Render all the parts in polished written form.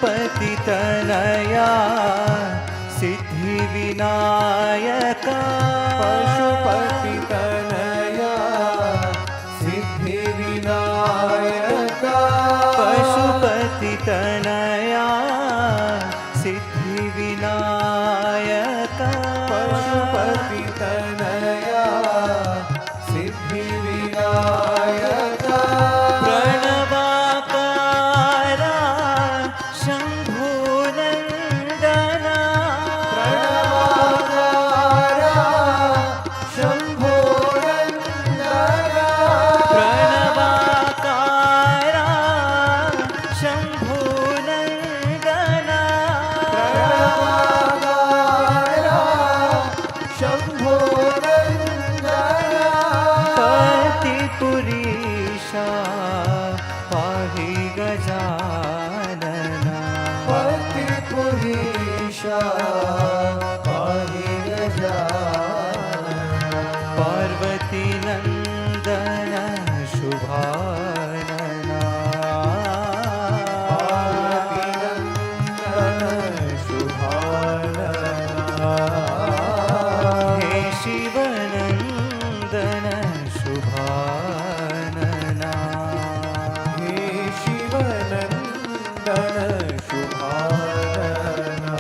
पशुपतितनया सिद्धिविनायका पशुपतितनया सिद्धिविनायका पशुपतितनया सिद्धिविनायका पशुपतितनया सिद्धिविनायका प्रणवाकारा शम्भुनन्दना प्रणवाकारा शम्भुनन्दना प्रणवाकारा शम्भुनन्दना प्रणवाकारा शम्भुनन्दना पतिपुरीशा पाहि गजानना पतिपुरीशा पाहि गजानना पार्वती नन्दन शुभानना पार्वतीनन्दन शुभानना हे शिवनन्दन शुभानना हे Shivnandan शुभानना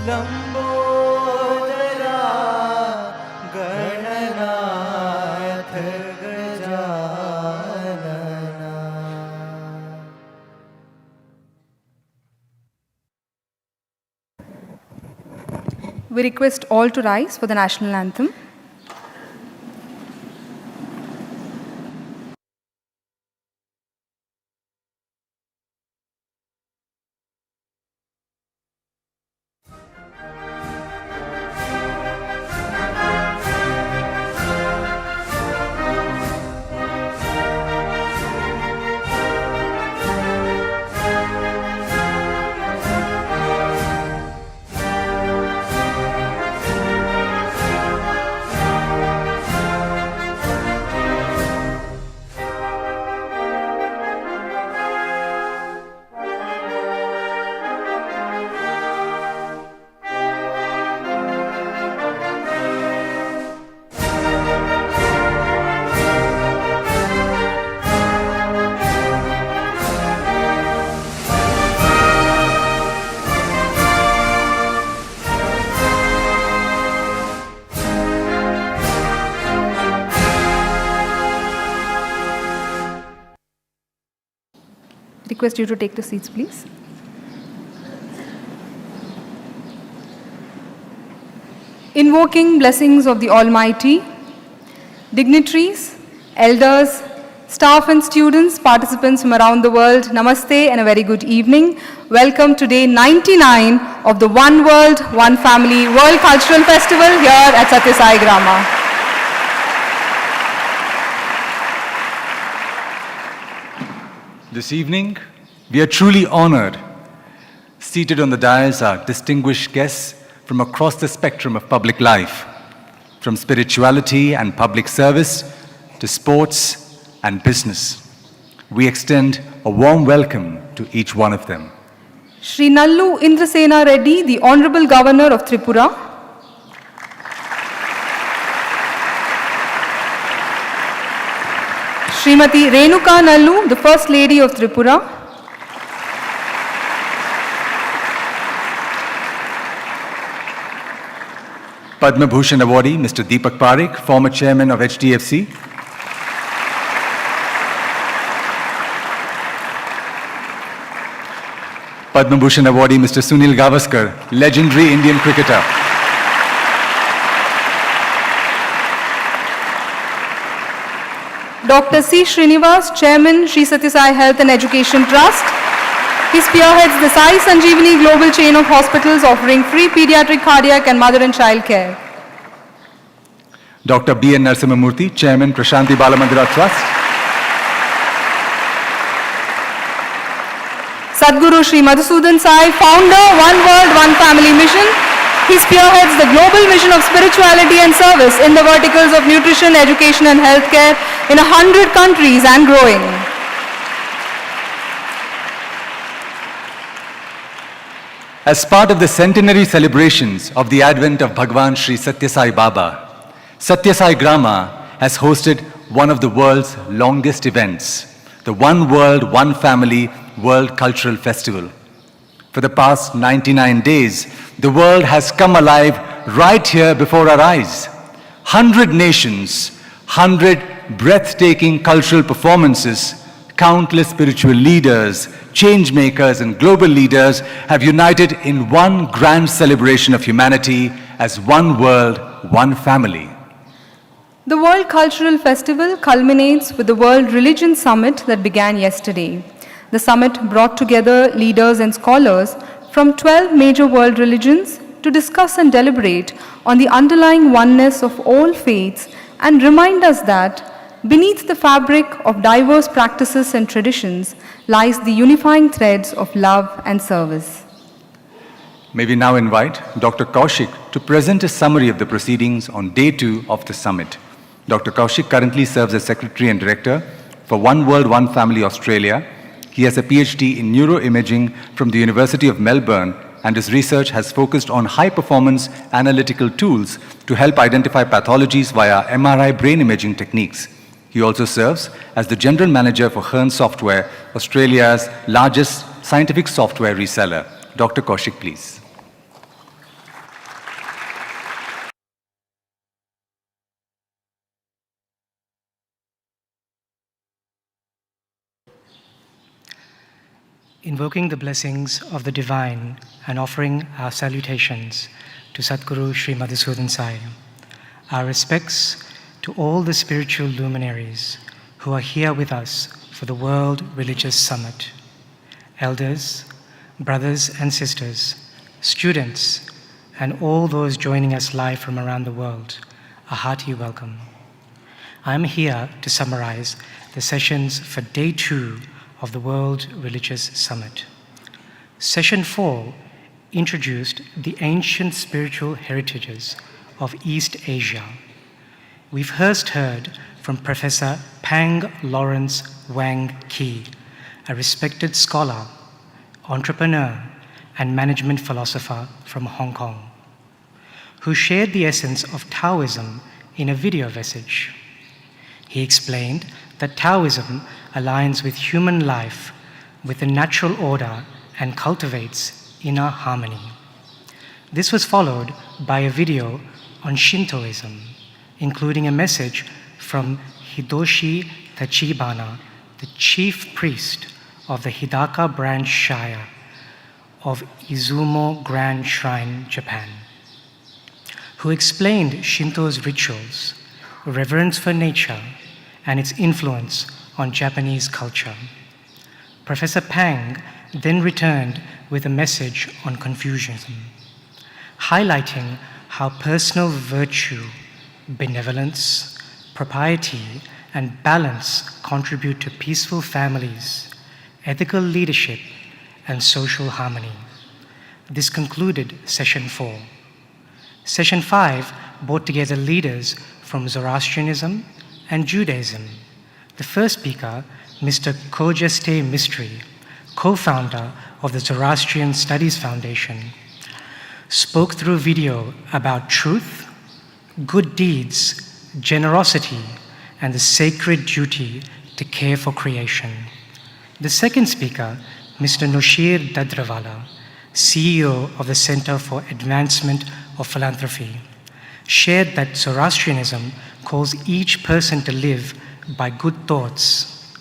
लम्बोदरा Gananath Gajanana. We request all to rise for the national anthem. Request you to take the seats, please. Invoking blessings of the Almighty, dignitaries, elders, staff and students, participants from around the world, namaste and a very good evening. Welcome to day 99 of the One World, One Family World Cultural Festival here at Sathya Sai Grama. This evening, we are truly honored. Seated on the dais are distinguished guests from across the spectrum of public life, from spirituality and public service to sports and business. We extend a warm welcome to each one of them. Shri Nallu Indrasena Reddy, the Honorable Governor of Tripura. Srimati Renuka Nallu, the First Lady of Tripura. Padma Bhushan awardee Mr. Deepak Parekh, former chairman of HDFC. Padma Bhushan awardee Mr. Sunil Gavaskar, legendary Indian cricketer. Dr. C. Srinivas, Chairman, Sri Sathya Sai Health and Education Trust. He spearheads the Sai Sanjeevani global chain of hospitals offering free pediatric, cardiac and mother and child care. Dr. B. N. Narasimhamurthy, Chairman, Prashanti Balamandira Trust. Satguru Sri Madhusudan Sai, founder, One World, One Family Mission. He spearheads the global mission of spirituality and service in the verticals of nutrition, education and healthcare in 100 countries and growing. As part of the centenary celebrations of the advent of Bhagwan Sri Sathya Sai Baba, Sathya Sai Grama has hosted one of the world's longest events, the One World, One Family World Cultural Festival. For the past 99 days, the world has come alive right here before our eyes. 100 nations, 100 breathtaking cultural performances, countless spiritual leaders, change makers and global leaders have united in one grand celebration of humanity as one world, one family. The World Cultural Festival culminates with the World Religion Summit that began yesterday. The summit brought together leaders and scholars from 12 major world religions to discuss and deliberate on the underlying oneness of all faiths and remind us that beneath the fabric of diverse practices and traditions lies the unifying threads of love and service. May we now invite Dr. Kaushik to present a summary of the proceedings on day 2 of the summit. Dr. Kaushik currently serves as Secretary and Director for One World, One Family Australia. He has a PhD in neuroimaging from the University of Melbourne, and his research has focused on high-performance analytical tools to help identify pathologies via MRI brain imaging techniques. He also serves as the General Manager for Hearn Software, Australia's largest scientific software reseller. Dr. Kaushik, please. Invoking the blessings of the divine and offering our salutations to Satguru Sri Madhusudan Sai. Our respects to all the spiritual luminaries who are here with us for the World Religious Summit. Elders, brothers and sisters, students, and all those joining us live from around the world, a hearty welcome. I am here to summarize the sessions for day 2 of the World Religious Summit. Session 4 introduced the ancient spiritual heritages of East Asia. We've first heard from Professor Pang Lawrence Wang Ki, a respected scholar, entrepreneur, and management philosopher from Hong Kong, who shared the essence of Taoism in a video message. He explained that Taoism aligns with human life, with the natural order, and cultivates inner harmony. This was followed by a video on Shintoism, including a message from Hidoshi Tachibana, the chief priest of the Hidaka branch Shire of Izumo Grand Shrine, Japan, who explained Shinto's rituals, reverence for nature, and its influence on Japanese culture. Professor Pang then returned with a message on Confucianism, highlighting how personal virtue, benevolence, propriety, and balance contribute to peaceful families, ethical leadership, and social harmony. This concluded Session 4. Session 5 brought together leaders from Zoroastrianism and Judaism. The first speaker, Mr. Kojeste Mistry, co-founder of the Zoroastrian Studies Foundation, spoke through video about truth, good deeds, generosity, and the sacred duty to care for creation. The second speaker, Mr. Noshir Dadrawala, CEO of the Center for Advancement of Philanthropy, shared that Zoroastrianism calls each person to live by good thoughts,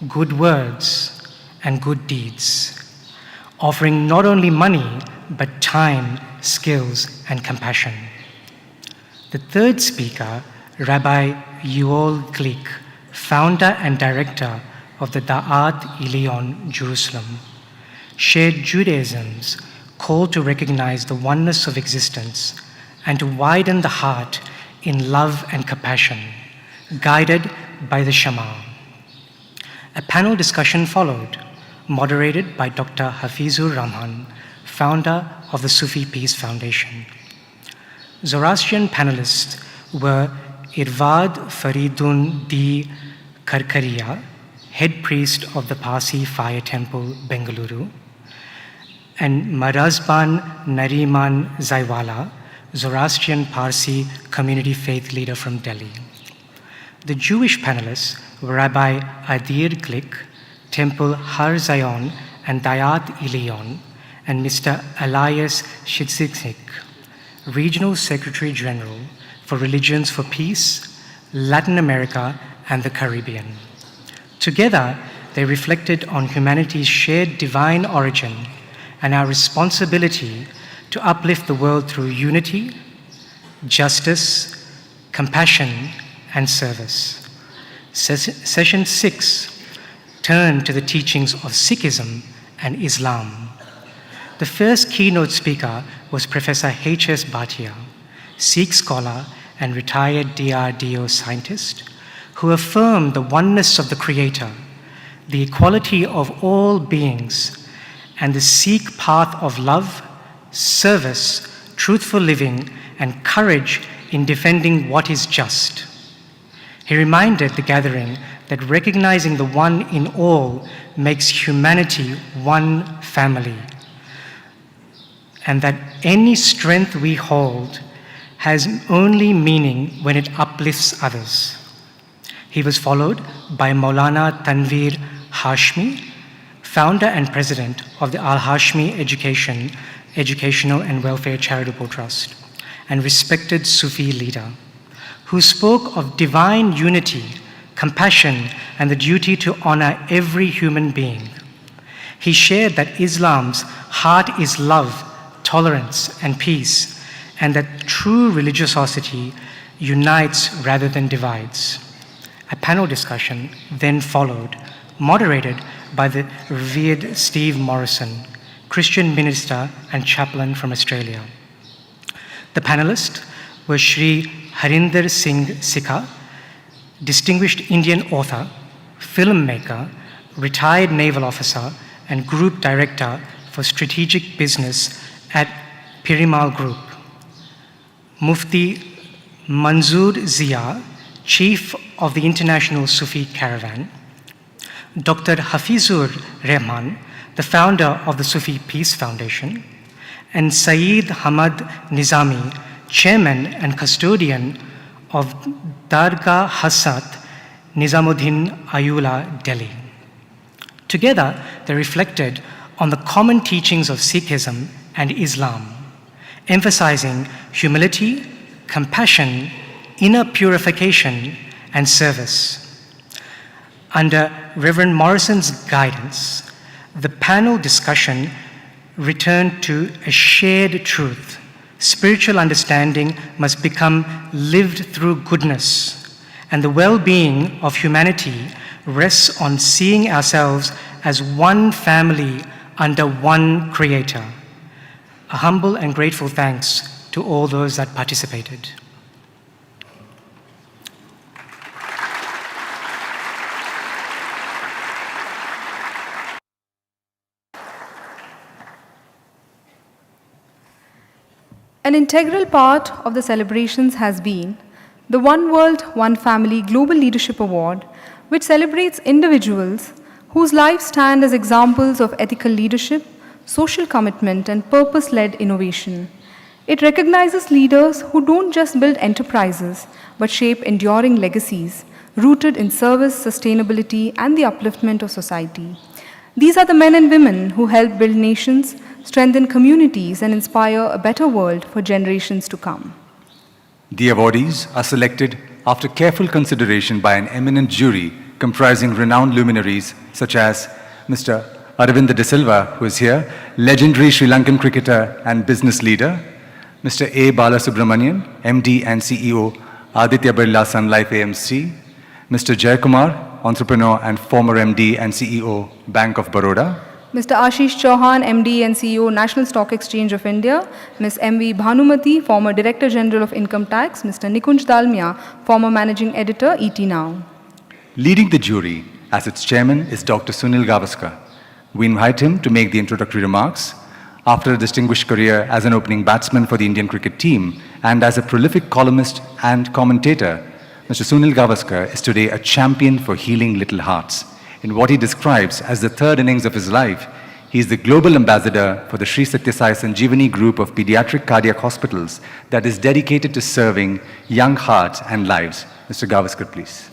good words, and good deeds, offering not only money, but time, skills, and compassion. The third speaker, Rabbi Yuval Glick, founder and director of the Da'at Ilion, Jerusalem, shared Judaism's call to recognize the oneness of existence and to widen the heart in love and compassion, guided by the Shema. A panel discussion followed, moderated by Dr. Hafizur Rahman, founder of the Sufi Peace Foundation. Zoroastrian panelists were Irvad Faridun Di Karkaria, head priest of the Parsi Fire Temple, Bengaluru, and Marazban Nariman Zaiwala, Zoroastrian Parsi community faith leader from Delhi. The Jewish panelists were Rabbi Adir Glick, Temple Har Zion and Dayat Ilion, and Mr. Elias Shitzik, Regional Secretary General for Religions for Peace, Latin America, and the Caribbean. Together, they reflected on humanity's shared divine origin and our responsibility to uplift the world through unity, justice, compassion, and service. Session 6 turned to the teachings of Sikhism and Islam. The first keynote speaker was Professor H.S. Bhatia, Sikh scholar and retired DRDO scientist, who affirmed the oneness of the Creator, the equality of all beings, and the Sikh path of love, service, truthful living, and courage in defending what is just. He reminded the gathering that recognizing the one in all makes humanity one family, and that any strength we hold has only meaning when it uplifts others. He was followed by Maulana Tanveer Hashmi, founder and president of the Al-Hashmi Educational and Welfare Charitable Trust, and respected Sufi leader, who spoke of divine unity, compassion, and the duty to honor every human being. He shared that Islam's heart is love, tolerance, and peace, and that true religiosity unites rather than divides. A panel discussion then followed, moderated by the revered Steve Morrison, Christian minister and chaplain from Australia. The panelists were Shri Harinder Singh Sikha, distinguished Indian author, filmmaker, retired naval officer, and group director for strategic business at Pirimal Group. Mufti Manzoor Zia, chief of the International Sufi Caravan. Dr. Hafizur Rehman, the founder of the Sufi Peace Foundation, and Saeed Hamad Nizami, chairman and custodian of Dargah Hasat Nizamuddin Ayula, Delhi. Together, they reflected on the common teachings of Sikhism and Islam, emphasizing humility, compassion, inner purification, and service. Under Reverend Morrison's guidance, the panel discussion returned to a shared truth. Spiritual understanding must become lived through goodness, and the well-being of humanity rests on seeing ourselves as one family under one Creator. A humble and grateful thanks to all those that participated. An integral part of the celebrations has been the One World, One Family Global Leadership Award, which celebrates individuals whose lives stand as examples of ethical leadership, social commitment, and purpose-led innovation. It recognizes leaders who don't just build enterprises, but shape enduring legacies rooted in service, sustainability, and the upliftment of society. These are the men and women who help build nations, strengthen communities, and inspire a better world for generations to come. The awardees are selected after careful consideration by an eminent jury comprising renowned luminaries such as Mr. Aravinda De Silva, who is here, legendary Sri Lankan cricketer and business leader, Mr. A. Balasubramanian, MD and CEO, Aditya Birla Sun Life AMC, Mr. Jayakumar, entrepreneur and former MD and CEO, Bank of Baroda, Mr. Ashish Chauhan, MD and CEO, National Stock Exchange of India, Ms. M.V. Bhanumati, former Director General of Income Tax, Mr. Nikunj Dalmia, former Managing Editor, ET Now. Leading the jury as its chairman is Dr. Sunil Gavaskar. We invite him to make the introductory remarks. After a distinguished career as an opening batsman for the Indian cricket team and as a prolific columnist and commentator, Mr. Sunil Gavaskar is today a champion for healing little hearts. In what he describes as the third innings of his life, He is the global ambassador for the Sri Sathya Sai Sanjeevani group of pediatric cardiac hospitals that is dedicated to serving young hearts and lives. Mr. Gavaskar, please.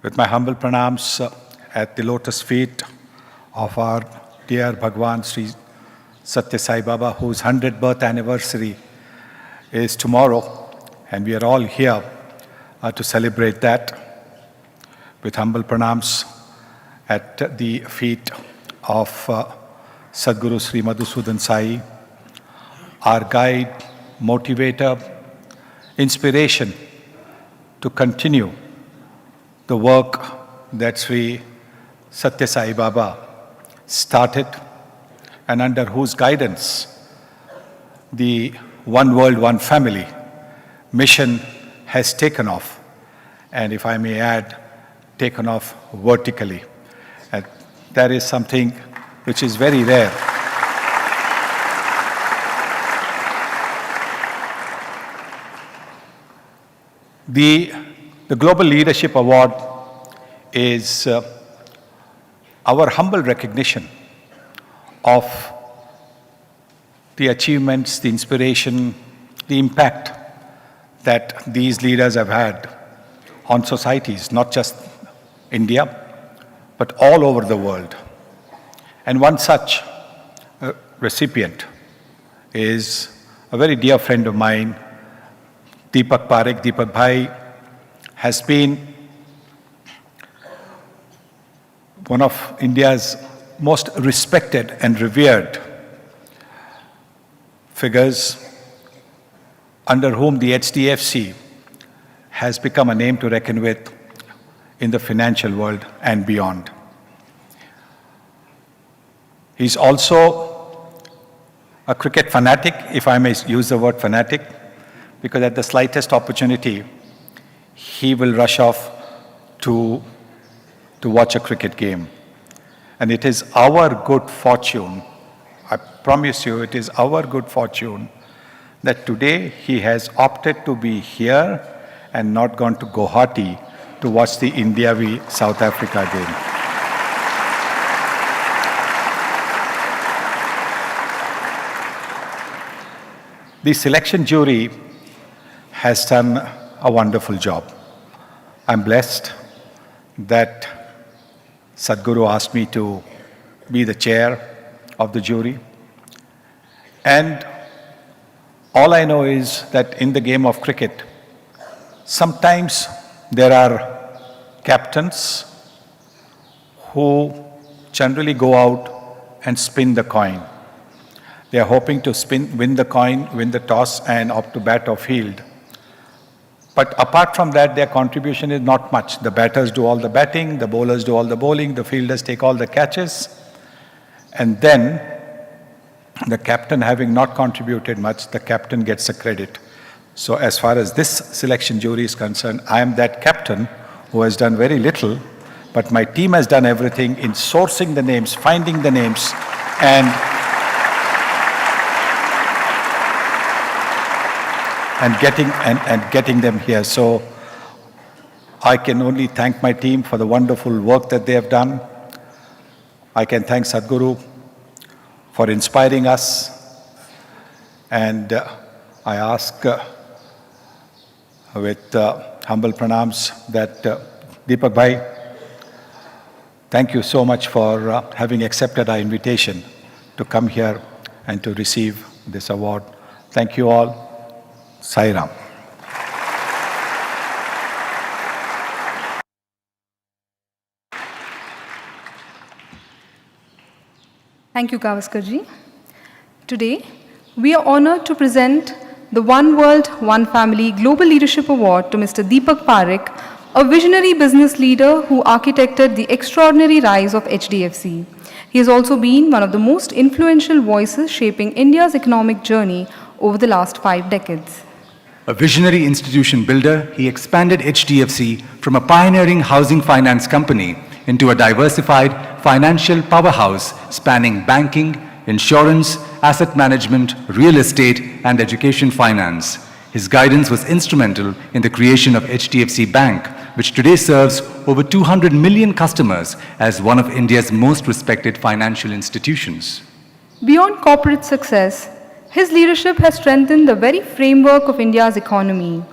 With my humble pranams at the lotus feet of our dear Bhagwan Sri Sathya Sai Baba, whose 100th birth anniversary is tomorrow, and we are all here to celebrate that. With humble pranams at the feet of Satguru Sri Madhusudan Sai, our guide, motivator, inspiration to continue the work that Sri Sathya Sai Baba started, and under whose guidance the One World, One Family mission has taken off, and if I may add, taken off vertically. And that is something which is very rare. The Global Leadership Award is our humble recognition of the achievements, the inspiration, the impact that these leaders have had on societies, not just India, but all over the world. And one such recipient is a very dear friend of mine, Deepak Parekh. Deepak Bhai has been one of India's most respected and revered figures, under whom the HDFC has become a name to reckon with in the financial world and beyond. He's also a cricket fanatic, if I may use the word fanatic, because at the slightest opportunity, he will rush off to watch a cricket game. And it is our good fortune, I promise you, it is our good fortune that today he has opted to be here and not gone to Guwahati to watch the India v South Africa game. The selection jury has done a wonderful job. I'm blessed that Satguru asked me to be the chair of the jury. And all I know is that in the game of cricket, sometimes there are captains who generally go out and spin the coin. They are hoping to win the coin, win the toss, and opt to bat or field. But apart from that, their contribution is not much. The batters do all the batting, the bowlers do all the bowling, the fielders take all the catches. And then, the captain having not contributed much, the captain gets the credit. So as far as this selection jury is concerned, I am that captain who has done very little, but my team has done everything in sourcing the names, finding the names, and getting them here. So I can only thank my team for the wonderful work that they have done. I can thank Satguru for inspiring us. And I ask with humble pranams that Deepak Bhai, thank you so much for having accepted our invitation to come here and to receive this award. Thank you all. Sai Ram. Thank you, Gavaskarji. Today, we are honored to present the One World, One Family Global Leadership Award to Mr. Deepak Parekh, a visionary business leader who architected the extraordinary rise of HDFC. He has also been one of the most influential voices shaping India's economic journey over the last 5 decades. A visionary institution builder, he expanded HDFC from a pioneering housing finance company into a diversified financial powerhouse spanning banking, insurance, asset management, real estate, and education finance. His guidance was instrumental in the creation of HDFC Bank, which today serves over 200 million customers as one of India's most respected financial institutions. Beyond corporate success, his leadership has strengthened the very framework of India's economy.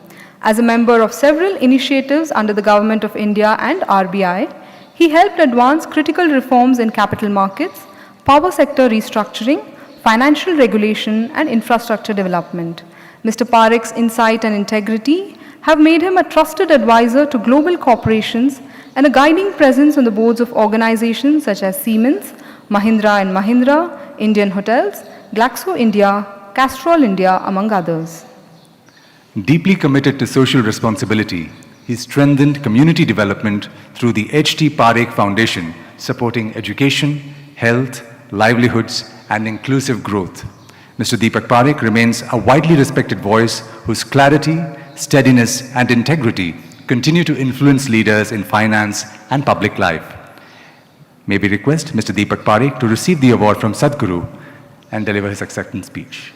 As a member of several initiatives under the Government of India and RBI, he helped advance critical reforms in capital markets, power sector restructuring, financial regulation, and infrastructure development. Mr. Parekh's insight and integrity have made him a trusted advisor to global corporations and a guiding presence on the boards of organizations such as Siemens, Mahindra and Mahindra, Indian Hotels, Glaxo India, Castrol India, among others. Deeply committed to social responsibility, he strengthened community development through the H.T. Parekh Foundation, supporting education, health, livelihoods, and inclusive growth. Mr. Deepak Parekh remains a widely respected voice whose clarity, steadiness, and integrity continue to influence leaders in finance and public life. May we request Mr. Deepak Parekh to receive the award from Satguru and deliver his acceptance speech.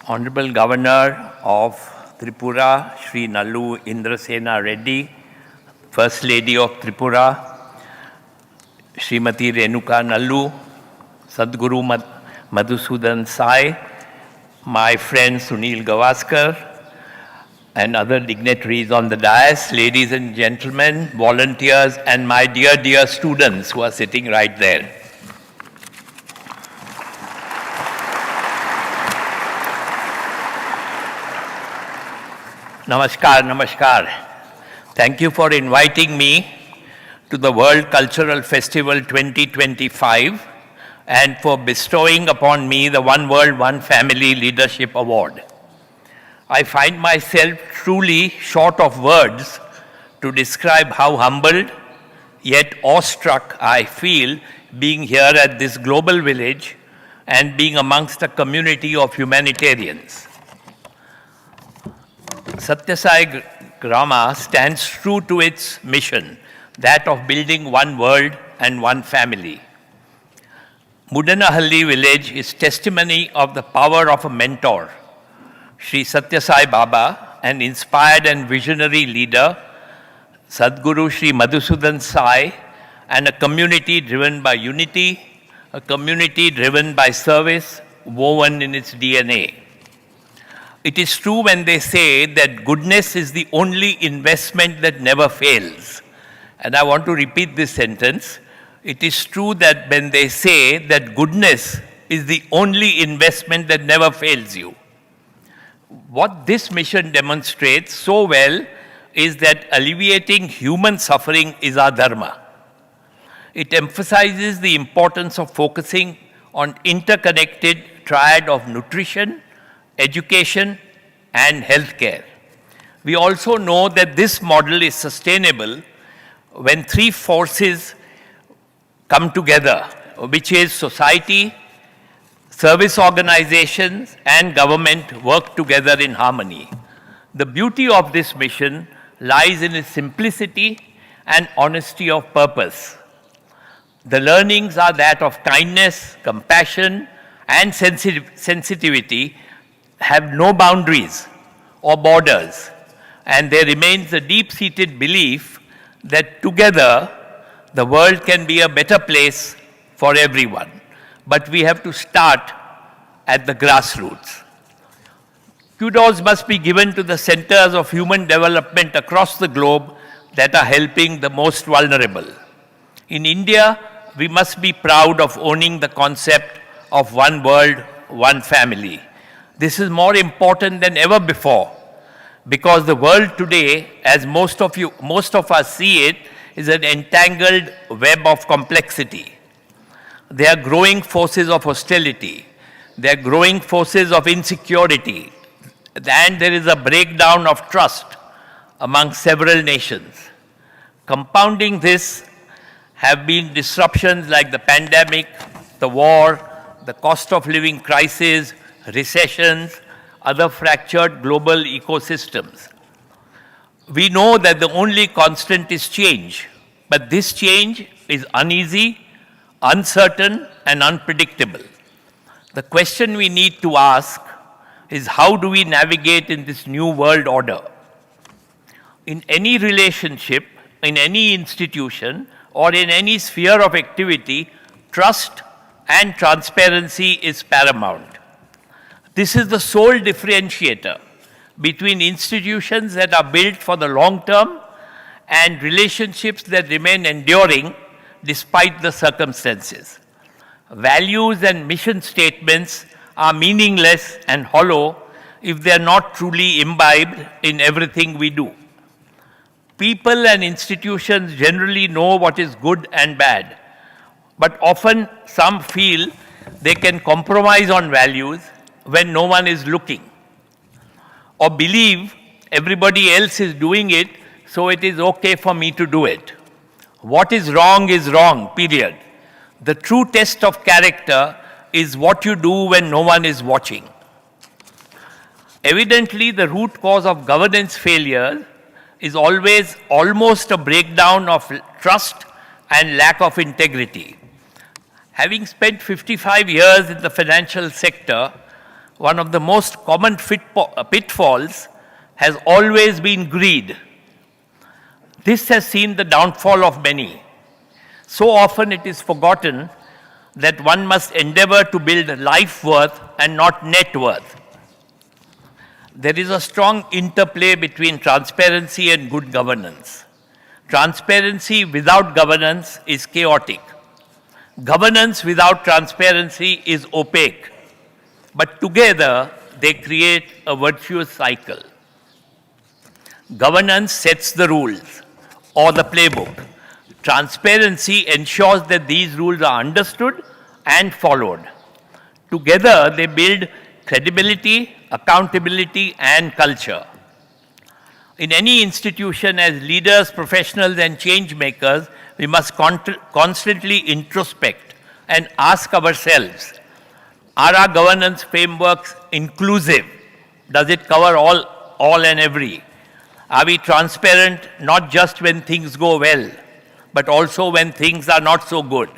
Honorable Governor of Tripura, Sri Nallu Indrasena Reddy, First Lady of Tripura, Srimati Renuka Nallu, Satguru Madhusudan Sai, my friend Sunil Gavaskar, and other dignitaries on the dais, ladies and gentlemen, volunteers, and my dear students who are sitting right there. Namaskar, namaskar. Thank you for inviting me to the World Cultural Festival 2025 and for bestowing upon me the One World, One Family Leadership Award. I find myself truly short of words to describe how humbled yet awestruck I feel being here at this global village and being amongst a community of humanitarians. Sathya Sai Grama stands true to its mission, that of building one world and one family. Muddenahalli village is testimony of the power of a mentor, Sri Sathya Sai Baba, an inspired and visionary leader, Satguru Sri Madhusudan Sai, and a community driven by unity, a community driven by service, woven in its DNA. It is true when they say that goodness is the only investment that never fails. And I want to repeat this sentence. It is true that when they say that goodness is the only investment that never fails you. What this mission demonstrates so well is that alleviating human suffering is our dharma. It emphasizes the importance of focusing on interconnected triad of nutrition, education, and healthcare. We also know that this model is sustainable when three forces come together, which is society, service organizations, and government work together in harmony. The beauty of this mission lies in its simplicity and honesty of purpose. The learnings are that of kindness, compassion, and sensitivity have no boundaries or borders, and there remains a deep-seated belief that together the world can be a better place for everyone. But we have to start at the grassroots. Kudos must be given to the centers of human development across the globe that are helping the most vulnerable. In India, we must be proud of owning the concept of one world, one family. This is more important than ever before because the world today, as most of us see it, is an entangled web of complexity. There are growing forces of hostility. There are growing forces of insecurity. And there is a breakdown of trust among several nations. Compounding this have been disruptions like the pandemic, the war, the cost of living crisis, recessions, other fractured global ecosystems. We know that the only constant is change, but this change is uneasy, uncertain, and unpredictable. The question we need to ask is how do we navigate in this new world order? In any relationship, in any institution, or in any sphere of activity, trust and transparency is paramount. This is the sole differentiator between institutions that are built for the long term and relationships that remain enduring despite the circumstances. Values and mission statements are meaningless and hollow if they are not truly imbibed in everything we do. People and institutions generally know what is good and bad, but often some feel they can compromise on values when no one is looking, or believe everybody else is doing it, so it is okay for me to do it. What is wrong, period. The true test of character is what you do when no one is watching. Evidently, the root cause of governance failure is always almost a breakdown of trust and lack of integrity. Having spent 55 years in the financial sector, one of the most common pitfalls has always been greed. This has seen the downfall of many. So often it is forgotten that one must endeavor to build life worth and not net worth. There is a strong interplay between transparency and good governance. Transparency without governance is chaotic. Governance without transparency is opaque. But together, they create a virtuous cycle. Governance sets the rules or the playbook. Transparency ensures that these rules are understood and followed. Together, they build credibility, accountability, and culture. In any institution, as leaders, professionals, and change makers, we must constantly introspect and ask ourselves, are our governance frameworks inclusive? Does it cover all and every? Are we transparent not just when things go well, but also when things are not so good?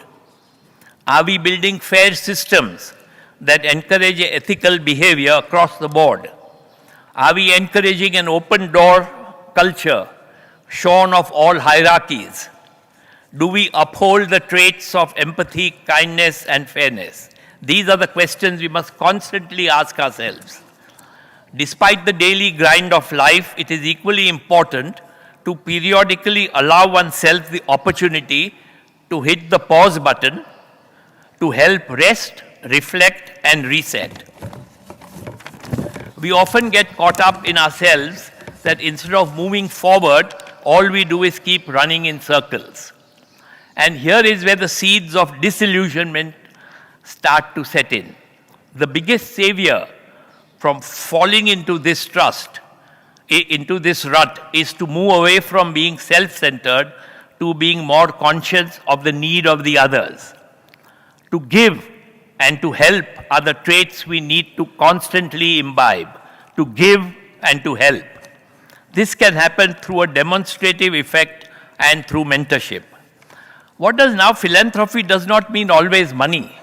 Are we building fair systems that encourage ethical behavior across the board? Are we encouraging an open door culture shorn of all hierarchies? Do we uphold the traits of empathy, kindness, and fairness? These are the questions we must constantly ask ourselves. Despite the daily grind of life, it is equally important to periodically allow oneself the opportunity to hit the pause button, to help rest, reflect, and reset. We often get caught up in ourselves that instead of moving forward, all we do is keep running in circles. And here is where the seeds of disillusionment start to set in. The biggest savior from falling into this rut, is to move away from being self-centered to being more conscious of the need of the others. To give and to help are the traits we need to constantly imbibe. To give and to help. This can happen through a demonstrative effect and through mentorship. What does now philanthropy does not mean always money.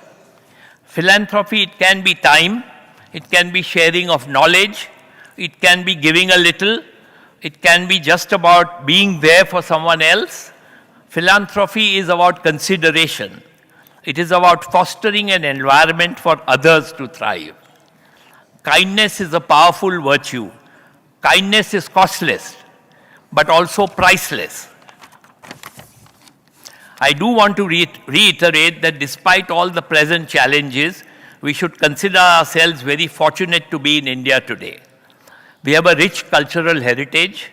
Philanthropy, it can be time, it can be sharing of knowledge, it can be giving a little, it can be just about being there for someone else. Philanthropy is about consideration. It is about fostering an environment for others to thrive. Kindness is a powerful virtue. Kindness is costless, but also priceless. I do want to reiterate that despite all the present challenges, we should consider ourselves very fortunate to be in India today. We have a rich cultural heritage,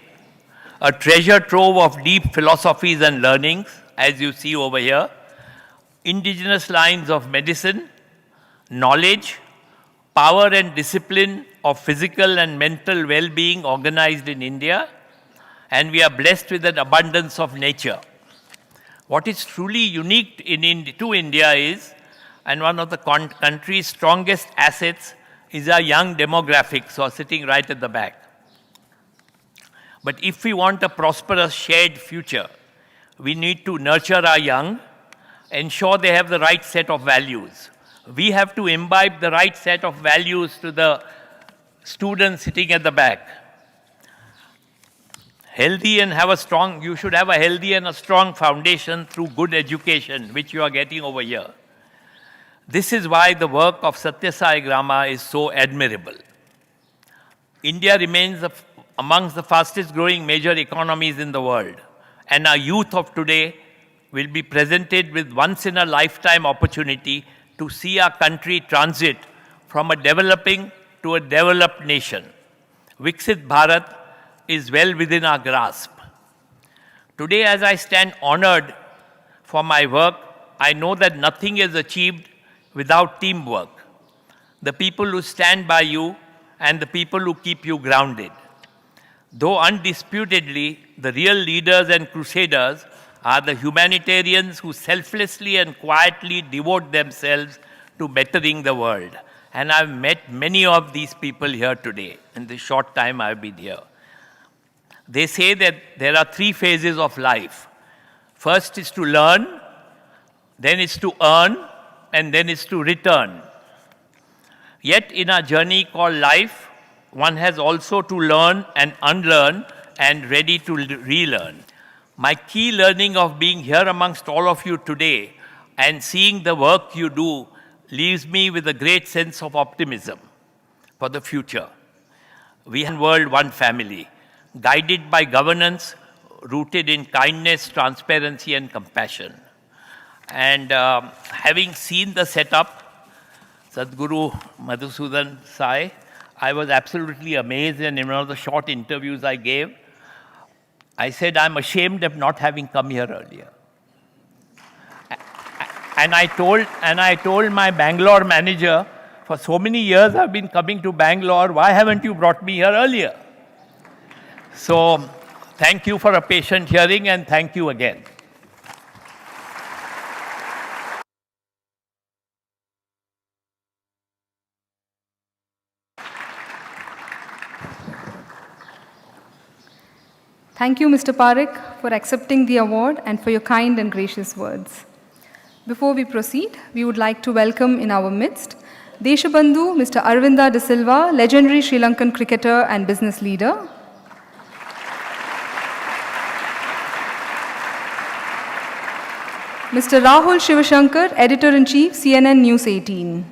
a treasure trove of deep philosophies and learnings, as you see over here, indigenous lines of medicine, knowledge, power and discipline of physical and mental well-being organized in India, and we are blessed with an abundance of nature. What is truly unique to India is, and one of the country's strongest assets is our young demographics who are sitting right at the back. But if we want a prosperous shared future, we need to nurture our young, ensure they have the right set of values. We have to imbibe the right set of values to the students sitting at the back. You should have a healthy and a strong foundation through good education, which you are getting over here. This is why the work of Sathya Sai Grama is so admirable. India remains amongst the fastest growing major economies in the world, and our youth of today will be presented with once in a lifetime opportunity to see our country transit from a developing to a developed nation. Viksit Bharat is well within our grasp. Today, as I stand honored for my work, I know that nothing is achieved without teamwork. The people who stand by you and the people who keep you grounded. Though undisputedly, the real leaders and crusaders are the humanitarians who selflessly and quietly devote themselves to bettering the world. And I've met many of these people here today in the short time I've been here. They say that there are 3 phases of life. First is to learn, then is to earn, and then is to return. Yet in our journey called life, one has also to learn and unlearn and ready to relearn. My key learning of being here amongst all of you today and seeing the work you do leaves me with a great sense of optimism for the future. We have one world, one family, guided by governance rooted in kindness, transparency, and compassion. And having seen the setup, Satguru Madhusudan Sai, I was absolutely amazed, and in one of the short interviews I gave, I said, I'm ashamed of not having come here earlier. And I told my Bangalore manager, for so many years I've been coming to Bangalore, why haven't you brought me here earlier? So, thank you for a patient hearing, and thank you again. Thank you, Mr. Parekh, for accepting the award and for your kind and gracious words. Before we proceed, we would like to welcome in our midst Deshabandhu Mr. Arvinda De Silva, legendary Sri Lankan cricketer and business leader. Mr. Rahul Shivshankar, Editor-in-Chief, CNN News 18.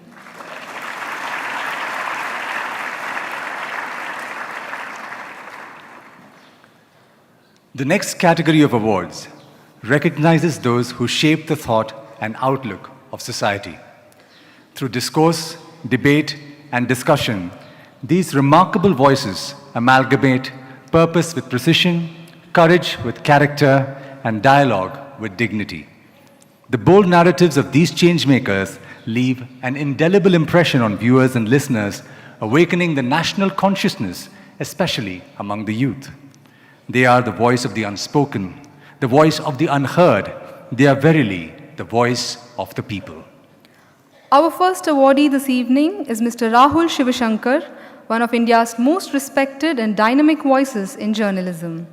The next category of awards recognizes those who shape the thought and outlook of society. Through discourse, debate, and discussion, these remarkable voices amalgamate purpose with precision, courage with character, and dialogue with dignity. The bold narratives of these changemakers leave an indelible impression on viewers and listeners, awakening the national consciousness, especially among the youth. They are the voice of the unspoken, the voice of the unheard. They are verily the voice of the people. Our first awardee this evening is Mr. Rahul Shivshankar, one of India's most respected and dynamic voices in journalism.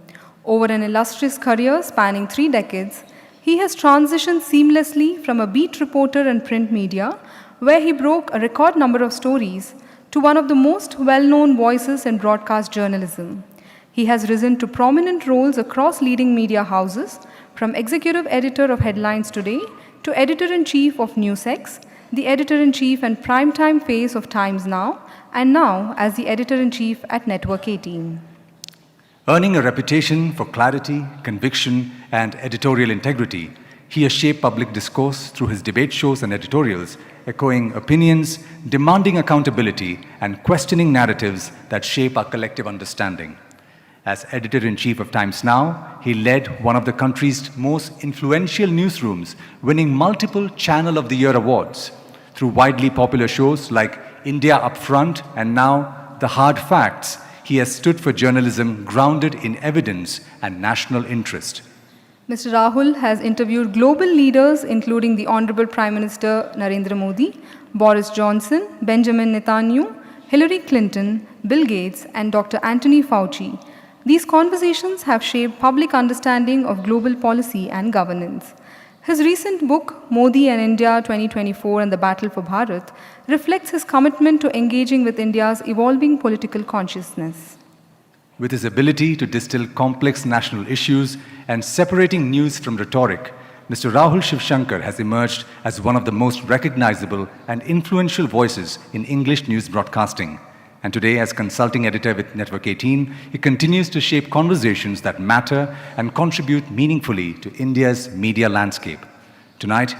Over an illustrious career spanning 3 decades, he has transitioned seamlessly from a beat reporter in print media, where he broke a record number of stories, to one of the most well-known voices in broadcast journalism. He has risen to prominent roles across leading media houses, from executive editor of Headlines Today to editor-in-chief of NewsX, the editor-in-chief and primetime face of Times Now, and now as the editor-in-chief at Network 18. Earning a reputation for clarity, conviction, and editorial integrity, he has shaped public discourse through his debate shows and editorials, echoing opinions, demanding accountability, and questioning narratives that shape our collective understanding. As editor-in-chief of Times Now, he led one of the country's most influential newsrooms, winning multiple Channel of the Year awards. Through widely popular shows like India Upfront and now The Hard Facts, he has stood for journalism grounded in evidence and national interest. Mr. Rahul has interviewed global leaders including the Honorable Prime Minister Narendra Modi, Boris Johnson, Benjamin Netanyahu, Hillary Clinton, Bill Gates, and Dr. Anthony Fauci. These conversations have shaped public understanding of global policy and governance. His recent book, Modi and India 2024 and the Battle for Bharat, reflects his commitment to engaging with India's evolving political consciousness. With his ability to distill complex national issues and separating news from rhetoric, Mr. Rahul Shivshankar has emerged as one of the most recognizable and influential voices in English news broadcasting. And today, as consulting editor with Network 18, he continues to shape conversations that matter and contribute meaningfully to India's media landscape. Tonight,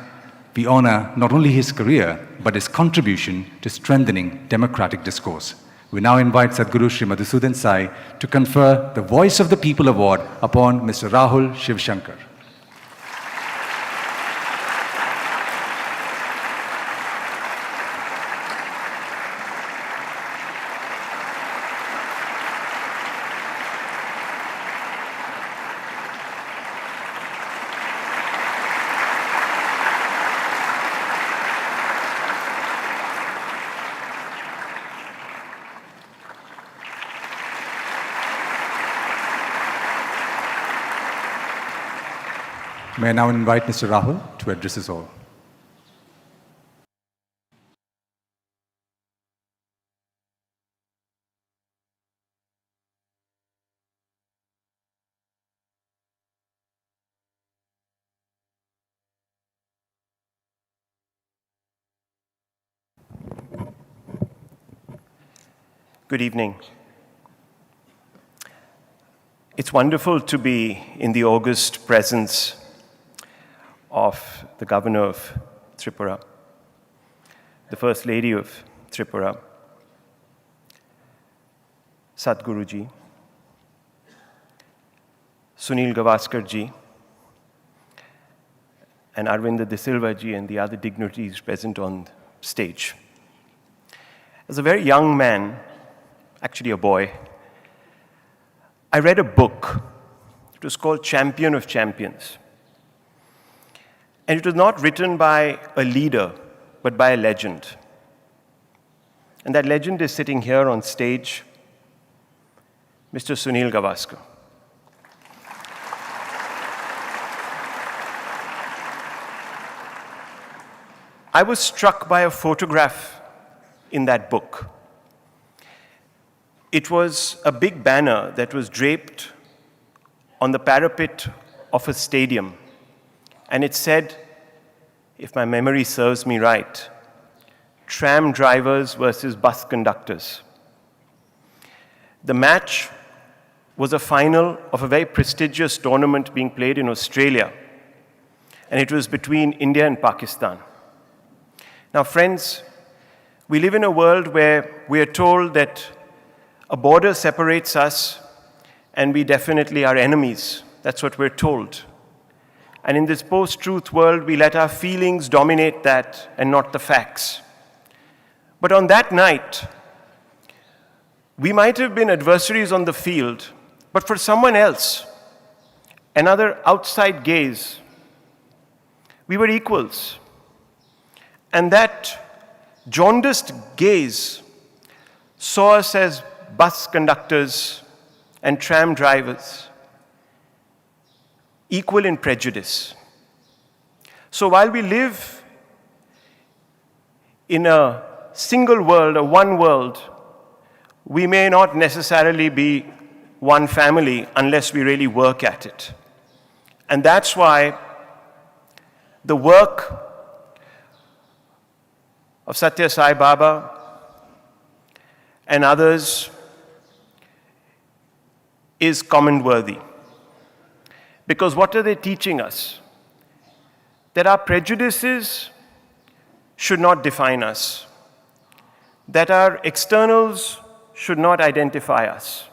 we honor not only his career, but his contribution to strengthening democratic discourse. We now invite Satguru Sri Madhusudan Sai to confer the Voice of the People Award upon Mr. Rahul Shivshankar. May I now invite Mr. Rahul to address us all. Good evening. It's wonderful to be in the august presence of the Governor of Tripura, the First Lady of Tripura, Satguru ji, Sunil Gavaskar ji, and Arvinda De Silva ji and the other dignitaries present on stage. As a very young man, actually a boy, I read a book. It was called Champion of Champions. And it was not written by a leader, but by a legend. And that legend is sitting here on stage, Mr. Sunil Gavaskar. I was struck by a photograph in that book. It was a big banner that was draped on the parapet of a stadium. And it said, if my memory serves me right, tram drivers versus bus conductors. The match was a final of a very prestigious tournament being played in Australia. And it was between India and Pakistan. Now, friends, we live in a world where we are told that a border separates us and we definitely are enemies. That's what we're told. And in this post-truth world, we let our feelings dominate that and not the facts. But on that night, we might have been adversaries on the field, but for someone else, another outside gaze, we were equals. And that jaundiced gaze saw us as bus conductors and tram drivers, equal in prejudice. So while we live in a single world, a one world, we may not necessarily be one family unless we really work at it. And that's why the work of Sathya Sai Baba and others is comment-worthy. Because what are they teaching us? that our prejudices should not define us, that our externals should not identify us.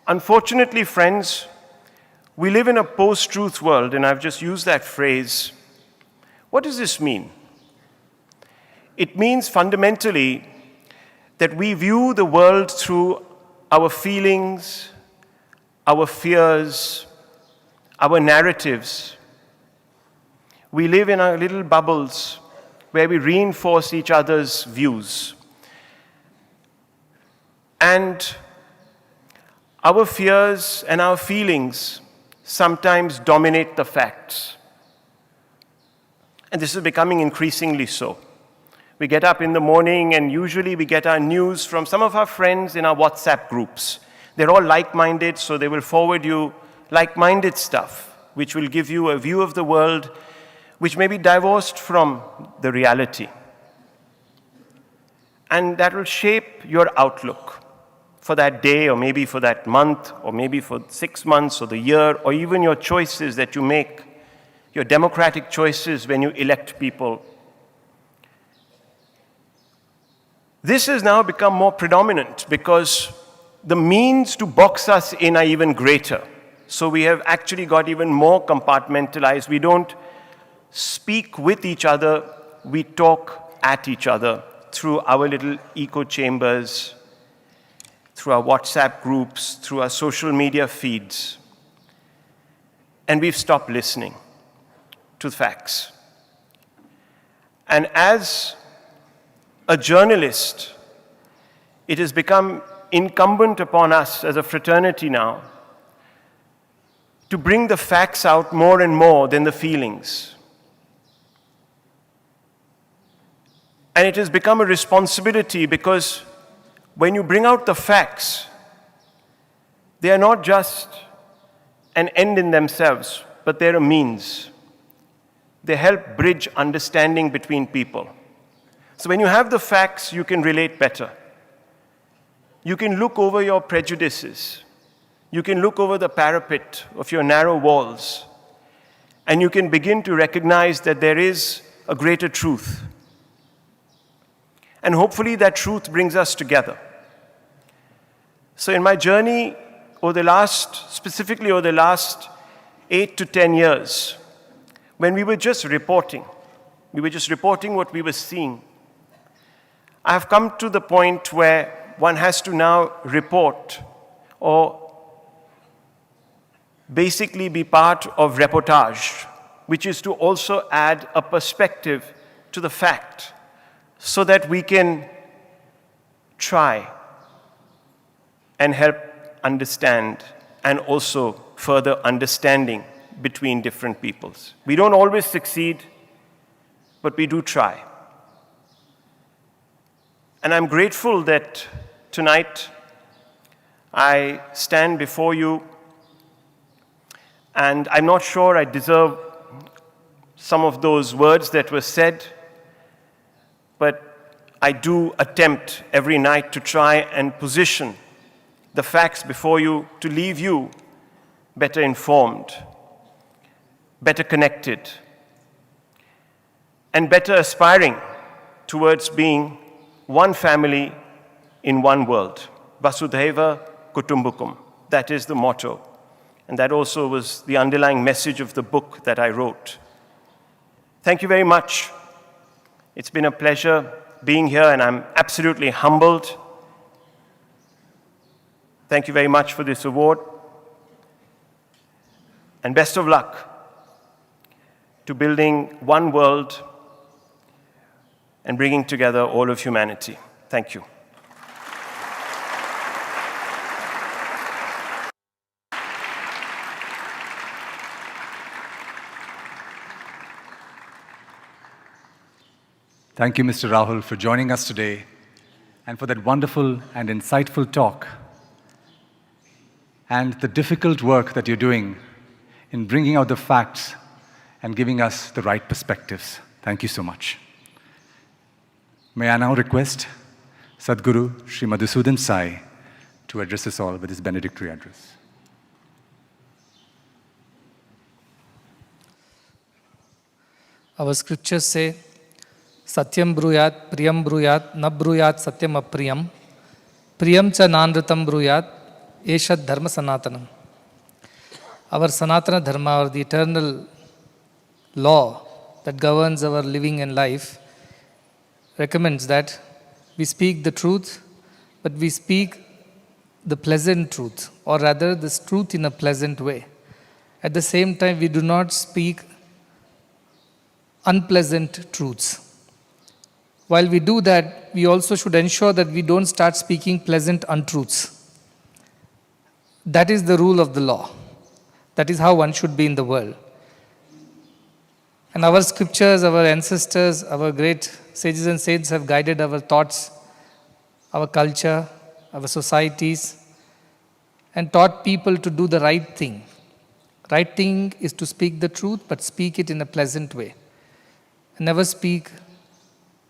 Unfortunately, friends, we live in a post-truth world, and I've just used that phrase. What does this mean? It means fundamentally that we view the world through our feelings, our fears, our narratives. We live in our little bubbles where we reinforce each other's views. And our fears and our feelings sometimes dominate the facts. And this is becoming increasingly so. We get up in the morning and usually we get our news from some of our friends in our WhatsApp groups. They're all like-minded, so they will forward you like-minded stuff, which will give you a view of the world which may be divorced from the reality. And that will shape your outlook for that day, or maybe for that month, or maybe for 6 months, or the year, or even your choices that you make, your democratic choices when you elect people. This has now become more predominant because the means to box us in are even greater. So we have actually got even more compartmentalized. We don't speak with each other, we talk at each other through our little echo chambers, through our WhatsApp groups, through our social media feeds. And we've stopped listening to facts. And as a journalist, it has become incumbent upon us as a fraternity now to bring the facts out more and more than the feelings. And it has become a responsibility because when you bring out the facts, they are not just an end in themselves, but they're a means. They help bridge understanding between people. So when you have the facts, you can relate better. You can look over your prejudices. You can look over the parapet of your narrow walls. And you can begin to recognize that there is a greater truth. And hopefully that truth brings us together. So in my journey specifically over the last 8 to 10 years, when we were just reporting what we were seeing, I have come to the point where one has to now report or basically be part of reportage, which is to also add a perspective to the fact so that we can try and help understand and also further understanding between different peoples. We don't always succeed, but we do try. And I'm grateful that tonight I stand before you, and I'm not sure I deserve some of those words that were said, but I do attempt every night to try and position the facts before you to leave you better informed, better connected, and better aspiring towards being one family in one world. Vasudhaiva Kutumbukum. That is the motto. And that also was the underlying message of the book that I wrote. Thank you very much. It's been a pleasure being here, and I'm absolutely humbled. Thank you very much for this award. And best of luck to building one world and bringing together all of humanity. Thank you. Thank you, Mr. Rahul, for joining us today and for that wonderful and insightful talk and the difficult work that you're doing in bringing out the facts and giving us the right perspectives. Thank you so much. May I now request Satguru Sri Madhusudan Sai to address us all with his benedictory address. Our scriptures say, Satyam bruyat, priyam bruyat, na bruyat satyam apriyam, priyam cha nanratam bruyat, eshat dharma sanatanam. Our Sanatana Dharma, or the eternal law that governs our living and life, recommends that we speak the truth, but we speak the pleasant truth, or rather this truth in a pleasant way. At the same time, we do not speak unpleasant truths. While we do that, we also should ensure that we don't start speaking pleasant untruths. That is the rule of the law. That is how one should be in the world. And our scriptures, our ancestors, our great sages and saints have guided our thoughts, our culture, our societies, and taught people to do the right thing. Right thing is to speak the truth, but speak it in a pleasant way. And never speak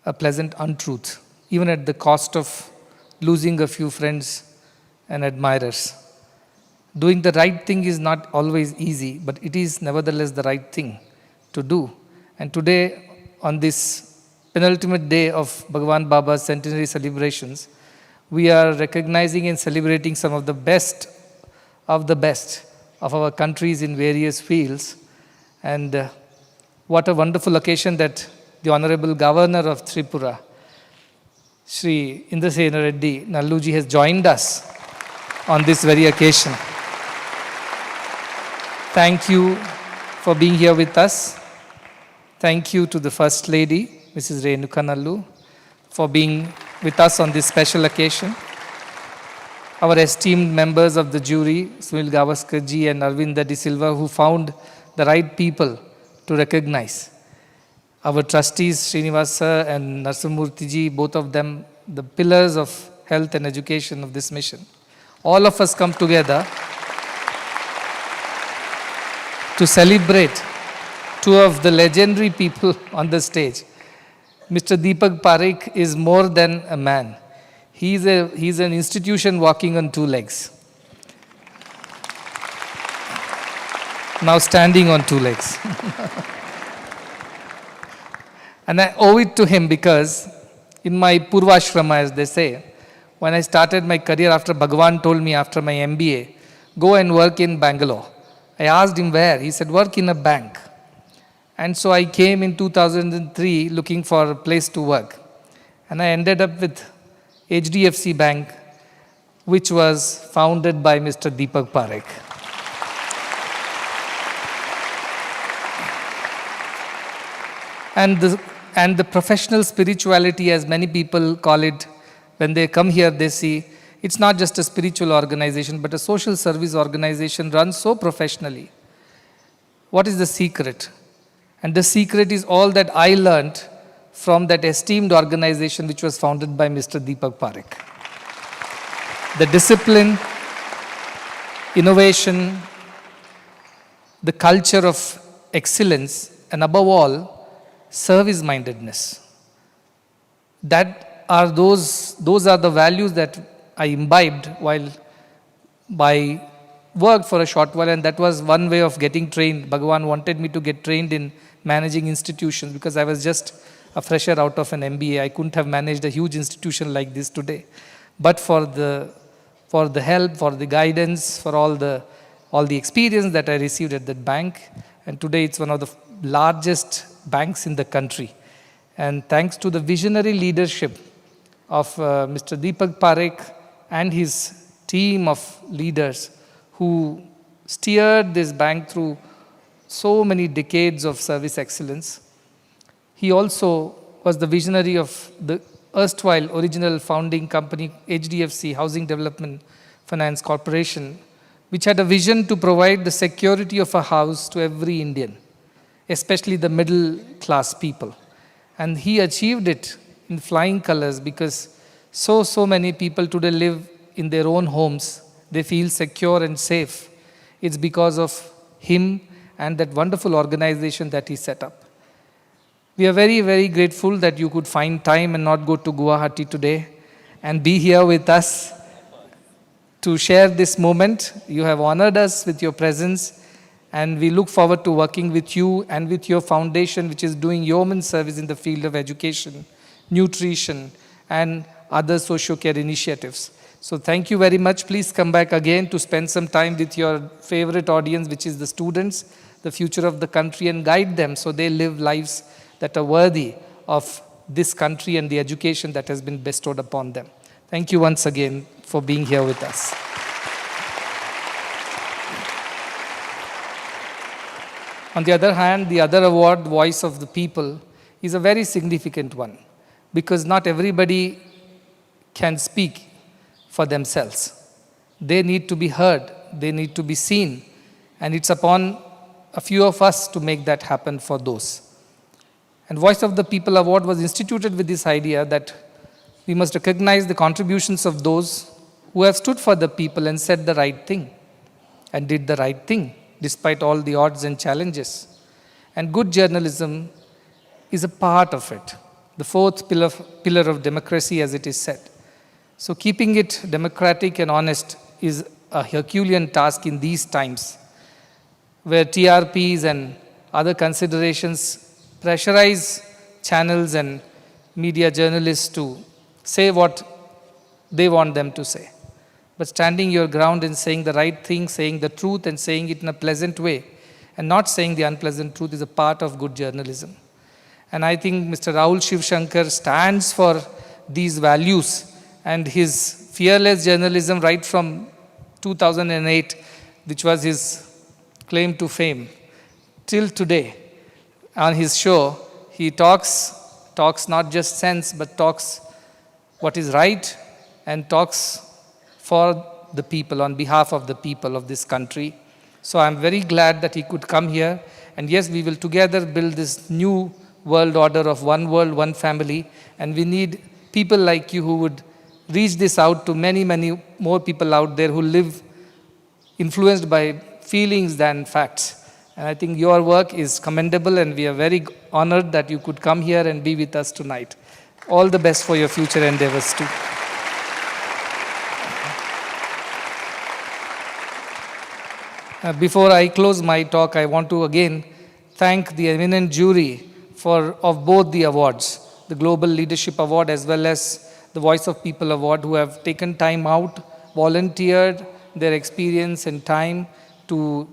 a pleasant untruth, even at the cost of losing a few friends and admirers. Doing the right thing is not always easy, but it is nevertheless the right thing to do. And today, on this penultimate day of Bhagavan Baba's centenary celebrations, we are recognizing and celebrating some of the best of our countries in various fields. And what a wonderful occasion that the Honorable Governor of Tripura, Shri Indrasena Reddy Nalluji, has joined us on this very occasion. Thank you for being here with us. Thank you to the First Lady, Mrs. Renuka Nallu, for being with us on this special occasion. Our esteemed members of the jury, Sunil Gavaskar ji and Arvinda De Silva, who found the right people to recognize. Our trustees, Srinivas sir and Narsamurthy ji, both of them the pillars of health and education of this mission. All of us come together to celebrate two of the legendary people on the stage. Mr. Deepak Parekh is more than a man. He's an institution walking on two legs. Now standing on two legs. And I owe it to him because in my Purvashrama, as they say, when I started my career after Bhagavan told me after my MBA, go and work in Bangalore. I asked him where. He said, work in a bank. And so I came in 2003 looking for a place to work. And I ended up with HDFC Bank, which was founded by Mr. Deepak Parekh. And the professional spirituality, as many people call it, when they come here, they see it's not just a spiritual organization, but a social service organization run so professionally. What is the secret? And the secret is all that I learned from that esteemed organization which was founded by Mr. Deepak Parekh. The discipline, innovation, the culture of excellence, and above all, service-mindedness. Those are the values that I imbibed while I worked for a short while, and that was one way of getting trained. Bhagavan wanted me to get trained in managing institutions because I was just a fresher out of an MBA. I couldn't have managed a huge institution like this today. But for the help, for the guidance, for all the experience that I received at that bank, and today it's one of the largest banks in the country. And thanks to the visionary leadership of Mr. Deepak Parekh and his team of leaders who steered this bank through so many decades of service excellence. He also was the visionary of the erstwhile original founding company, HDFC, Housing Development Finance Corporation, which had a vision to provide the security of a house to every Indian, especially the middle class people. And he achieved it in flying colors because so many people today live in their own homes. They feel secure and safe. It's because of him and that wonderful organization that he set up. We are very, very grateful that you could find time and not go to Guwahati today and be here with us to share this moment. You have honored us with your presence, And we look forward to working with you and with your foundation, which is doing yeoman service in the field of education, nutrition, and other social care initiatives. So thank you very much. Please come back again to spend some time with your favorite audience, which is the students, the future of the country, and guide them so they live lives that are worthy of this country and the education that has been bestowed upon them. Thank you once again for being here with us. On the other hand, the other award, Voice of the People, is a very significant one because not everybody can speak for themselves. They need to be heard, they need to be seen, and it's upon a few of us to make that happen for those. And Voice of the People Award was instituted with this idea that we must recognize the contributions of those who have stood for the people and said the right thing and did the right thing despite all the odds and challenges. And good journalism is a part of it, the fourth pillar of democracy, as it is said. So keeping it democratic and honest is a Herculean task in these times, where TRPs and other considerations pressurize channels and media journalists to say what they want them to say. But standing your ground and saying the right thing, saying the truth and saying it in a pleasant way, and not saying the unpleasant truth is a part of good journalism. And I think Mr. Rahul Shivshankar stands for these values, and his fearless journalism right from 2008, which was his claim to fame, till today. On his show, he talks not just sense, but talks what is right and talks for the people, on behalf of the people of this country. So I'm very glad that he could come here. And yes, we will together build this new world order of one world, one family. And we need people like you who would reach this out to many, many more people out there who live influenced by feelings than facts. And I think your work is commendable, and we are very honored that you could come here and be with us tonight. All the best for your future endeavors too. Before I close my talk, I want to again thank the eminent jury of both the awards, the Global Leadership Award as well as the Voice of People Award, who have taken time out, volunteered their experience and time to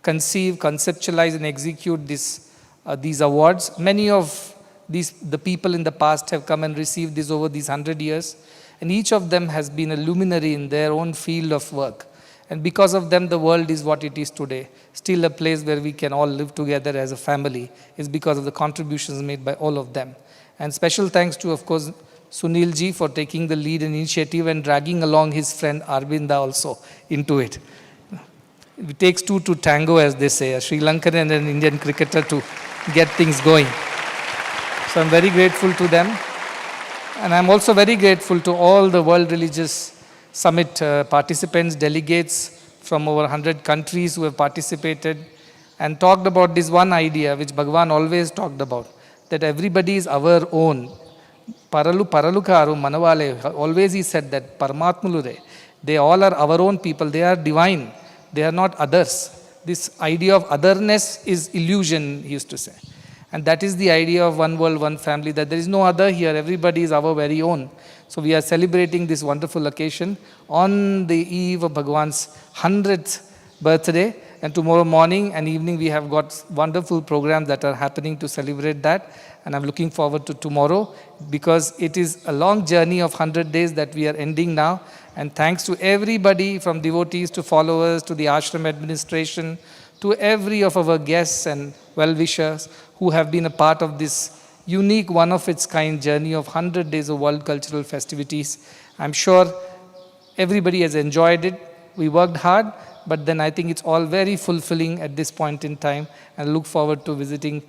conceive, conceptualize, and execute these awards. Many of the people in the past have come and received this over these 100 years, and each of them has been a luminary in their own field of work. And because of them, the world is what it is today. Still a place where we can all live together as a family is because of the contributions made by all of them. And special thanks to, of course, Sunil ji for taking the lead and initiative and dragging along his friend Arvinda also into it. It takes two to tango, as they say, a Sri Lankan and an Indian cricketer to get things going. So I'm very grateful to them. And I'm also very grateful to all the World Religious Summit participants, delegates from over 100 countries who have participated and talked about this one idea which Bhagavan always talked about, that everybody is our own. Paralu karu manavale, always he said that, Paramatmulure, they all are our own people, they are divine, they are not others. This idea of otherness is illusion, he used to say. And that is the idea of one world, one family, that there is no other here, everybody is our very own. So we are celebrating this wonderful occasion on the eve of Bhagavan's 100th birthday. And tomorrow morning and evening we have got wonderful programs that are happening to celebrate that. And I'm looking forward to tomorrow because it is a long journey of 100 days that we are ending now. And thanks to everybody from devotees to followers to the ashram administration, to every of our guests and well-wishers who have been a part of this unique, one-of-its-kind journey of 100 days of world cultural festivities. I'm sure everybody has enjoyed it. We worked hard, but then I think it's all very fulfilling at this point in time, and I look forward to visiting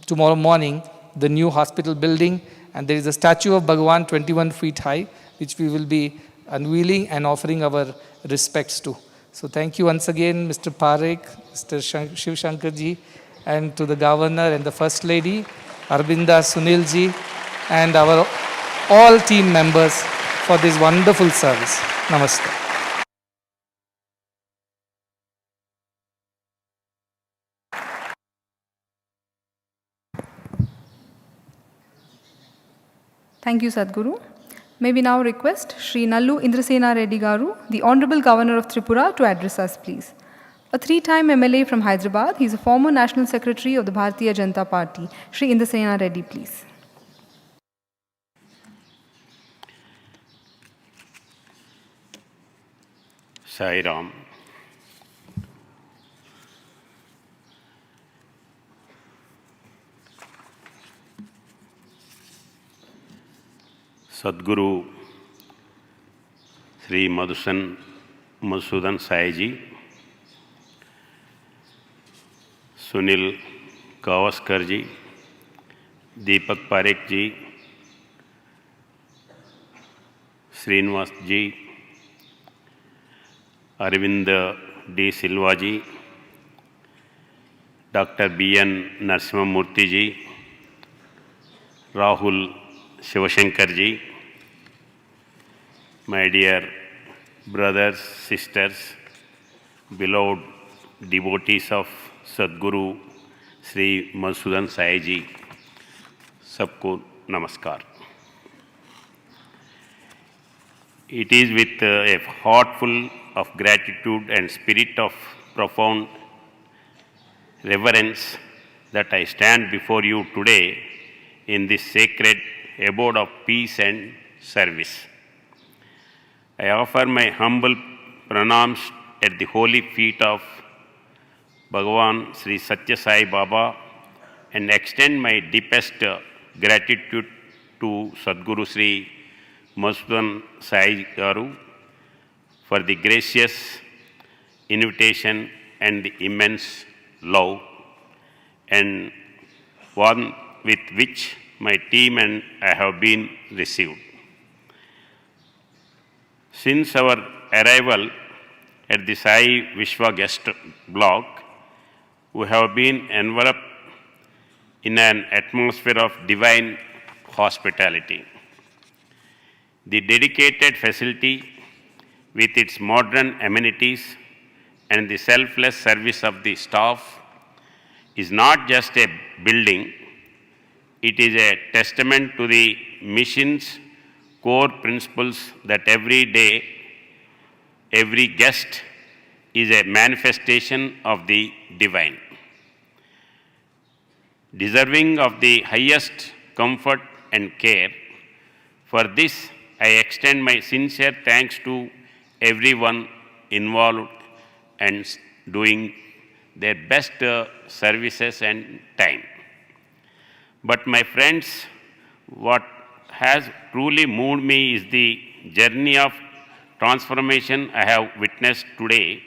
tomorrow morning the new hospital building, and there is a statue of Bhagavan 21 feet high, which we will be unveiling and offering our respects to. So thank you once again, Mr. Parekh, Mr. Shivshankar ji, and to the Governor and the First Lady, Arvinda, Sunil ji, and our all team members for this wonderful service. Namaste. Thank you, Sadhguru. May we now request Sri Nallu Indrasena Reddy Garu, the Honorable Governor of Tripura, to address us, please. A three-time MLA from Hyderabad, he is a former National Secretary of the Bharatiya Janata Party. Sri Indrasena Reddy, please. Sai Ram. Satguru Sri Madhusudan Sai Ji, Sunil Gavaskar Ji, Deepak Parekh Ji, Srinivas Ji, Arvind D. Silva Ji, Dr. B.N. Narasimhamurthy Ji, Rahul Shivshankar Ji, my dear brothers, sisters, beloved devotees of Sadguru Sri Madhusudan Sai Ji, sabko namaskar. It is with a heart full of gratitude and spirit of profound reverence that I stand before you today in this sacred abode of peace and service. I offer my humble pranams at the holy feet of Bhagavan Sri Sathya Sai Baba and extend my deepest gratitude to Sadguru Sri Madhusudan Sai Garu for the gracious invitation and the immense love and warmth with which my team and I have been received. Since our arrival at the Sai Vishwa guest block, we have been enveloped in an atmosphere of divine hospitality. The dedicated facility with its modern amenities and the selfless service of the staff is not just a building, it is a testament to the mission's core principles that every day, every guest is a manifestation of the divine, deserving of the highest comfort and care. For this, I extend my sincere thanks to everyone involved and doing their best services and time. But my friends, what has truly moved me is the journey of transformation I have witnessed today.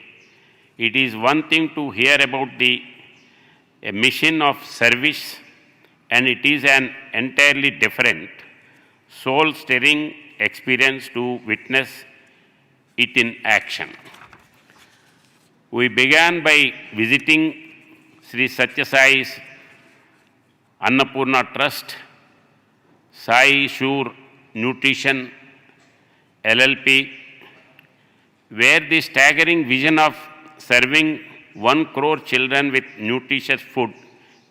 It is one thing to hear about a mission of service, and it is an entirely different, soul-stirring experience to witness it in action. We began by visiting Sri Sathya Sai's Annapurna Trust, Sai Sure Nutrition LLP, where the staggering vision of serving 1 crore children with nutritious food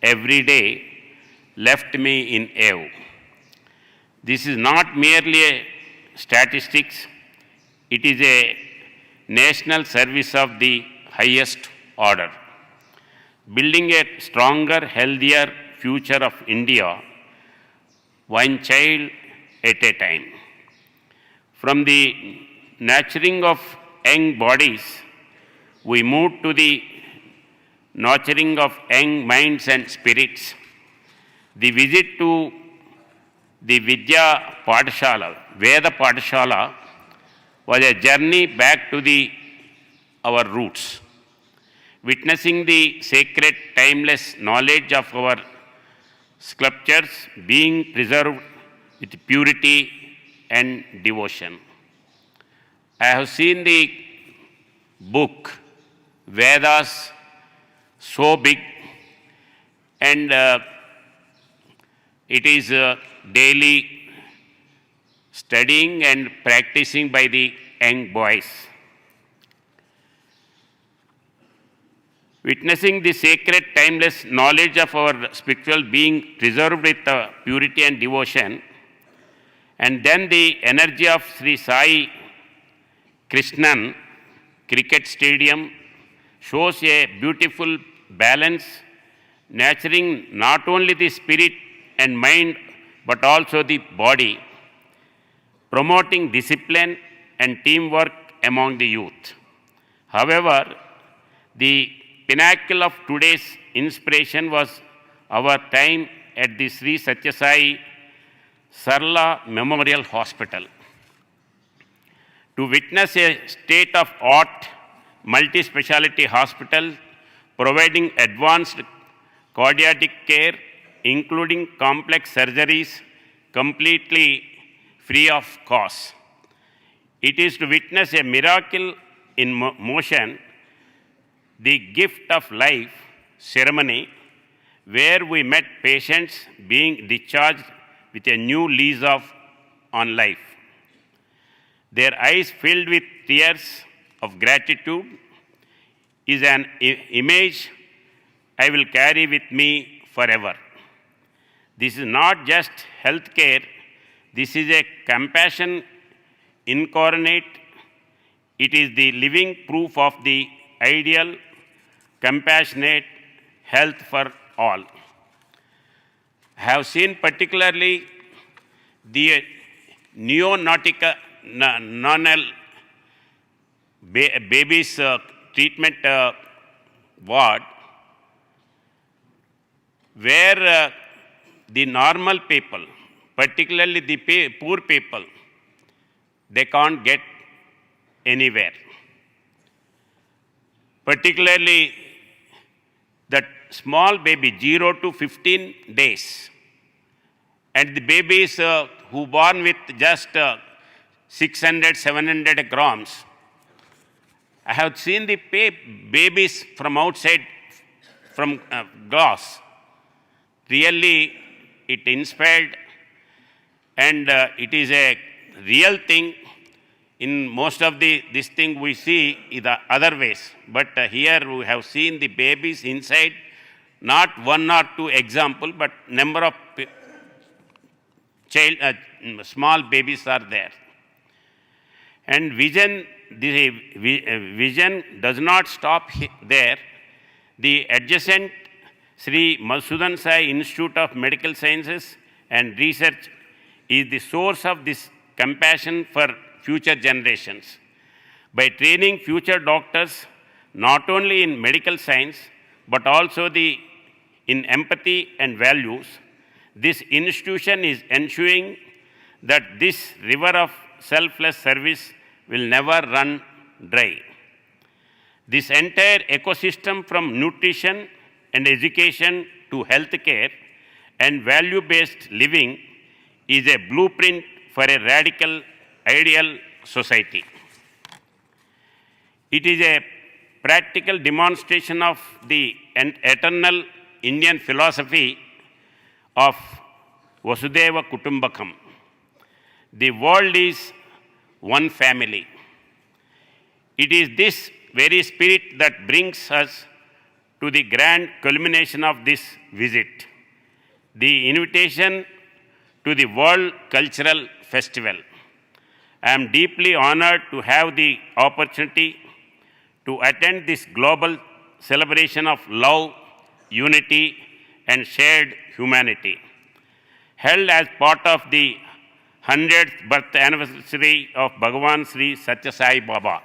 every day left me in awe. This is not merely a statistics, it is a national service of the highest order, building a stronger, healthier future of India, one child at a time. From the nurturing of young bodies, we move to the nurturing of young minds and spirits. The visit to the Vidya Padashala, Veda Padashala, was a journey back to our roots, witnessing the sacred, timeless knowledge of our sculptures being preserved with purity and devotion. I have seen the book, Vedas, so big, and it is daily studying and practicing by the young boys. Witnessing the sacred, timeless knowledge of our spiritual being preserved with purity and devotion, And then the energy of Sri Sai Krishnan Cricket Stadium shows a beautiful balance, nurturing not only the spirit and mind but also the body, promoting discipline and teamwork among the youth. However, the pinnacle of today's inspiration was our time at the Sri Sathya Sai Sarla Memorial Hospital. To witness a state-of-art multi-speciality hospital providing advanced cardiac care, including complex surgeries, completely free of cost. It is to witness a miracle in motion, the gift of life ceremony, where we met patients being discharged with a new lease on life. Their eyes filled with tears of gratitude is an image I will carry with me forever. This is not just healthcare, this is a compassion incarnate. It is the living proof of the ideal, compassionate health for all. I have seen particularly the neonatal babies treatment ward, where the normal people, particularly the poor people, they can't get anywhere. Particularly that small baby, 0 to 15 days, and the babies who born with just 600, 700 grams. I have seen the babies from outside, from glass. Really, it inspired, and it is a real thing. In most of this thing we see in the other ways, but here we have seen the babies inside, not one or two example, but number of small babies are there. And vision does not stop there. The adjacent Sri Madhusudan Sai Institute of Medical Sciences and Research is the source of this compassion for future generations. By training future doctors, not only in medical science, but also in empathy and values, this institution is ensuring that this river of selfless service will never run dry. This entire ecosystem, from nutrition and education to healthcare and value-based living, is a blueprint for a radical, ideal society. It is a practical demonstration of the eternal Indian philosophy of Vasudeva Kutumbakam. The world is one family. It is this very spirit that brings us to the grand culmination of this visit, the invitation to the World Cultural Festival. I am deeply honored to have the opportunity to attend this global celebration of love, unity, and shared humanity, held as part of the 100th birth anniversary of Bhagavan Sri Sathya Sai Baba.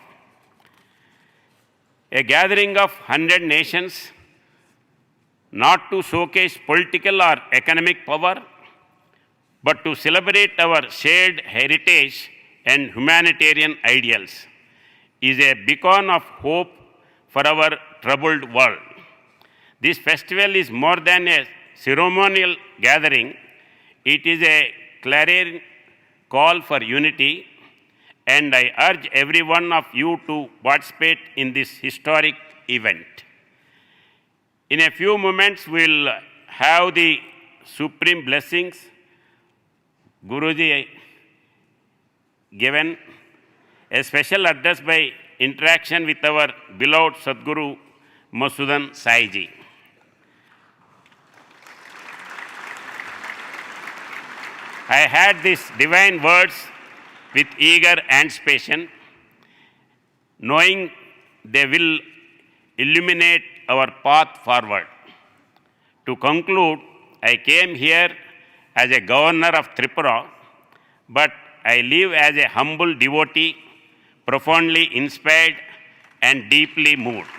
A gathering of 100 nations, not to showcase political or economic power, but to celebrate our shared heritage and humanitarian ideals, is a beacon of hope for our troubled world. This festival is more than a ceremonial gathering. It is a clarion call for unity, and I urge every one of you to participate in this historic event. In a few moments, we'll have the supreme blessings Guruji given, a special address by interaction with our beloved Satguru Madhusudan Sai Ji. I had these divine words with eager anticipation, knowing they will illuminate our path forward. To conclude, I came here as a governor of Tripura, but I live as a humble devotee, profoundly inspired and deeply moved.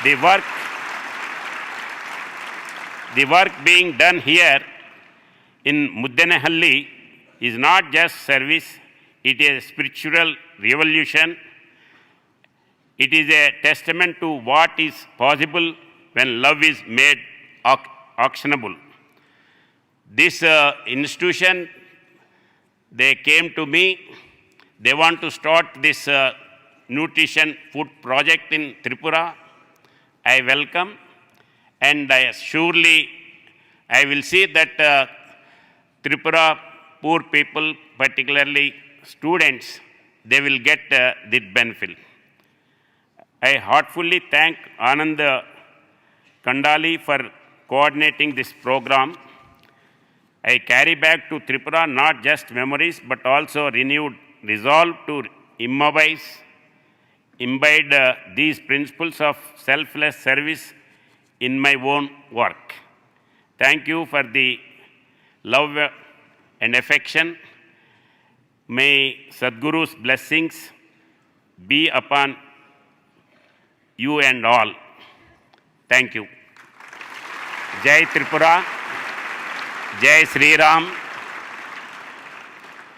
The work being done here in Muddenahalli is not just service, it is a spiritual revolution. It is a testament to what is possible when love is made actionable. This institution, they came to me, they want to start this nutrition food project in Tripura. I welcome, and surely I will see that Tripura poor people, particularly students, they will get the benefit. I heartfully thank Anand Kandali for coordinating this program. I carry back to Tripura not just memories but also renewed resolve to imbibe these principles of selfless service in my own work. Thank you for the love and affection. May Satguru's blessings be upon you and all. Thank you. Jai Tripura, Jai Sri Ram,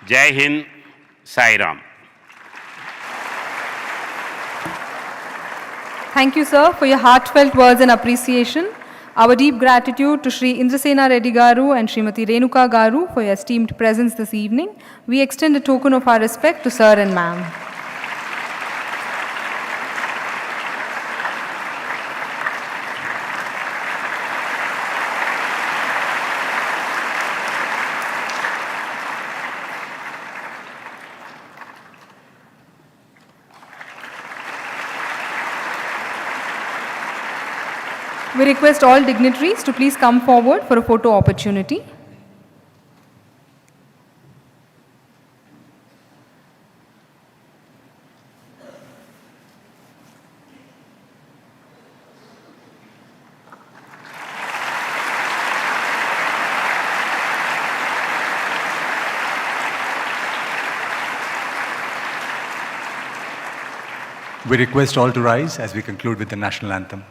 Jai Hind, Sai Ram. Thank you, sir, for your heartfelt words and appreciation. Our deep gratitude to Shri Indrasena Reddy Garu and Srimati Renuka Garu for your esteemed presence this evening. We extend a token of our respect to sir and ma'am. We request all dignitaries to please come forward for a photo opportunity. We request all to rise as we conclude with the national anthem.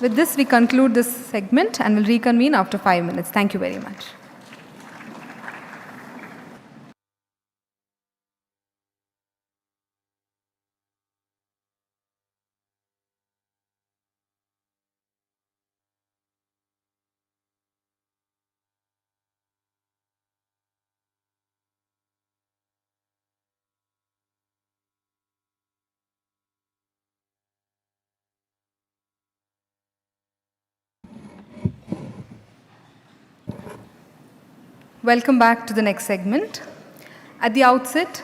With this, we conclude this segment and will reconvene after 5 minutes. Thank you very much. Welcome back to the next segment. At the outset,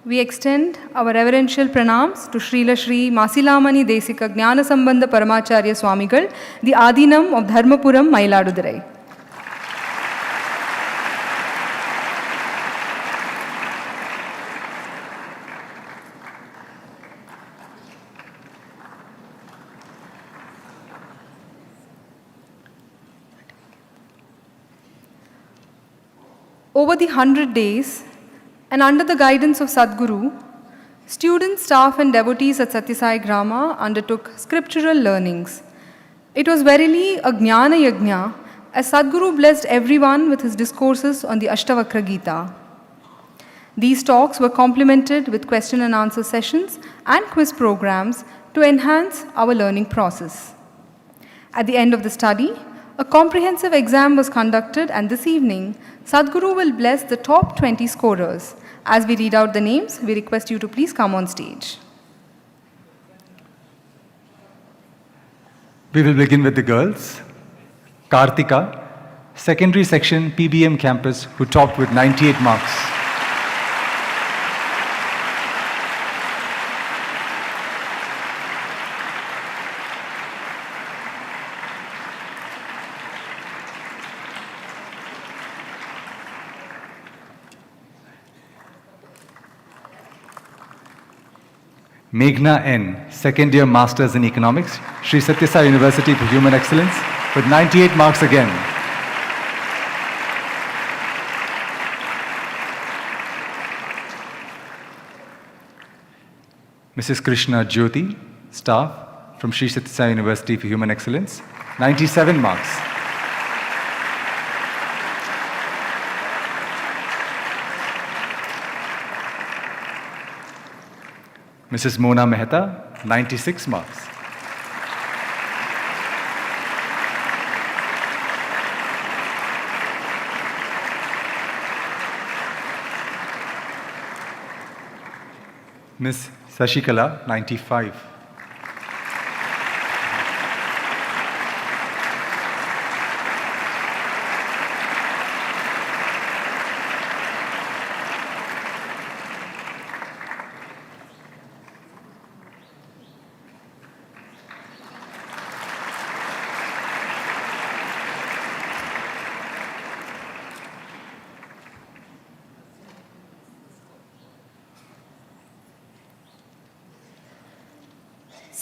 we extend our reverential pranams to Srila Shri Masilamani Desika Jnana Sambandha Paramacharya Swamigal, the Adinam of Dharmapuram, Mayiladurai. Over the 100 days, and under the guidance of Satguru, students, staff and devotees at Sathya Sai Grama undertook scriptural learnings. It was verily a Jnana Yajna, as Satguru blessed everyone with his discourses on the Ashtavakra Gita. These talks were complemented with question and answer sessions and quiz programs to enhance our learning process. At the end of the study, a comprehensive exam was conducted, and this evening, Satguru will bless the top 20 scorers. As we read out the names, we request you to please come on stage. We will begin with the girls. Kartika, secondary section PBM campus, who topped with 98 marks. Meghna N, second year Masters in Economics, Sri Sathya Sai University for Human Excellence, with 98 marks again. Mrs. Krishna Jyoti, staff from Sri Sathya Sai University for Human Excellence, 97 marks. Mrs. Mona Mehta, 96 marks. Ms. Sashikala, 95.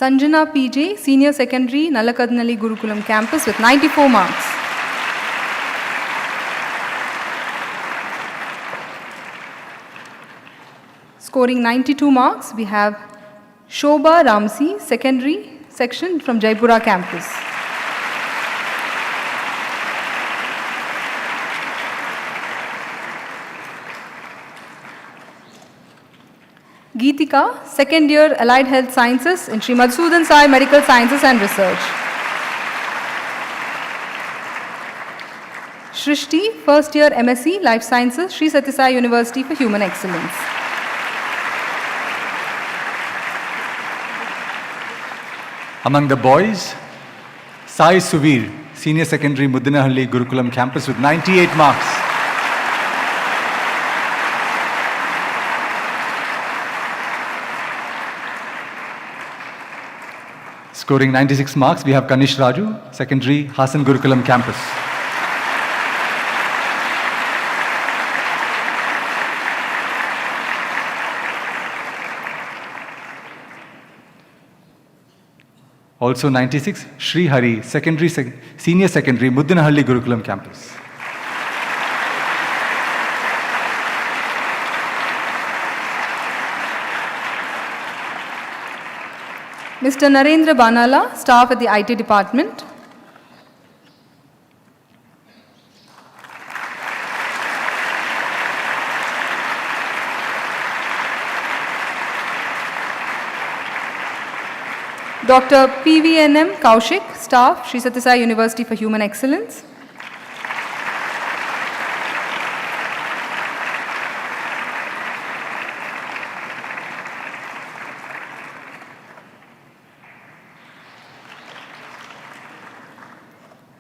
Sanjana PJ, Senior Secondary, Nalakadnalli Gurukulam Campus with 94 marks. Scoring 92 marks, we have Shobha Ramsi, Secondary Section from Jaipura Campus. Geetika, second year Allied Health Sciences in Sri Madhusudan Sai Medical Sciences and Research. Shrishti, first year MSc Life Sciences, Sri Sathya Sai University for Human Excellence. Among the boys, Sai Suvir, Senior Secondary, Muddenahalli Gurukulam Campus with 98 marks. Scoring 96 marks, we have Kanish Raju, Secondary, Hasan Gurukulam Campus. Also 96, Sri Hari, Senior Secondary, Muddenahalli Gurukulam Campus. Mr. Narendra Banala, staff at the IT department. Dr. PVNM Kaushik, staff, Sri Sathya Sai University for Human Excellence.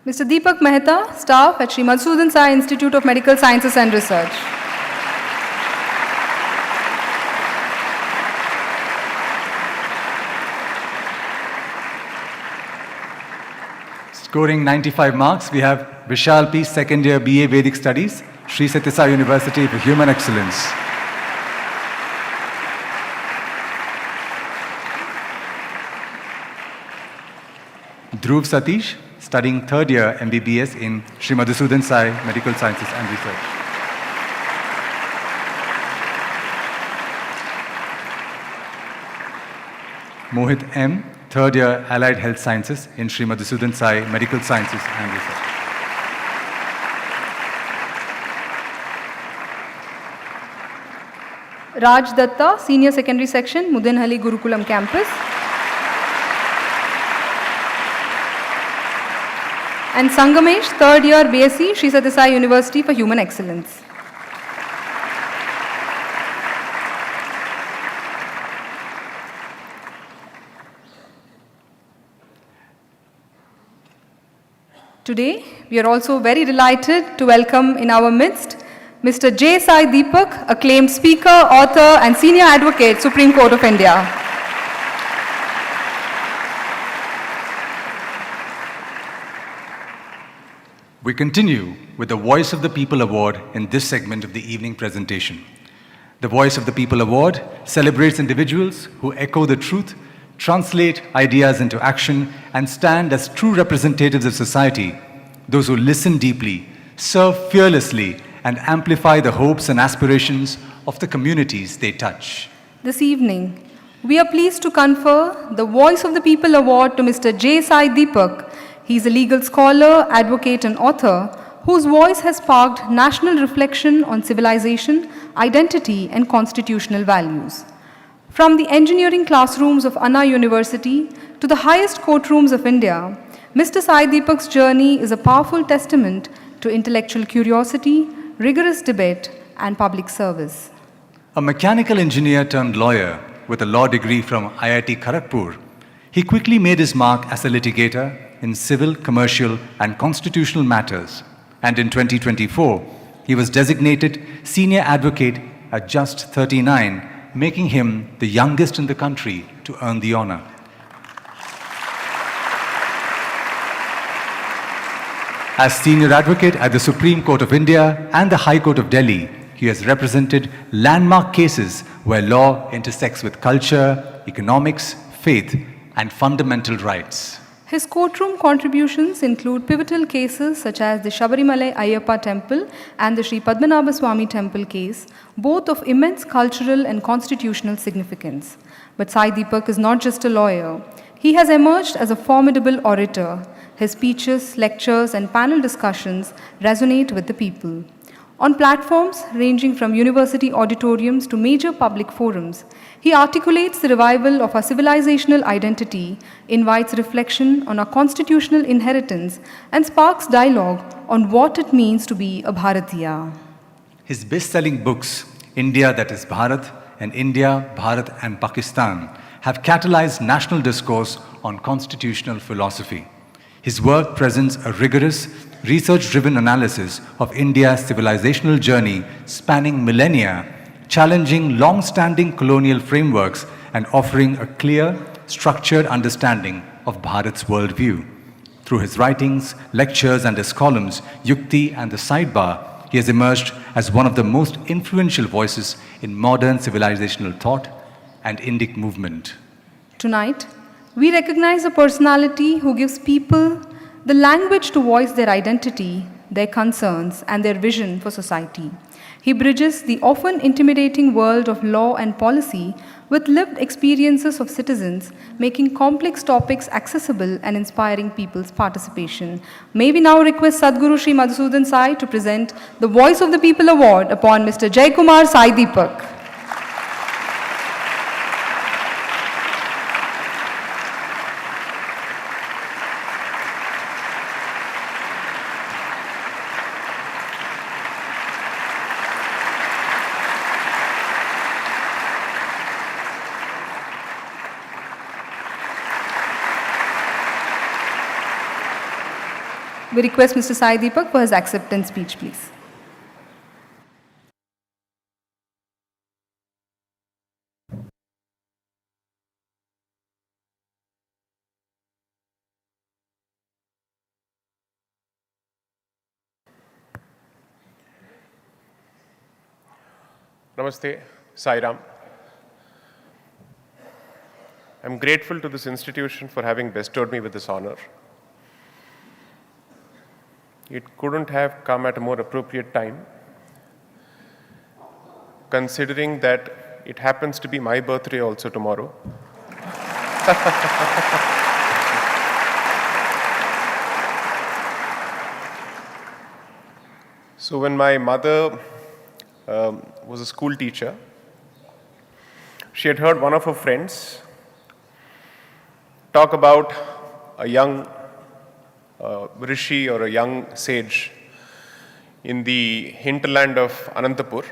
Mr. Deepak Mehta, staff at Sri Madhusudan Sai Institute of Medical Sciences and Research. Scoring 95 marks, we have Vishal P, second year BA Vedic Studies, Sri Sathya Sai University for Human Excellence. Dhruv Satish, studying third year MBBS in Sri Madhusudan Sai Medical Sciences and Research. Mohit M., third year Allied Health Sciences in Sri Madhusudan Sai Medical Sciences and Research. Raj Datta, Senior Secondary Section, Muddenahalli Gurukulam Campus. And Sangamesh, third year BSc, Sri Sathya Sai University for Human Excellence. Today, we are also very delighted to welcome in our midst Mr. J. Sai Deepak, acclaimed speaker, author, and senior advocate, Supreme Court of India. We continue with the Voice of the People Award in this segment of the evening presentation. The Voice of the People Award celebrates individuals who echo the truth, translate ideas into action, and stand as true representatives of society, those who listen deeply, serve fearlessly, and amplify the hopes and aspirations of the communities they touch. This evening, we are pleased to confer the Voice of the People Award to Mr. J. Sai Deepak. He is a legal scholar, advocate, and author whose voice has sparked national reflection on civilization, identity, and constitutional values. From the engineering classrooms of Anna University to the highest courtrooms of India, Mr. Sai Deepak's journey is a powerful testament to intellectual curiosity, rigorous debate, and public service. A mechanical engineer turned lawyer with a law degree from IIT Kharagpur, he quickly made his mark as a litigator in civil, commercial, and constitutional matters. And in 2024, he was designated senior advocate at just 39, making him the youngest in the country to earn the honor. As senior advocate at the Supreme Court of India and the High Court of Delhi, he has represented landmark cases where law intersects with culture, economics, faith, and fundamental rights. His courtroom contributions include pivotal cases such as the Shabarimala Ayyappa Temple and the Sri Padmanabha Swami Temple case, both of immense cultural and constitutional significance. But Sai Deepak is not just a lawyer. He has emerged as a formidable orator. His speeches, lectures, and panel discussions resonate with the people. On platforms ranging from university auditoriums to major public forums, he articulates the revival of our civilizational identity, invites reflection on our constitutional inheritance, and sparks dialogue on what it means to be a Bharatiya. His best-selling books, India That Is Bharat and India, Bharat and Pakistan, have catalyzed national discourse on constitutional philosophy. His work presents a rigorous, research-driven analysis of India's civilizational journey spanning millennia, challenging long-standing colonial frameworks and offering a clear, structured understanding of Bharat's worldview. Through his writings, lectures, and his columns, Yukti and the Sidebar, he has emerged as one of the most influential voices in modern civilizational thought and Indic movement. Tonight, we recognize a personality who gives people the language to voice their identity, their concerns, and their vision for society. He bridges the often intimidating world of law and policy with lived experiences of citizens, making complex topics accessible and inspiring people's participation. May we now request Satguru Sri Madhusudan Sai to present the Voice of the People Award upon Mr. Jaikumar Sai Deepak. We request Mr. Sai Deepak for his acceptance speech, please. Namaste, Sai Ram. I'm grateful to this institution for having bestowed me with this honor. It couldn't have come at a more appropriate time, considering that it happens to be my birthday also tomorrow. So when my mother was a school teacher, she had heard one of her friends talk about a young rishi or a young sage in the hinterland of Anantapur.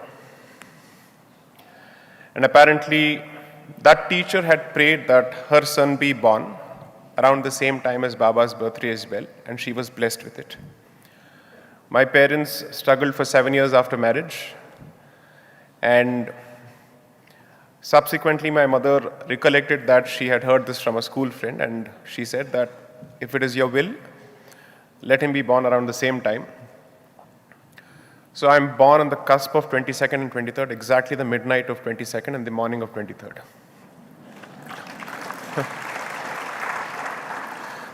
And apparently that teacher had prayed that her son be born around the same time as Baba's birthday as well, and she was blessed with it. My parents struggled for 7 years after marriage, and subsequently my mother recollected that she had heard this from a school friend, and she said that if it is your will, let him be born around the same time. So I'm born on the cusp of 22nd and 23rd, exactly the midnight of 22nd and the morning of 23rd.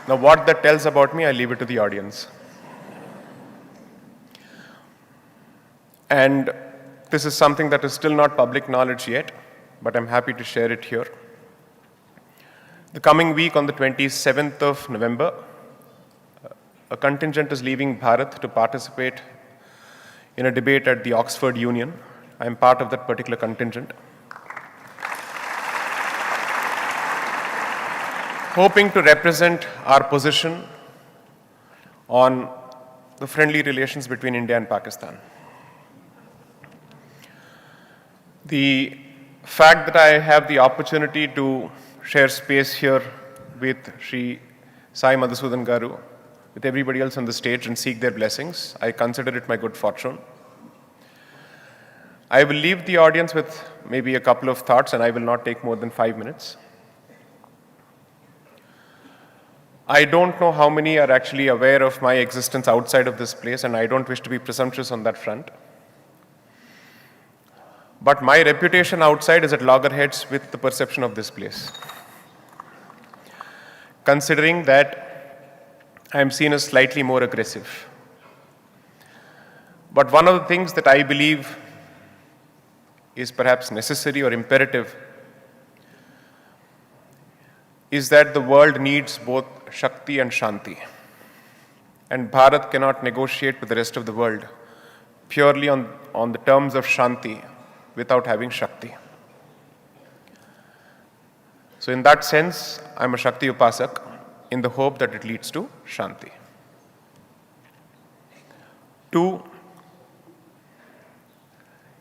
Now what that tells about me, I leave it to the audience. And this is something that is still not public knowledge yet, but I'm happy to share it here. The coming week on the 27th of November, a contingent is leaving Bharat to participate in a debate at the Oxford Union. I'm part of that particular contingent. Hoping to represent our position on the friendly relations between India and Pakistan. The fact that I have the opportunity to share space here with Sri Sai Madhusudan Garu, with everybody else on the stage and seek their blessings, I consider it my good fortune. I will leave the audience with maybe a couple of thoughts, and I will not take more than 5 minutes. I don't know how many are actually aware of my existence outside of this place, and I don't wish to be presumptuous on that front. But my reputation outside is at loggerheads with the perception of this place. Considering that I am seen as slightly more aggressive. But one of the things that I believe is perhaps necessary or imperative is that the world needs both Shakti and Shanti. And Bharat cannot negotiate with the rest of the world purely on the terms of Shanti without having Shakti. So in that sense, I'm a Shakti Upasak in the hope that it leads to Shanti. 2,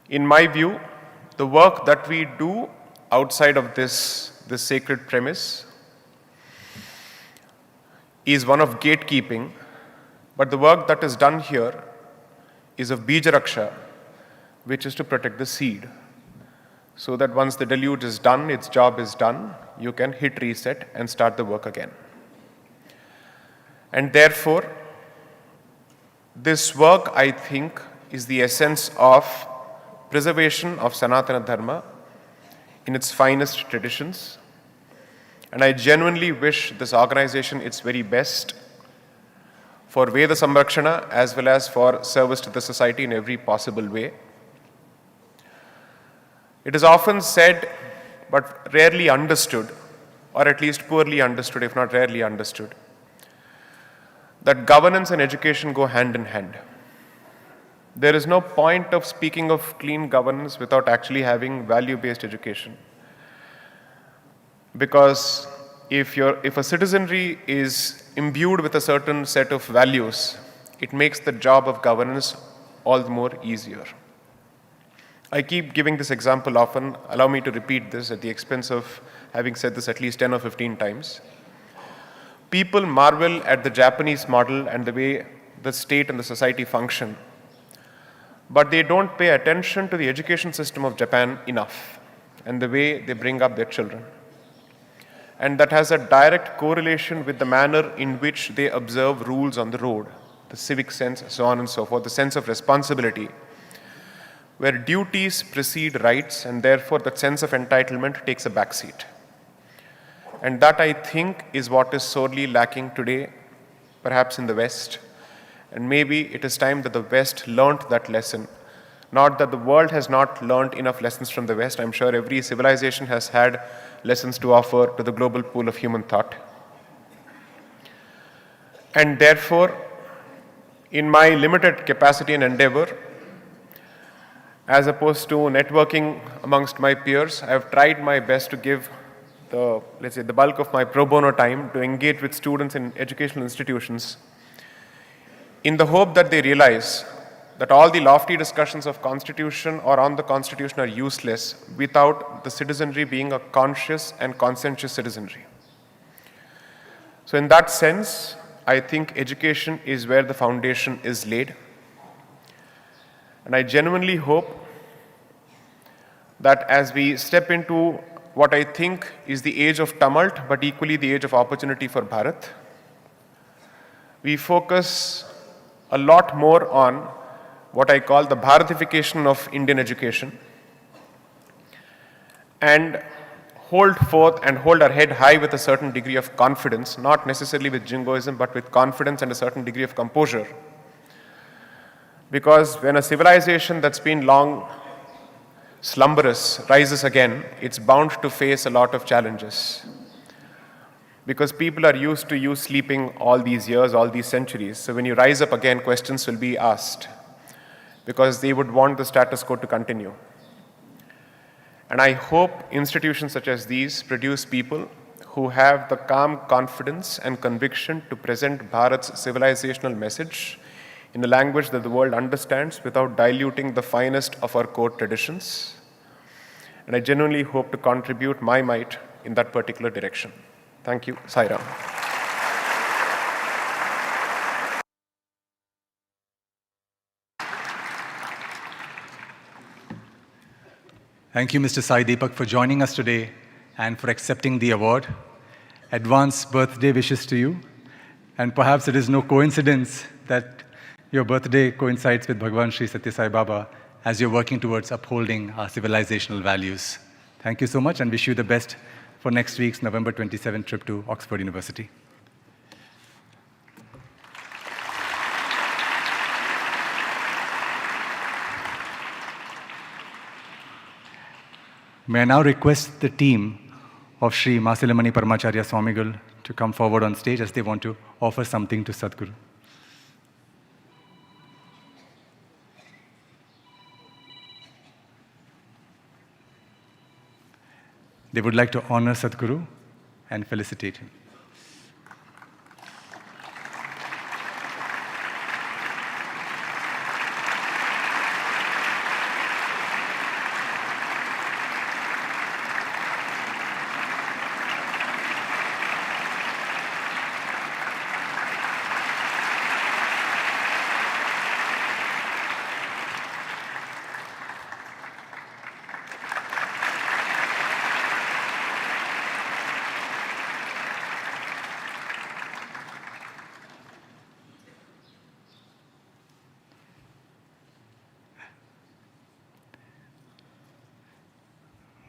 in my view, the work that we do outside of this sacred premise is one of gatekeeping, but the work that is done here is of Bija Raksha, which is to protect the seed, so that once the deluge is done, its job is done, you can hit reset and start the work again. And therefore, this work, I think, is the essence of preservation of Sanatana Dharma in its finest traditions. And I genuinely wish this organization its very best for Veda Samrakshana as well as for service to the society in every possible way. It is often said, but rarely understood, or at least poorly understood, if not rarely understood, that governance and education go hand in hand. There is no point of speaking of clean governance without actually having value-based education. Because if a citizenry is imbued with a certain set of values, it makes the job of governance all the more easier. I keep giving this example often. Allow me to repeat this at the expense of having said this at least 10 or 15 times. People marvel at the Japanese model and the way the state and the society function, but they don't pay attention to the education system of Japan enough and the way they bring up their children. And that has a direct correlation with the manner in which they observe rules on the road, the civic sense, so on and so forth, the sense of responsibility, where duties precede rights, and therefore that sense of entitlement takes a backseat. And that, I think, is what is sorely lacking today, perhaps in the West. And maybe it is time that the West learnt that lesson. Not that the world has not learnt enough lessons from the West. I'm sure every civilization has had lessons to offer to the global pool of human thought. And therefore, in my limited capacity and endeavor, as opposed to networking amongst my peers, I have tried my best to give the bulk of my pro bono time to engage with students in educational institutions in the hope that they realize that all the lofty discussions of constitution or on the constitution are useless without the citizenry being a conscious and conscientious citizenry. So in that sense, I think education is where the foundation is laid. And I genuinely hope that as we step into what I think is the age of tumult, but equally the age of opportunity for Bharat, we focus a lot more on what I call the Bharatification of Indian education, and hold forth and hold our head high with a certain degree of confidence, not necessarily with jingoism, but with confidence and a certain degree of composure. Because when a civilization that's been long slumberous rises again, it's bound to face a lot of challenges. Because people are used to you sleeping all these years, all these centuries. So when you rise up again, questions will be asked, because they would want the status quo to continue. And I hope institutions such as these produce people who have the calm confidence and conviction to present Bharat's civilizational message in a language that the world understands without diluting the finest of our core traditions. And I genuinely hope to contribute my might in that particular direction. Thank you. Sai Ram. Thank you, Mr. Sai Deepak, for joining us today and for accepting the award. Advance birthday wishes to you. And perhaps it is no coincidence that your birthday coincides with Bhagwan Sri Sathya Sai Baba as you're working towards upholding our civilizational values. Thank you so much, and wish you the best for next week's November 27 trip to Oxford University. May I now request the team of Sri Masilamani Paramacharya Swamigal to come forward on stage as they want to offer something to Satguru. They would like to honor Satguru and felicitate him.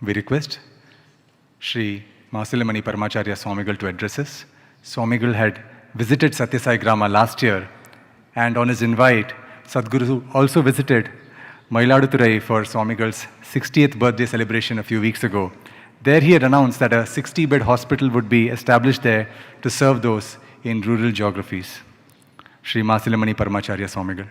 We request Sri Masilamani Paramacharya Swamigal to address us. Swamigal had visited Sathya Sai Grama last year, and on his invite, Satguru also visited Mayiladuturai for Swamigal's 60th birthday celebration a few weeks ago. There he had announced that a 60-bed hospital would be established there to serve those in rural geographies. Sri Masilamani Paramacharya Swamigal.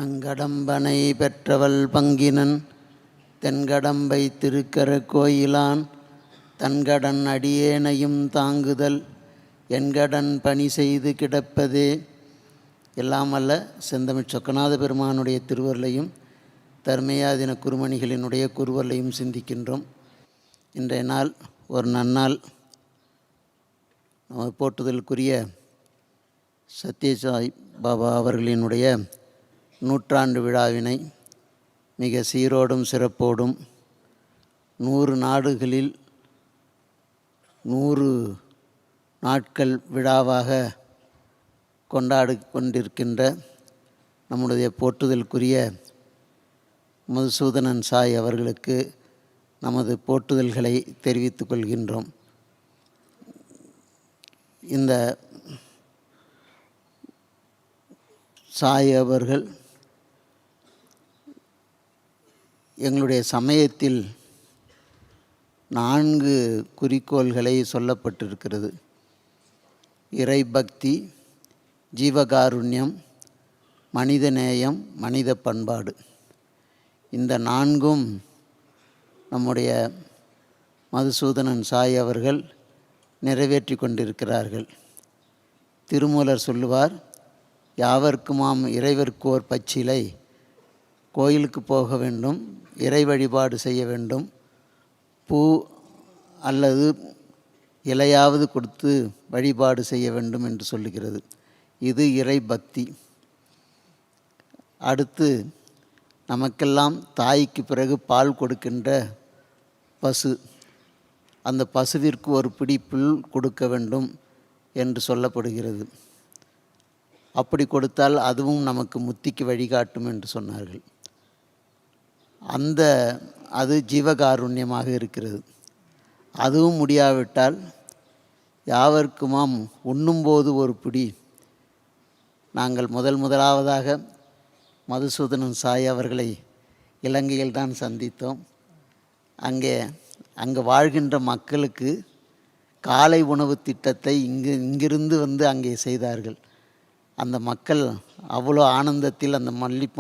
நங்கடம்பனை பெற்றவள் பங்கினன் தென்கடம்பை திருக்கர கோயிலான் தன்கடன் அடியேனையும் தாங்குதல் என்கடன் பணி செய்து கிடப்பதே. எல்லாம் அல்ல செந்தமிழ் சொக்கநாத பெருமானுடைய திருவருளையும் தர்மயாதின குருமணிகளினுடைய குருவருளையும் சிந்திக்கின்றோம். இன்றைய நாள் ஒரு நன்னாள். நம்ம போற்றுதலுக்குரிய சத்ய சாய் பாபா அவர்களினுடைய நூற்றாண்டு விழாவினை மிக சீரோடும் சிறப்போடும் 100 நாடுகளில் 100 நாட்கள் விழாவாக கொண்டாடி கொண்டிருக்கின்ற நம்முடைய போற்றுதலுக்குரிய மதுசூதனன் சாய் அவர்களுக்கு நமது போற்றுதல்களை தெரிவித்துக் கொள்கின்றோம். இந்த சாய் அவர்கள் எங்களுடைய சமயத்தில் 4 குறிக்கோள்களை சொல்லப்பட்டிருக்கிறது. இறைபக்தி, ஜீவகாருண்யம், மனிதநேயம், மனித பண்பாடு. இந்த 4ம் நம்முடைய மதுசூதனன் சாய் அவர்கள் நிறைவேற்றி கொண்டிருக்கிறார்கள். திருமூலர் சொல்லுவார், யாவர்க்குமாம் இறைவர்க்கோர் பச்சிலை, கோயிலுக்கு போக வேண்டும், இறை வழிபாடு செய்ய வேண்டும், பூ அல்லது இலையாவது கொடுத்து வழிபாடு செய்ய வேண்டும் என்று சொல்லுகிறது. இது இறை பக்தி. அடுத்து நமக்கெல்லாம் தாய்க்கு பிறகு பால் கொடுக்கின்ற பசு, அந்த பசுவிற்கு ஒரு பிடி புல் கொடுக்க வேண்டும் என்று சொல்லப்படுகிறது. அப்படி கொடுத்தால் அதுவும் நமக்கு முத்திக்கு வழிகாட்டும் என்று சொன்னார்கள். அது ஜீவகாருண்யமாக இருக்கிறது. அதுவும் முடியாவிட்டால் யாவர்க்குமாம் உண்ணும்போது ஒரு பிடி. நாங்கள் முதலாவதாக மதுசூதனன் சாய் அவர்களை இலங்கையில் தான் சந்தித்தோம். அங்கே வாழ்கின்ற மக்களுக்கு காலை உணவு திட்டத்தை இங்கிருந்து வந்து அங்கே செய்தார்கள். அந்த மக்கள் அவ்வளோ ஆனந்தத்தில் அந்த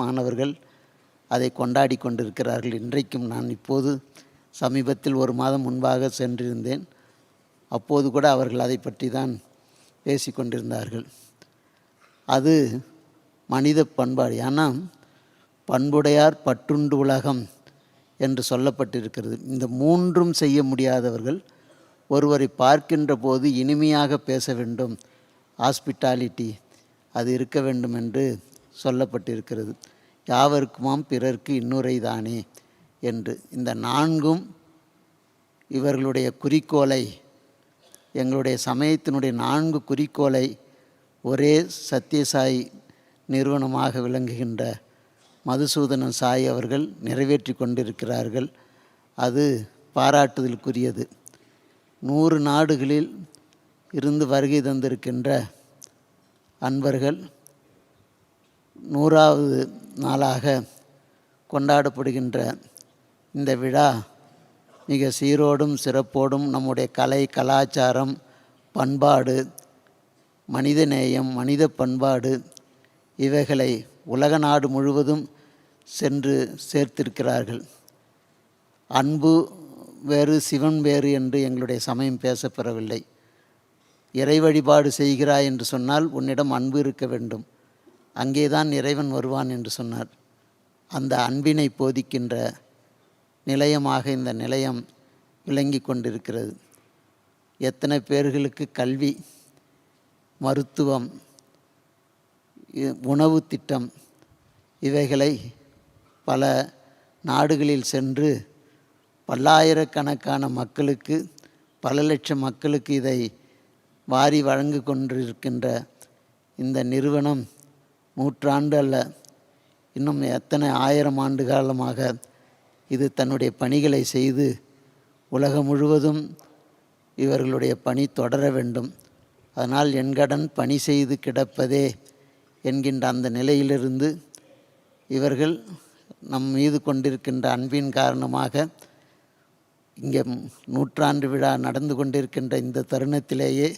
மாணவர்கள் அதை கொண்டாடி கொண்டிருக்கிறார்கள். இன்றைக்கும் நான் இப்போது சமீபத்தில் 1 மாதம் முன்பாக சென்றிருந்தேன். அப்போது கூட அவர்கள் அதை பற்றி தான் பேசி கொண்டிருந்தார்கள். அது மனித பண்பாடு. ஆனால் பண்புடையார் பற்றுண்டு உலகம் என்று சொல்லப்பட்டிருக்கிறது. இந்த 3ம் செய்ய முடியாதவர்கள் ஒருவரை பார்க்கின்ற போது இனிமையாக பேச வேண்டும், ஹாஸ்பிட்டாலிட்டி அது இருக்க வேண்டும் என்று சொல்லப்பட்டிருக்கிறது. யாவர்க்குமாம் பிறர்க்கு இன்னுரை தானே என்று. இந்த 4ம் இவர்களுடைய குறிக்கோளை, எங்களுடைய சமயத்தினுடைய 4 குறிக்கோளை ஒரே சத்யசாய் நிறுவனமாக விளங்குகின்ற மதுசூதனன் சாய் அவர்கள் நிறைவேற்றி கொண்டிருக்கிறார்கள். அது பாராட்டுதலுக்குரியது. 100 நாடுகளில் இருந்து வருகை தந்திருக்கின்ற அன்பர்கள் 100வது நாளாக கொண்டாடப்படுகின்ற இந்த விழா மிக சீரோடும் சிறப்போடும் நம்முடைய கலை, கலாச்சாரம், பண்பாடு, மனிதநேயம், மனித பண்பாடு இவைகளை உலக நாடு முழுவதும் சென்று சேர்த்திருக்கிறார்கள். அன்பு வேறு, சிவன் வேறு என்று எங்களுடைய சமயம் பேசப்பெறவில்லை. இறை வழிபாடு செய்கிறாய் என்று சொன்னால் உன்னிடம் அன்பு இருக்க வேண்டும், அங்கேதான் இறைவன் வருவான் என்று சொன்னார். அந்த அன்பினை போதிக்கின்ற நிலையமாக இந்த நிலையம் விளங்கி கொண்டிருக்கிறது. எத்தனை பேர்களுக்கு கல்வி, மருத்துவம், உணவு திட்டம் இவைகளை பல நாடுகளில் சென்று பல்லாயிரக்கணக்கான மக்களுக்கு, பல லட்சம் மக்களுக்கு இதை வாரி வழங்கி கொண்டிருக்கின்ற இந்த நிறுவனம் 100 ஆண்டு அல்ல, இன்னும் எத்தனை 1000 ஆண்டு காலமாக இது தன்னுடைய பணிகளை செய்து உலகம் முழுவதும் இவர்களுடைய பணி தொடர வேண்டும். அதனால் என் கடன் பணி செய்து கிடப்பதே என்கின்ற அந்த நிலையிலிருந்து இவர்கள் நம் மீது கொண்டிருக்கின்ற அன்பின் காரணமாக இங்கே 100ஆண்டு விழா நடந்து கொண்டிருக்கின்ற இந்த தருணத்திலேயே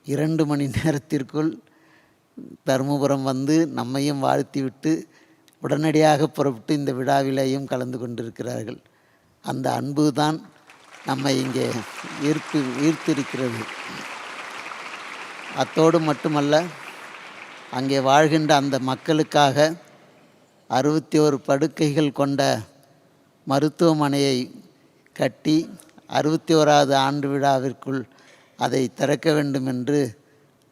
2 மணி நேரத்திற்குள் தருமபுரம் வந்து நம்மையும் வாழ்த்திவிட்டு உடனடியாக புறப்பட்டு இந்த விழாவிலேயும் கலந்து கொண்டிருக்கிறார்கள். அந்த அன்பு தான் நம்மை இங்கே ஈர்த்திருக்கிறது. அத்தோடு மட்டுமல்ல, அங்கே வாழ்கின்ற அந்த மக்களுக்காக 61 படுக்கைகள் கொண்ட மருத்துவமனையை கட்டி 61வது ஆண்டு விழாவிற்குள் அதை திறக்க வேண்டும் என்று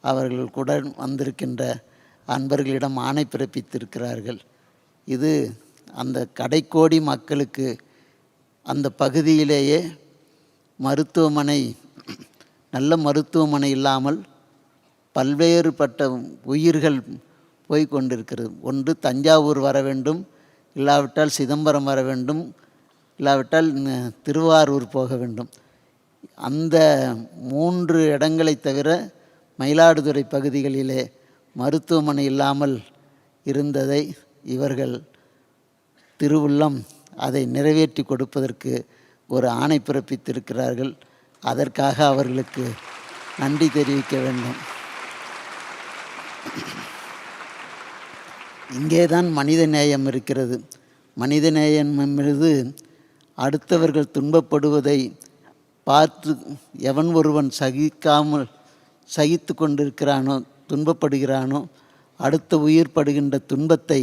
அவர்கள் கூட வந்திருக்கின்ற அன்பர்களிடம் ஆணை பிறப்பித்திருக்கிறார்கள். இது அந்த கடைக்கோடி மக்களுக்கு அந்த பகுதியிலேயே மருத்துவமனை, நல்ல மருத்துவமனை இல்லாமல் பல்வேறுபட்ட உயிர்கள் போய் கொண்டிருக்கிறது. ஒன்று தஞ்சாவூர் வர வேண்டும், இல்லாவிட்டால் சிதம்பரம் வர வேண்டும், இல்லாவிட்டால் திருவாரூர் போக வேண்டும். அந்த 3 இடங்களை தவிர மயிலாடுதுறை பகுதிகளிலே மருத்துவமனை இல்லாமல் இருந்ததை இவர்கள் திருவுள்ளம் அதை நிறைவேற்றி கொடுப்பதற்கு ஒரு ஆணை பிறப்பித்திருக்கிறார்கள். அதற்காக அவர்களுக்கு நன்றி தெரிவிக்க வேண்டும். இங்கேதான் மனித நேயம் இருக்கிறது. மனித நேயம் என்பது அடுத்தவர்கள் துன்பப்படுவதை பார்த்து எவன் ஒருவன் சகித்து கொண்டிருக்கிறானோ, துன்பப்படுகிறானோ, அடுத்த உயிர் படுகின்ற துன்பத்தை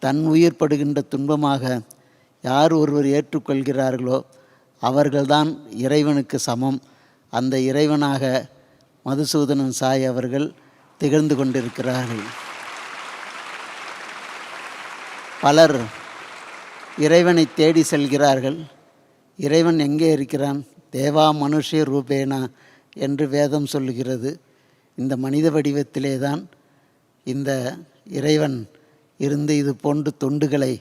தன் உயிர் படுகின்ற துன்பமாக யார் ஒருவர் ஏற்றுக்கொள்கிறார்களோ அவர்கள்தான் இறைவனுக்கு சமம். அந்த இறைவனாக மதுசூதனன் சாய் அவர்கள் திகழ்ந்து கொண்டிருக்கிறார்கள். பலர் இறைவனை தேடி செல்கிறார்கள். இறைவன் எங்கே இருக்கிறான்? தேவா மனுஷே ரூபேனா என்று வேதம் சொல்லுகிறது. இந்த மனித வடிவத்திலே தான் இந்த இறைவன் இருந்து இது போன்று தொண்டுகளை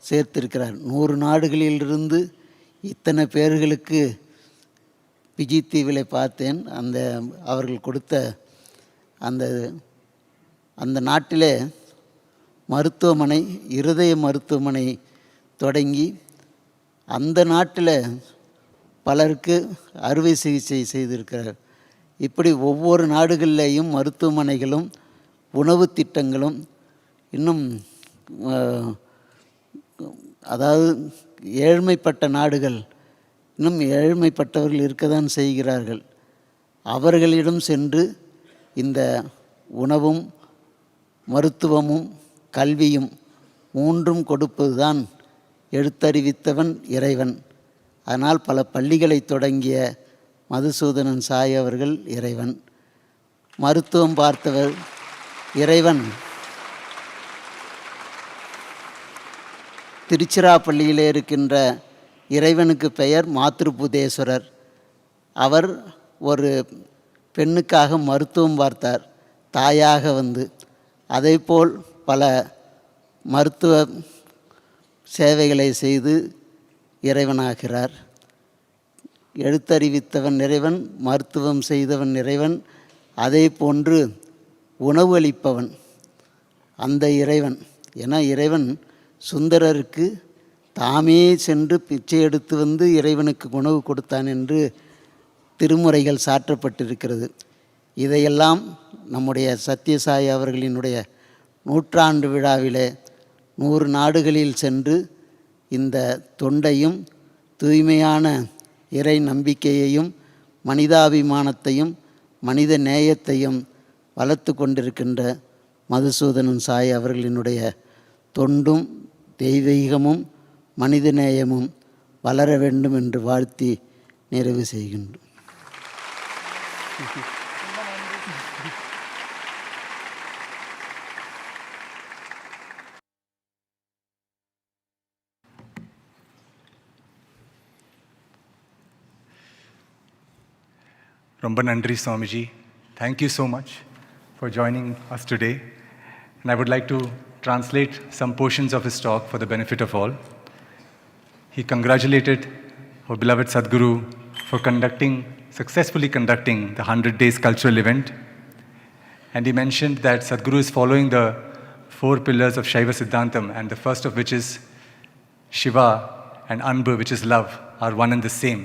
சேர்த்திருக்கிறார். 100 நாடுகளிலிருந்து இத்தனை பேர்களுக்கு பிஜி தீவிலை பார்த்தேன். அவர்கள் கொடுத்த அந்த நாட்டிலே மருத்துவமனை, இருதய மருத்துவமனை தொடங்கி அந்த நாட்டில் பலருக்கு அறுவை சிகிச்சை செய்திருக்கிறார். இப்படி ஒவ்வொரு நாடுகளிலேயும் மருத்துவமனைகளும் உணவு திட்டங்களும் இன்னும் அதாவது ஏழ்மைப்பட்ட நாடுகள் இன்னும் ஏழ்மைப்பட்டவர்கள் இருக்கத்தான் செய்கிறார்கள். அவர்களிடம் சென்று இந்த உணவும் மருத்துவமும் கல்வியும் 3ம் கொடுப்பதுதான் எடுத்தறிவித்தவன் இறைவன். அதனால் பல பள்ளிகளை தொடங்கிய மதுசூதனன் சாய் அவர்கள் இறைவன். மருத்துவம் பார்த்தவர் இறைவன். திருச்சிராப்பள்ளியிலே இருக்கின்ற இறைவனுக்கு பெயர் மாத்ருபுதேஸ்வரர். அவர் ஒரு பெண்ணுக்காக மருத்துவம் பார்த்தார், தாயாக வந்து. அதேபோல் பல மருத்துவ சேவைகளை செய்து இறைவனாகிறார். எழுத்தறிவித்தவன் இறைவன், மருத்துவம் செய்தவன் இறைவன், அதே போன்று உணவு அளிப்பவன் அந்த இறைவன். ஏன்னா இறைவன் சுந்தரருக்கு தாமே சென்று பிச்சை எடுத்து வந்து இறைவனுக்கு உணவு கொடுத்தான் என்று திருமுறைகள் சாற்றப்பட்டிருக்கிறது. இதையெல்லாம் நம்முடைய சத்யசாய் அவர்களினுடைய 100ஆண்டு விழாவிலே 100 நாடுகளில் சென்று இந்த தொண்டையும் தூய்மையான இறை நம்பிக்கையையும் மனிதாபிமானத்தையும் மனித நேயத்தையும் வளர்த்து கொண்டிருக்கின்ற மதுசூதனன் சாய் அவர்களினுடைய தொண்டும் தெய்வீகமும் மனிதநேயமும் வளர வேண்டும் என்று வாழ்த்தி நிறைவு செய்கின்றோம். Romba Nandri Swamiji, thank you so much for joining us today. And I would like to translate some portions of his talk for the benefit of all. He congratulated our beloved Satguru for successfully conducting the 100 Days cultural event. And he mentioned that Satguru is following the 4 pillars of Shaiva Siddhantam, and the first of which is Shiva and Anbu, which is love, are one and the same.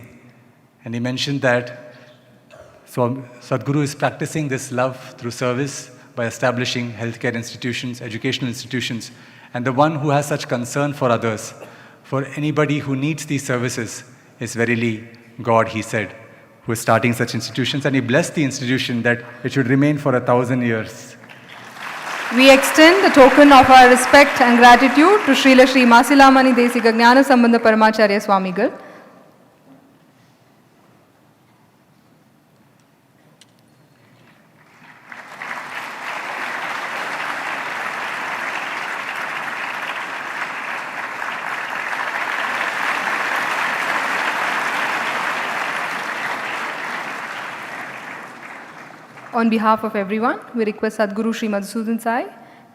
And he mentioned that so Satguru is practicing this love through service by establishing healthcare institutions, educational institutions, and the one who has such concern for others, for anybody who needs these services, is verily God, he said, who is starting such institutions, and he blessed the institution that it should remain for 1,000 years. We extend the token of our respect and gratitude to Srila Sri Masilamani Desika Gnana Sambandha Paramacharya Swamigal. On behalf of everyone, we request Satguru Sri Madhusudan Sai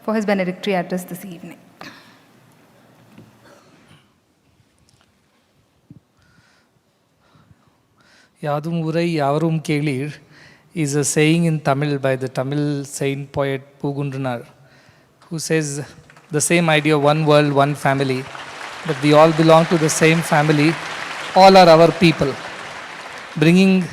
for his benedictory address this evening. யாதும் உரை யாவரும் கேளீர், is a saying in Tamil by the Tamil saint poet Pugundranar, who says the same idea, one world, one family, that we all belong to the same family, all are our people. Bringing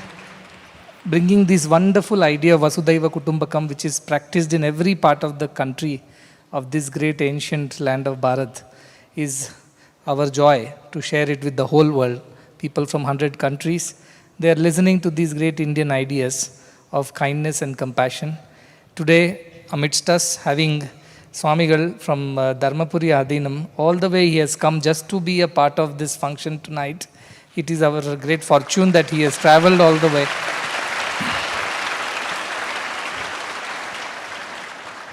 this wonderful idea of Vasudhaiva Kutumbakam, which is practiced in every part of the country of this great ancient land of Bharat, is our joy to share it with the whole world. People from 100 countries, they are listening to these great Indian ideas of kindness and compassion. Today, amidst us, having Swamigal from Dharmapuri Adinam, all the way he has come just to be a part of this function tonight. It is our great fortune that he has traveled all the way.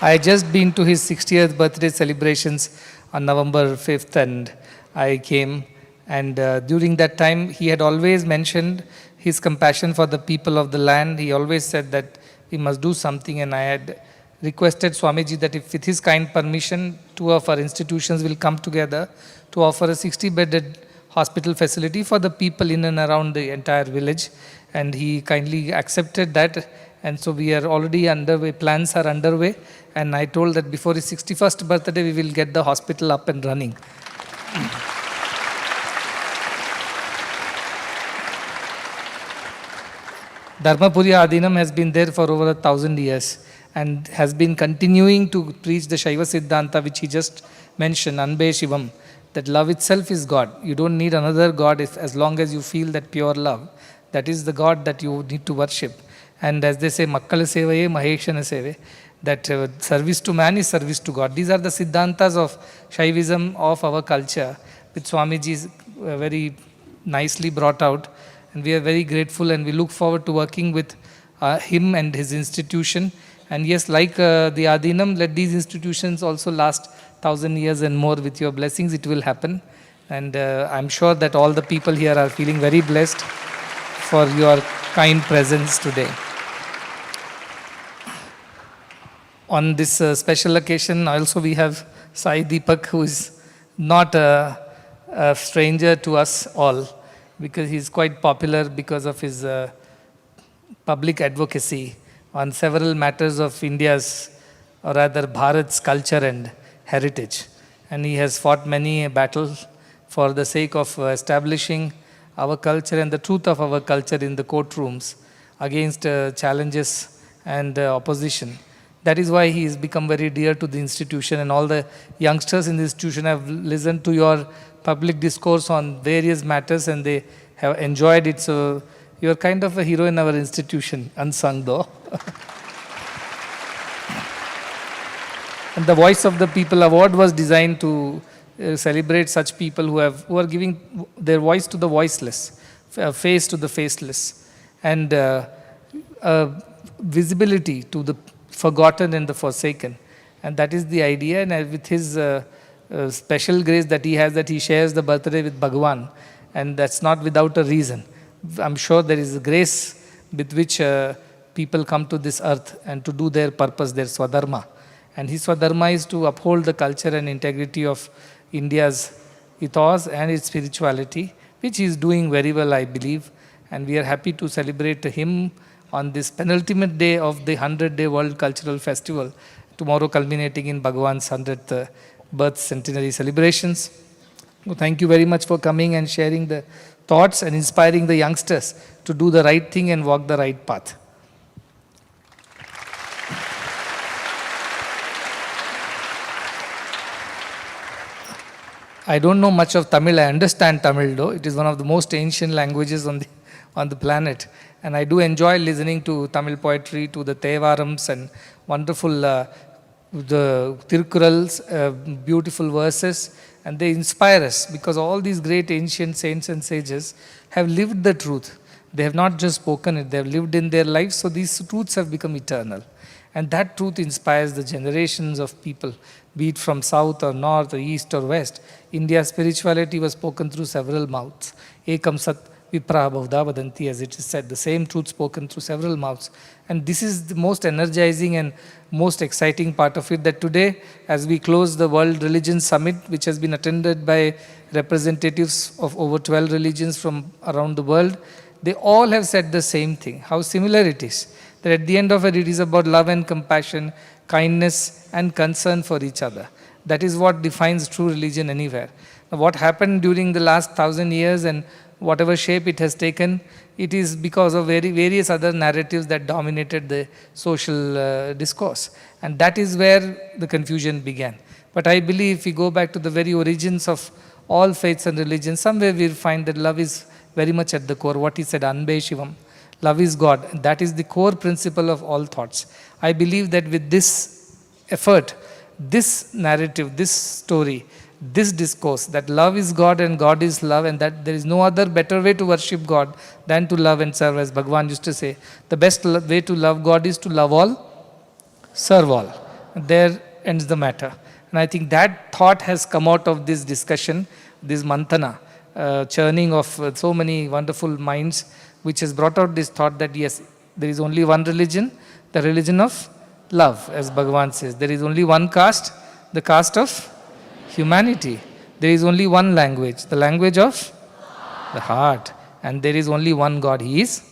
I had just been to his 60th birthday celebrations on November 5th, and I came, and during that time he had always mentioned his compassion for the people of the land. He always said that we must do something, and I had requested Swamiji that if with his kind permission, two of our institutions will come together to offer a 60-bedded hospital facility for the people in and around the entire village, and he kindly accepted that, and so we are already underway, plans are underway, and I told that before his 61st birthday we will get the hospital up and running. Dharmapuri Adinam has been there for over 1,000 years and has been continuing to preach the Shaiva Siddhanta, which he just mentioned, Anbe Shivam, that love itself is God. You don't need another God as long as you feel that pure love. That is the God that you need to worship. And as they say, Makkala Sevaye, Maheshana Seve, that service to man is service to God. These are the Siddhantas of Shaivism of our culture, which Swamiji is very nicely brought out. And we are very grateful, and we look forward to working with him and his institution. And yes, like the Adinam, let these institutions also last 1,000 years and more. With your blessings, it will happen. And I'm sure that all the people here are feeling very blessed for your kind presence today. On this special occasion, also we have Sai Deepak, who is not a stranger to us all, because he is quite popular because of his public advocacy on several matters of India's, or rather Bharat's culture and heritage. And he has fought many battles for the sake of establishing our culture and the truth of our culture in the courtrooms against challenges and opposition. That is why he has become very dear to the institution, and all the youngsters in the institution have listened to your public discourse on various matters and they have enjoyed it. So you are kind of a hero in our institution, unsung though. And the Voice of the People Award was designed to celebrate such people who are giving their voice to the voiceless, face to the faceless, and visibility to the forgotten and the forsaken. And that is the idea. And with his special grace that he has, that he shares the birthday with Bhagavan, and that's not without a reason. I'm sure there is a grace with which people come to this earth and to do their purpose, their swadharma. And his swadharma is to uphold the culture and integrity of India's ethos and its spirituality, which he is doing very well, I believe. And we are happy to celebrate him on this penultimate day of the 100-day World Cultural Festival, tomorrow culminating in Bhagavan's 100th birth centenary celebrations. So thank you very much for coming and sharing the thoughts and inspiring the youngsters to do the right thing and walk the right path. I don't know much of Tamil. I understand Tamil though. It is one of the most ancient languages on the planet. And I do enjoy listening to Tamil poetry, to the Thevarams and wonderful the Tirukkurals, beautiful verses. And they inspire us because all these great ancient saints and sages have lived the truth. They have not just spoken it, they have lived in their lives. So these truths have become eternal. And that truth inspires the generations of people, be it from south or north or east or west. India's spirituality was spoken through several mouths. Ekam Sat Vipra Bahudha Vadanti, as it is said, the same truth spoken through several mouths. And this is the most energizing and most exciting part of it, that today, as we close the World Religion Summit, which has been attended by representatives of over 12 religions from around the world, they all have said the same thing, how similar it is, That at the end of it, it is about love and compassion, kindness and concern for each other. That is what defines true religion anywhere. Now, what happened during the last 1,000 years and whatever shape it has taken, it is because of various other narratives that dominated the social discourse. And that is where the confusion began. But I believe if we go back to the very origins of all faiths and religions, somewhere we'll find that love is very much at the core. What he said, Anbe Shivam, love is God. And that is the core principle of all thoughts. I believe that with this effort, this narrative, this story, this discourse, that love is God and God is love, and that there is no other better way to worship God than to love and serve. As Bhagavan used to say, the best way to love God is to love all, serve all. And there ends the matter. And I think that thought has come out of this discussion, this manthana, churning of so many wonderful minds, which has brought out this thought that yes, there is only one religion, the religion of love, as Bhagavan says. There is only one caste, the caste of humanity. There is only one language, the language of the heart. And there is only one God, He is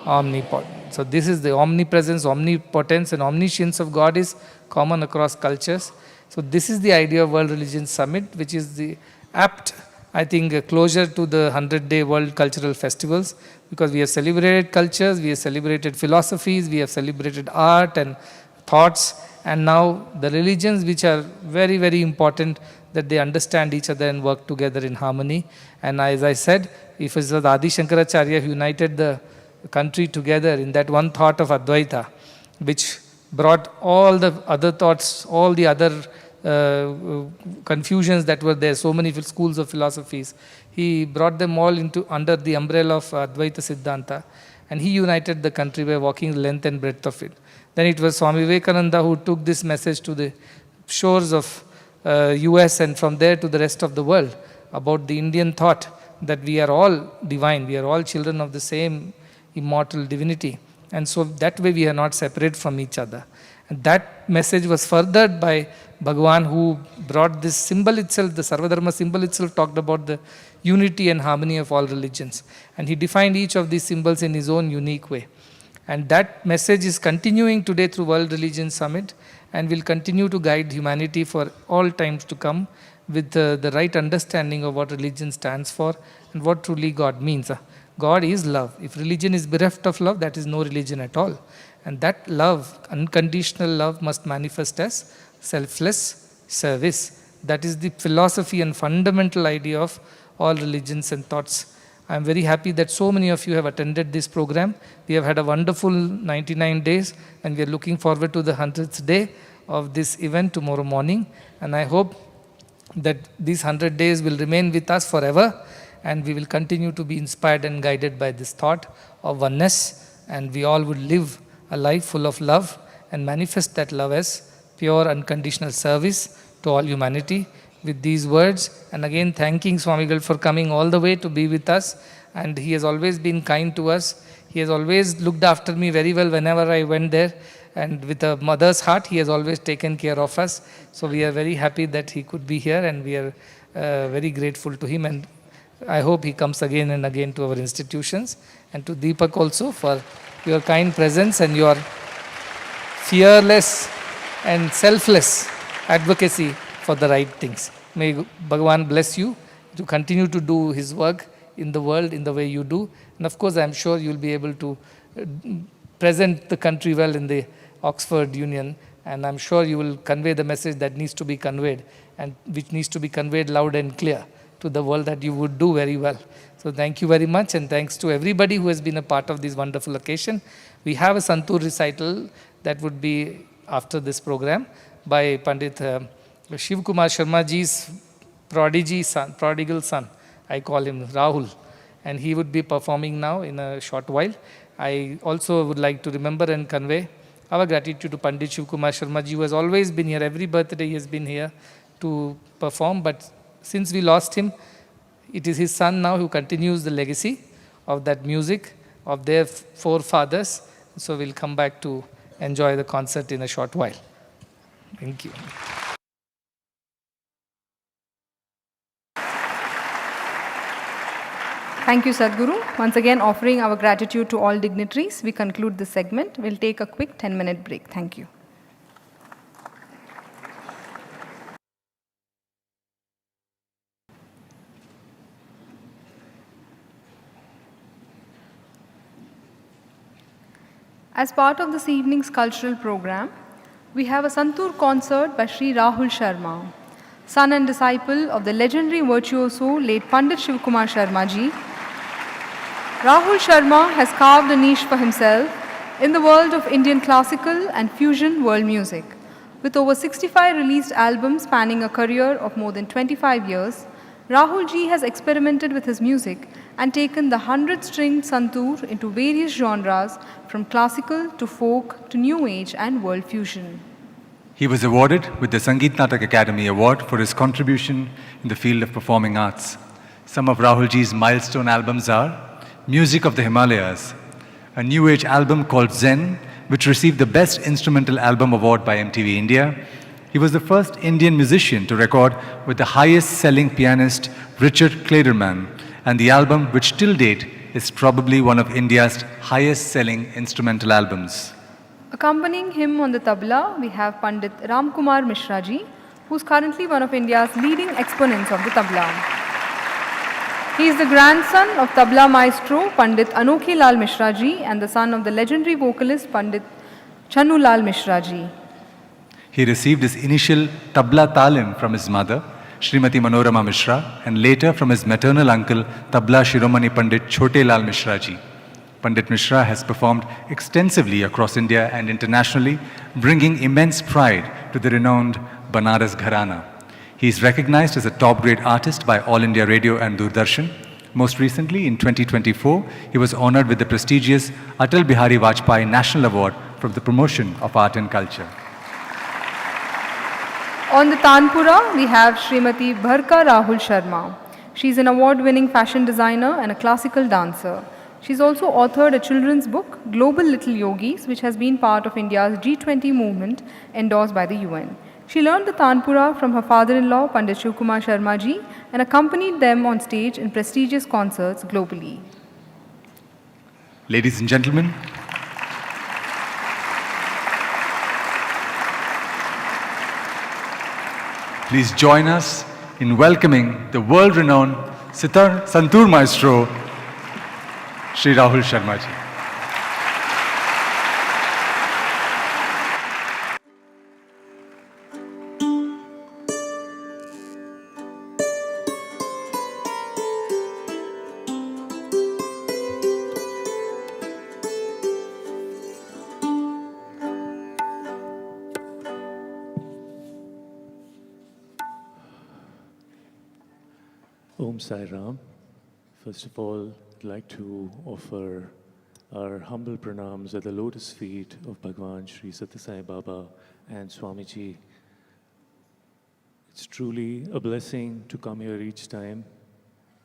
omnipotent. So this is the omnipresence, omnipotence and omniscience of God is common across cultures. So this is the idea of World Religion Summit, which is the apt, I think, closure to the 100-day World Cultural Festivals, because we have celebrated cultures, we have celebrated philosophies, we have celebrated art and thoughts, and now the religions, which are very, very important, that they understand each other and work together in harmony. And as I said, if it was Adi Shankaracharya who united the country together in that one thought of Advaita, which brought all the other thoughts, all the other confusions that were there, so many schools of philosophies, he brought them all into under the umbrella of Advaita Siddhanta, and he united the country by walking the length and breadth of it. Then it was Swami Vivekananda who took this message to the shores of US and from there to the rest of the world about the Indian thought that we are all divine, we are all children of the same immortal divinity, and so that way we are not separate from each other. And that message was furthered by Bhagavan, who brought this symbol itself, the Sarvadharma symbol itself talked about the unity and harmony of all religions. And he defined each of these symbols in his own unique way. And that message is continuing today through World Religion Summit and will continue to guide humanity for all times to come with the right understanding of what religion stands for and what truly God means. God is love. If religion is bereft of love, that is no religion at all. And that love, unconditional love, must manifest as selfless service. That is the philosophy and fundamental idea of all religions and thoughts. I am very happy that so many of you have attended this program. We have had a wonderful 99 days and we are looking forward to the 100th day of this event tomorrow morning. And I hope that these 100 days will remain with us forever and we will continue to be inspired and guided by this thought of oneness, and we all would live a life full of love and manifest that love as pure unconditional service to all humanity. With these words, and again thanking Swamigal for coming all the way to be with us, and he has always been kind to us. He has always looked after me very well whenever I went there, and with a mother's heart he has always taken care of us. So we are very happy that he could be here, and we are very grateful to him, and I hope he comes again and again to our institutions. And to Deepak also for your kind presence and your fearless and selfless advocacy for the right things. May Bhagavan bless you to continue to do his work in the world in the way you do. And of course, I am sure you will be able to present the country well in the Oxford Union. And I'm sure you will convey the message that needs to be conveyed and which needs to be conveyed loud and clear to the world, that you would do very well. So thank you very much, and thanks to everybody who has been a part of this wonderful occasion. We have a Santur recital that would be after this program by Pandit Shiv Kumar Sharma ji's prodigal son, I call him Rahul, and he would be performing now in a short while. I also would like to remember and convey our gratitude to Pandit Shiv Kumar Sharma ji, who has always been here. Every birthday he has been here to perform, but since we lost him, it is his son now who continues the legacy of that music of their forefathers. So we'll come back to enjoy the concert in a short while. Thank you. Thank you, Sadhguru. Once again, offering our gratitude to all dignitaries, we conclude this segment. We'll take a quick 10-minute break. Thank you. As part of this evening's cultural program, we have a Santur concert by Sri Rahul Sharma, son and disciple of the legendary virtuoso late Pandit Shivkumar Sharma ji. Rahul Sharma has carved a niche for himself in the world of Indian classical and fusion world music. With over 65 released albums spanning a career of more than 25 years, Rahul ji has experimented with his music and taken the 100-stringed santur into various genres from classical to folk to new age and world fusion. He was awarded with the Sangeet Natak Academy Award for his contribution in the field of performing arts. Some of Rahul ji's milestone albums are Music of the Himalayas, a new age album called Zen, which received the Best Instrumental Album Award by MTV India. He was the first Indian musician to record with the highest-selling pianist Richard Clayderman, and the album, which till date is probably one of India's highest-selling instrumental albums. Accompanying him on the tabla, we have Pandit Ramkumar Mishra ji, who is currently one of India's leading exponents of the tabla. He is the grandson of tabla maestro Pandit Anokhi Lal Mishra ji and the son of the legendary vocalist Pandit Channu Lal Mishra ji. He received his initial tabla talim from his mother, Srimati Manorama Mishra, and later from his maternal uncle, Tabla Shiromani Pandit Chote Lal Mishra ji. Pandit Mishra has performed extensively across India and internationally, bringing immense pride to the renowned Banaras Gharana. He is recognized as a top-grade artist by All India Radio and Doordarshan. Most recently, in 2024, he was honored with the prestigious Atal Bihari Vajpayee National Award for the promotion of art and culture. On the Tanpura, we have Srimati Bharka Rahul Sharma. She is an award-winning fashion designer and a classical dancer. She's also authored a children's book, Global Little Yogis, which has been part of India's G20 movement endorsed by the UN. She learned the Tanpura from her father-in-law, Pandit Shivkumar Sharma ji, and accompanied them on stage in prestigious concerts globally. Ladies and gentlemen, please join us in welcoming the world-renowned Santur Maestro, Sri Rahul Sharma ji. Om Sai Ram. First of all, I'd like to offer our humble pranams at the lotus feet of Bhagwan Sri Sathya Sai Baba and Swamiji. It's truly a blessing to come here each time,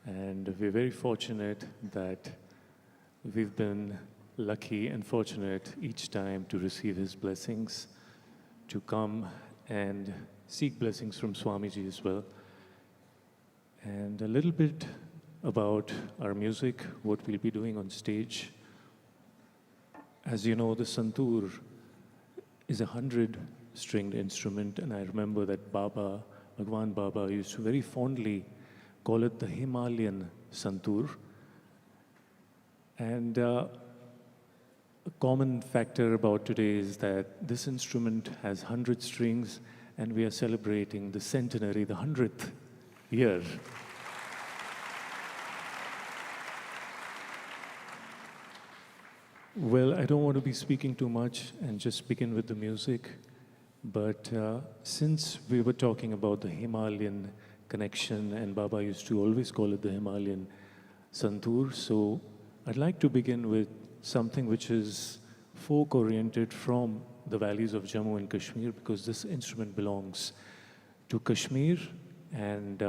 and we're very fortunate that we've been lucky and fortunate each time to receive his blessings, to come and seek blessings from Swamiji as well. And a little bit about our music, what we'll be doing on stage. As you know, the santur is a 100-stringed instrument, and I remember that Bhagwan Baba used to very fondly call it the Himalayan santur. And a common factor about today is that this instrument has 100 strings, and we are celebrating the centenary, the 100th year. Well, I don't want to be speaking too much and just begin with the music, but since we were talking about the Himalayan connection, and Baba used to always call it the Himalayan santur, so I'd like to begin with something which is folk-oriented from the valleys of Jammu and Kashmir, because this instrument belongs to Kashmir, and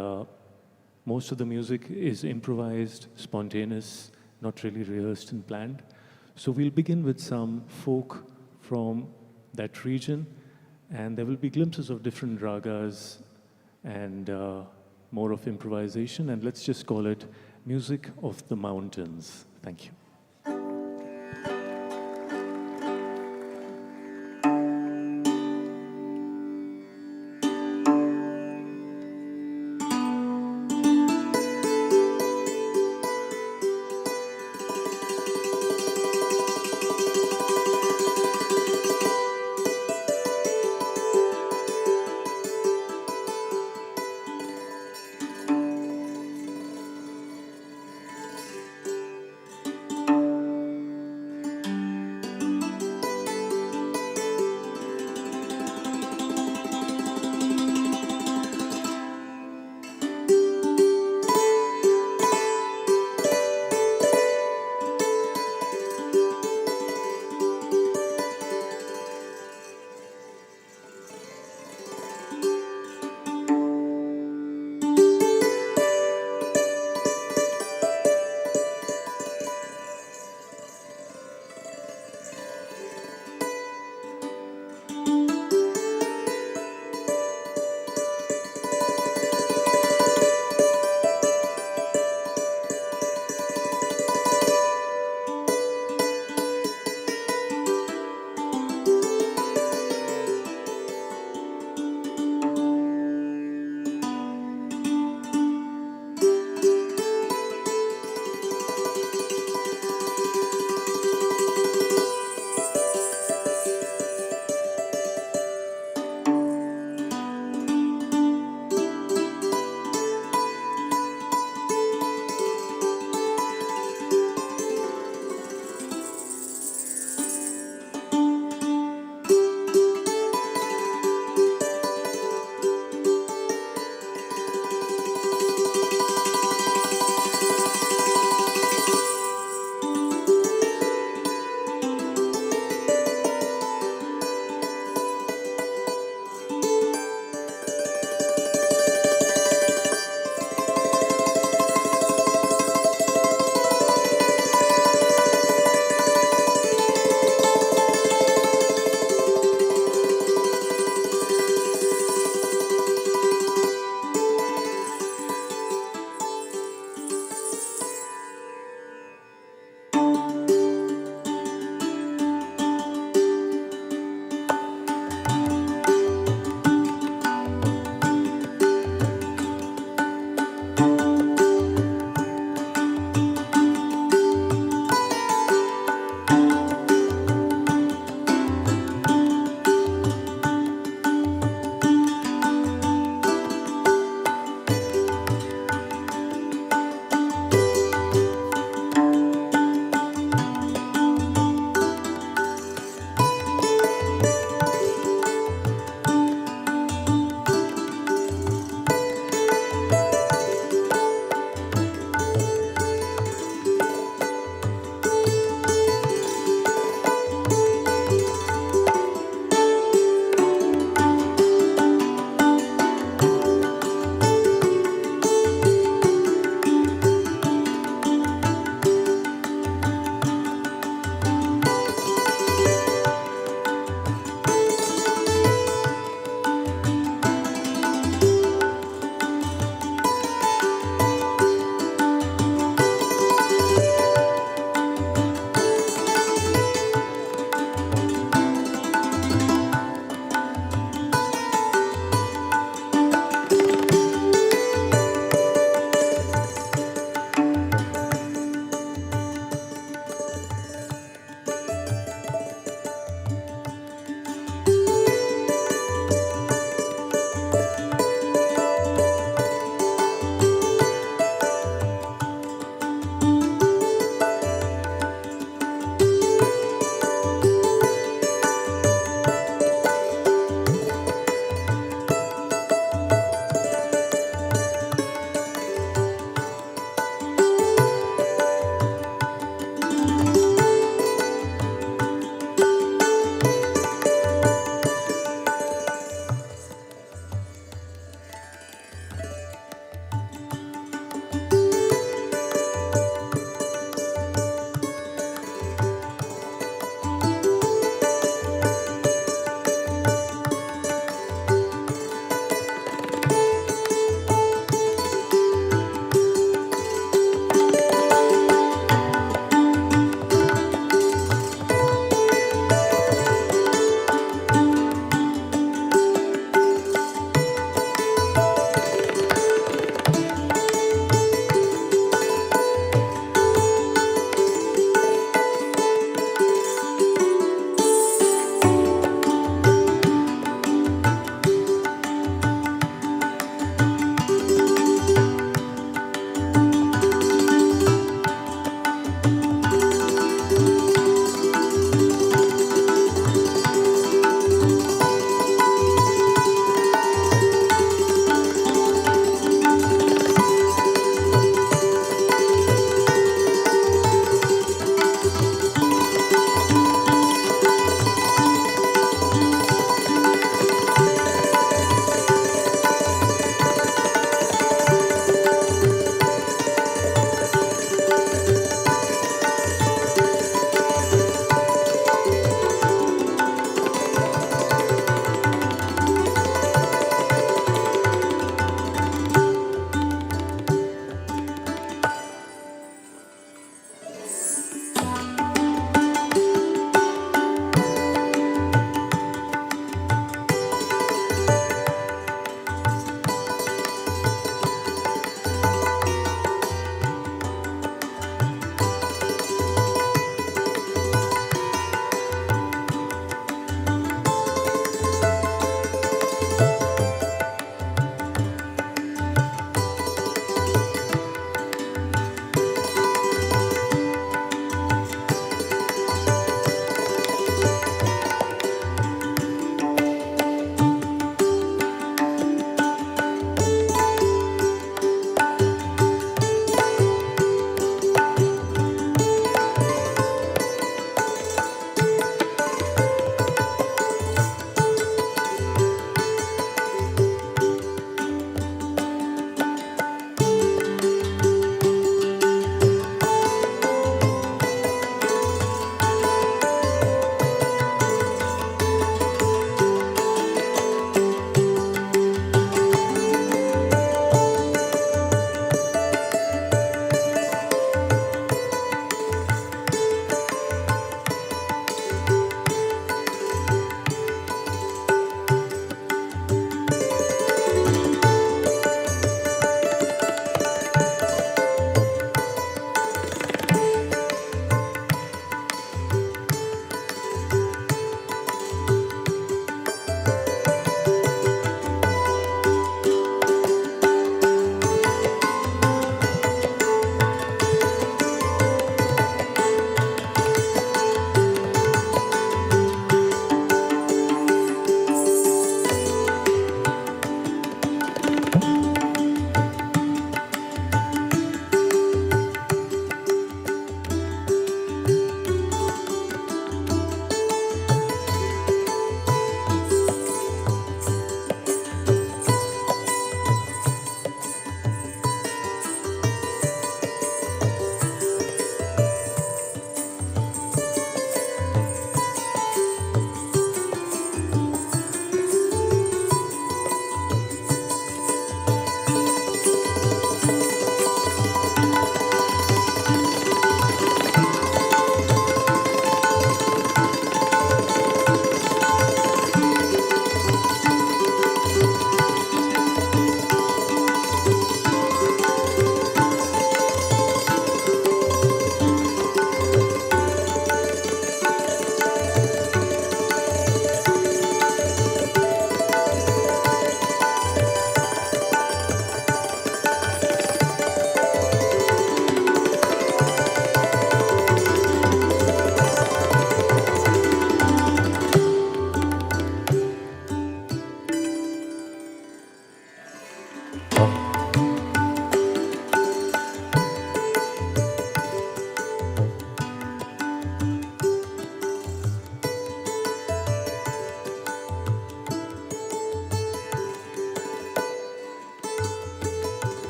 most of the music is improvised, spontaneous, not really rehearsed and planned. So we'll begin with some folk from that region, and there will be glimpses of different ragas and more of improvisation, and let's just call it music of the mountains. Thank you.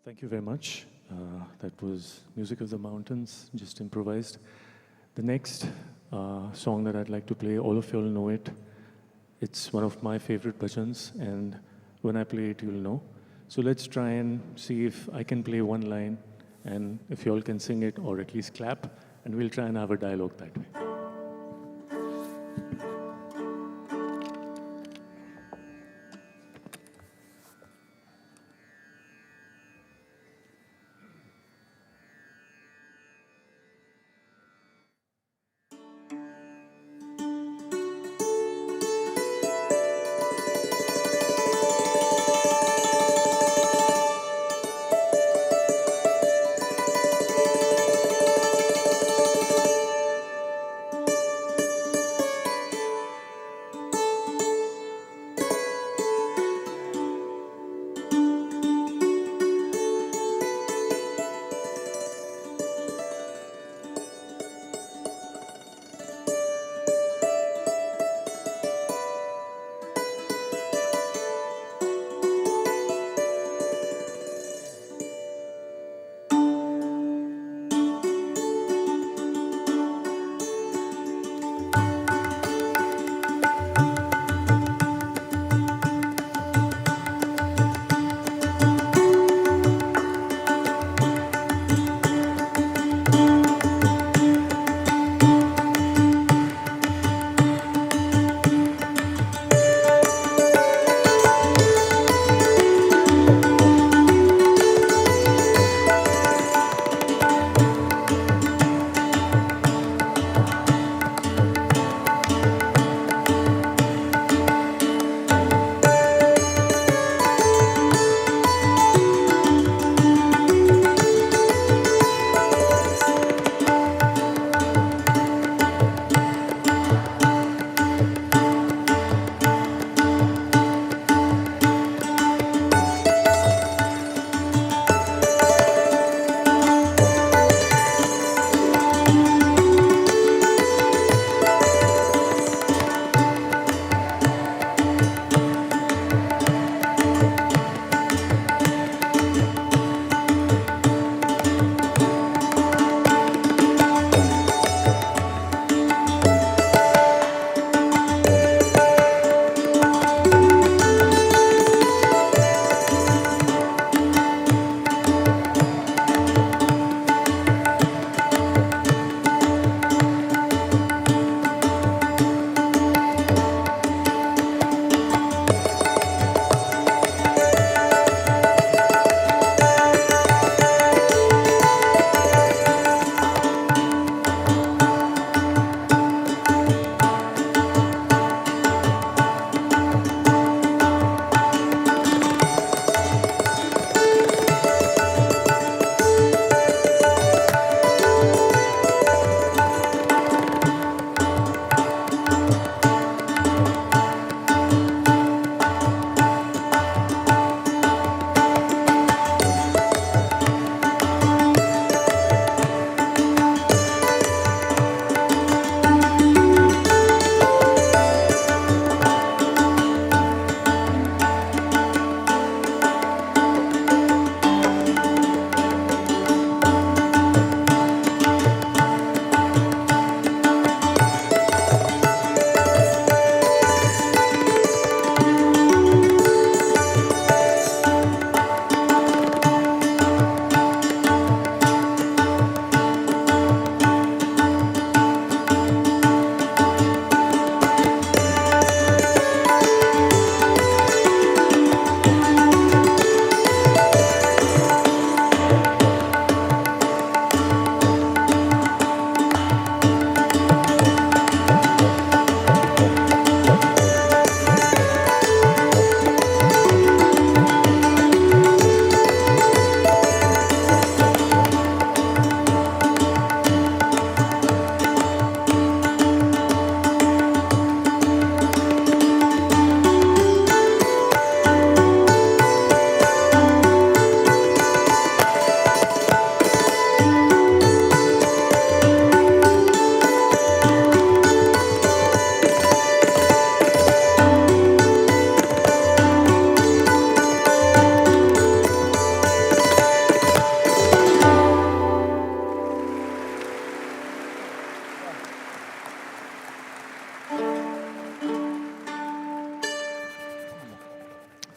Thank you very much. That was Music of the Mountains, just improvised. The next song that I'd like to play, all of you all know it. It's one of my favorite bhajans, and when I play it, you'll know. So let's try and see if I can play one line, and if you all can sing it or at least clap, and we'll try and have a dialogue that way.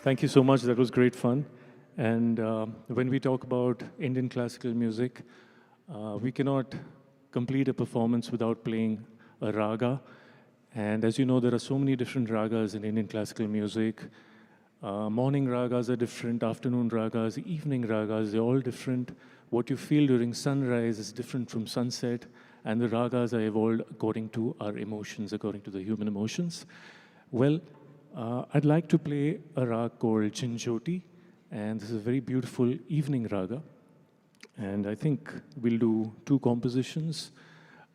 Thank you so much. That was great fun. And when we talk about Indian classical music, we cannot complete a performance without playing a raga. And as you know, there are so many different ragas in Indian classical music. Morning ragas are different, afternoon ragas, evening ragas, they're all different. What you feel during sunrise is different from sunset, and the ragas are evolved according to our emotions, according to the human emotions. Well, I'd like to play a rag called Chinjoti, and this is a very beautiful evening raga. And I think we'll do two compositions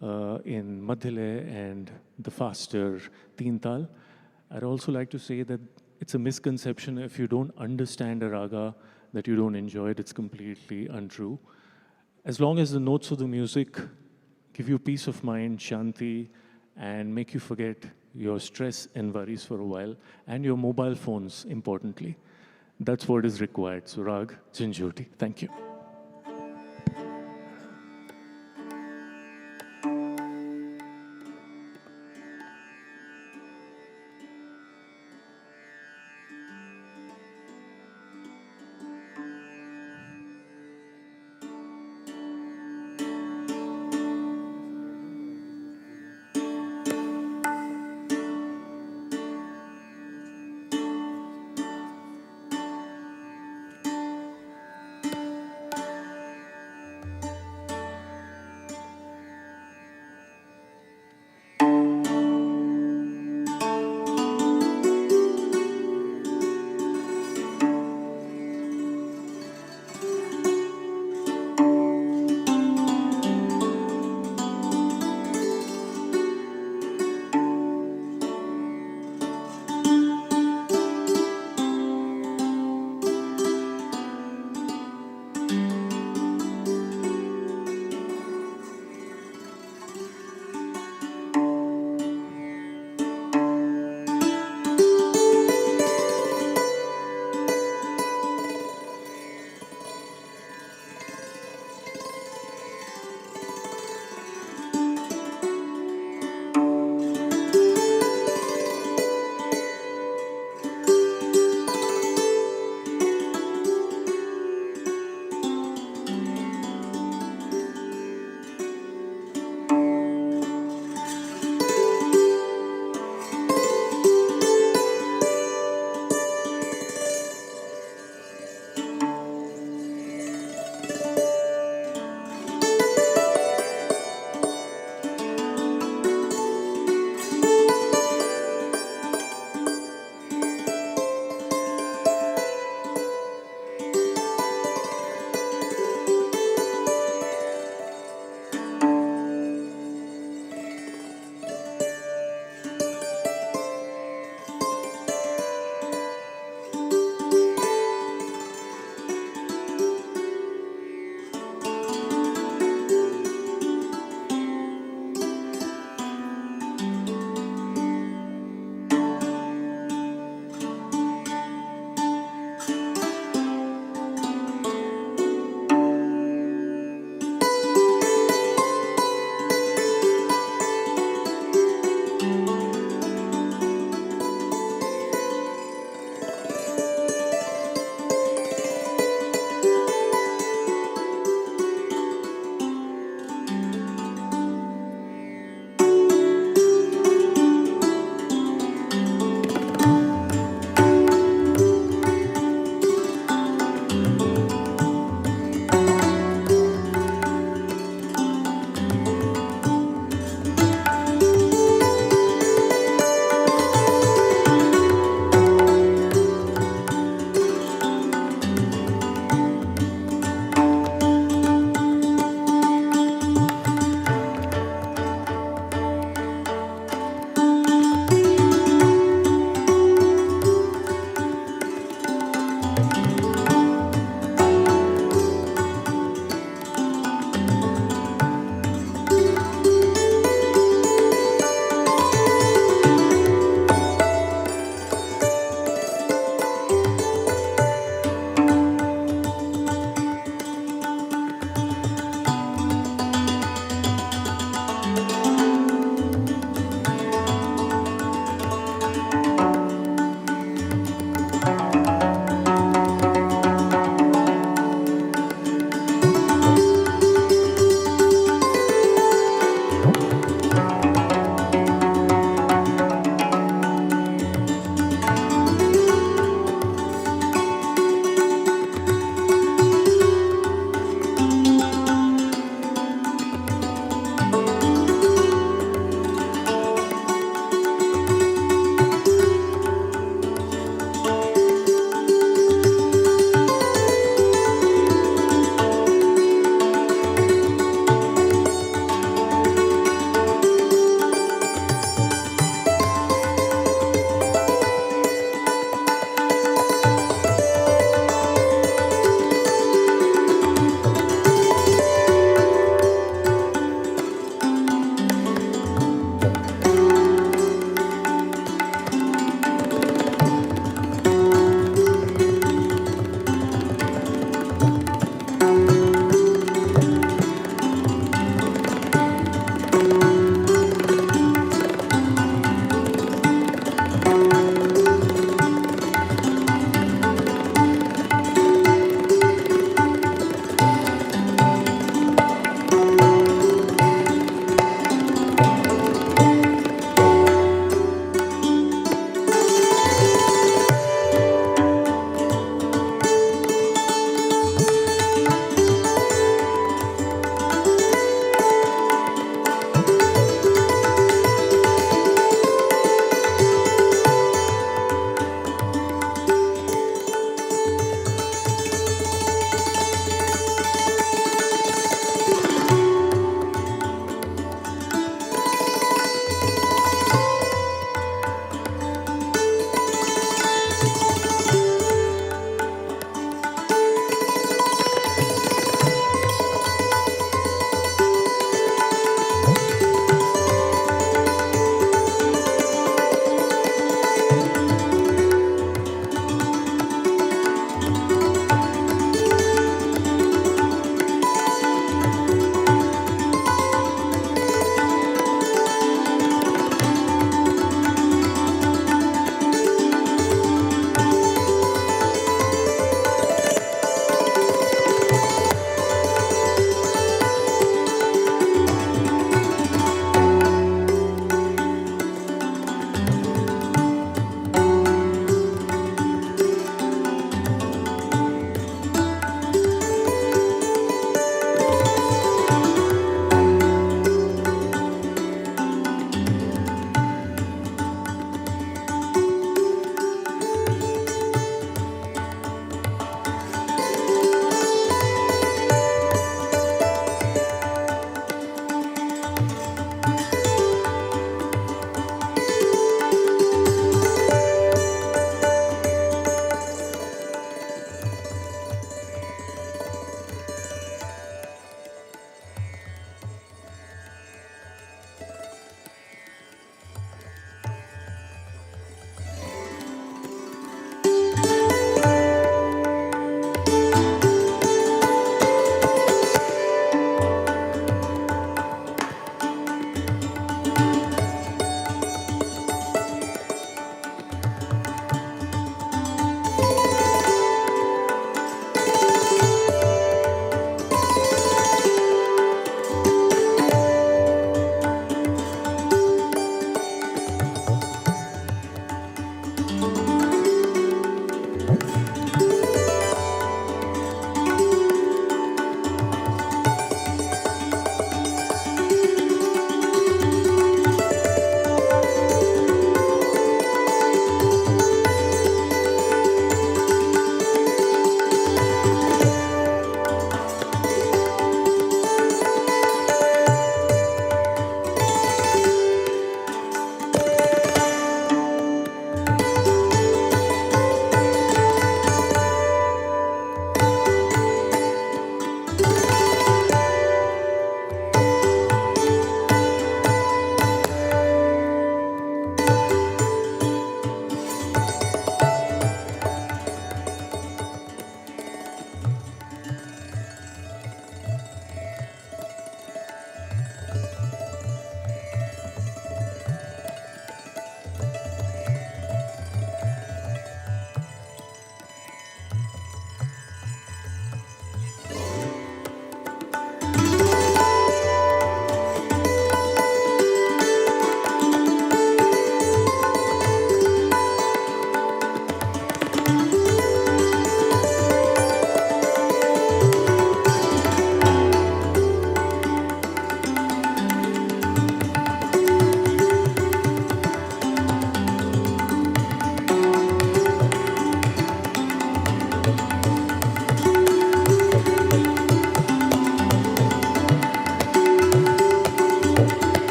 in Madhyale and the faster Teen Tal. I'd also like to say that it's a misconception if you don't understand a raga that you don't enjoy it. It's completely untrue. As long as the notes of the music give you peace of mind, shanti, and make you forget your stress and worries for a while, and your mobile phones, importantly. That's what is required. So Rag Chinjoti. Thank you.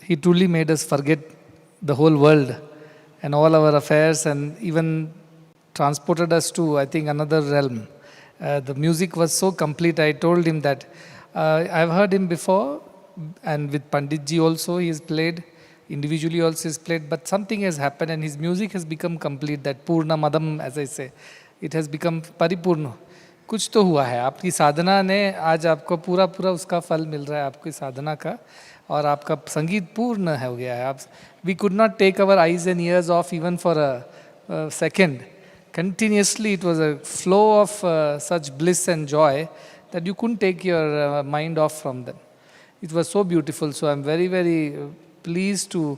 he truly made us forget the whole world and all our affairs, and even transported us to, I think, another realm. The music was so complete. I told him that I've heard him before, and with Panditji also he has played, individually also he's played, but something has happened and his music has become complete, that Purna Madam, as I say, it has become Paripurna. कुछ तो हुआ है, आपकी साधना ने आज आपको पूरा पूरा उसका फल मिल रहा है, आपकी साधना का, और आपका संगीत पूर्ण हो गया है. आप, we could not take our eyes and ears off even for a second. Continuously it was a flow of such bliss and joy that you couldn't take your mind off from them. It was so beautiful. So I'm very, very pleased to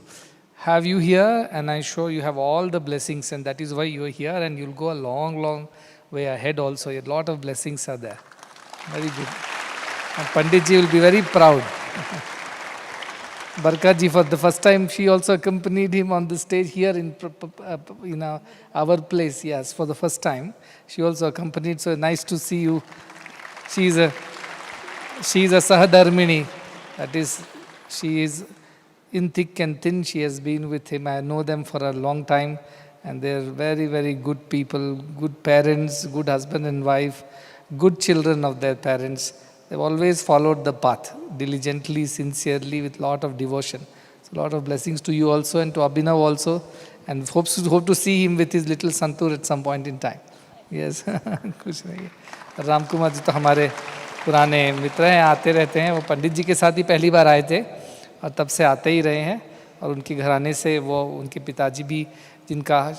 have you here, and I'm sure you have all the blessings, and that is why you're here, and you'll go a long, long way ahead also. A lot of blessings are there. Very good. And Panditji will be very proud. Barka ji, for the first time, she also accompanied him on the stage here in our place. Yes, for the first time, she also accompanied. So nice to see you. She is a Sahadharmini. That is, she is in thick and thin. She has been with him. I know them for a long time, and they are very, very good people, good parents, good husband and wife, good children of their parents. They've always followed the path diligently, sincerely, with lot of devotion. So a lot of blessings to you also, and to Abhinav also, and hope to see him with his little Santur at some point in time. Yes, कुछ नहीं. राम कुमार जी तो हमारे पुराने मित्र हैं, आते रहते हैं. वो पंडित जी के साथ ही पहली बार आए थे और तब से आते ही रहे हैं. और उनके घराने से वो, उनके पिताजी भी, जिनका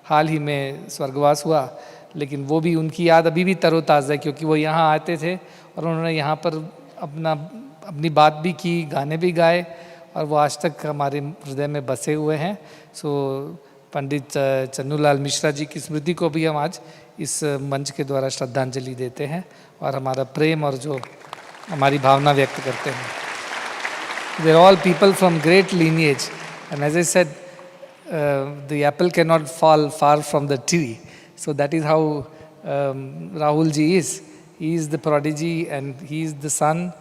हाल ही में स्वर्गवास हुआ, लेकिन वो भी, उनकी याद अभी भी तरोताज़ा है, क्योंकि वो यहाँ आते थे और उन्होंने यहाँ पर अपनी बात भी की, गाने भी गाए, और वो आज तक हमारे हृदय में बसे हुए हैं. सो पंडित चन्नूलाल मिश्रा जी की स्मृति को भी हम आज इस मंच के द्वारा श्रद्धांजलि देते हैं और हमारा प्रेम और जो हमारी भावना व्यक्त करते हैं. They are all people from great lineage, and as I said, the apple cannot fall far from the tree. So that is how Rahul ji is. He is the prodigy, and he is the son,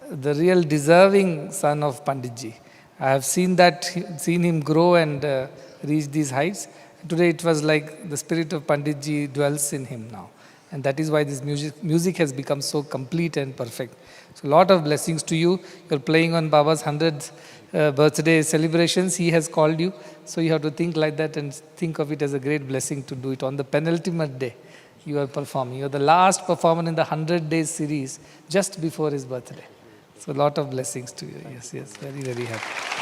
the real deserving son of Pandit ji. I have seen him grow and reach these heights. Today it was like the spirit of Pandit ji dwells in him now. And that is why this music has become so complete and perfect. So a lot of blessings to you. You're playing on Baba's 100th birthday celebrations. He has called you. So you have to think like that and think of it as a great blessing to do it on the penultimate day. You are performing. You're the last performer in the 100 days series just before his birthday. So a lot of blessings to you. Yes, yes. Very, very happy.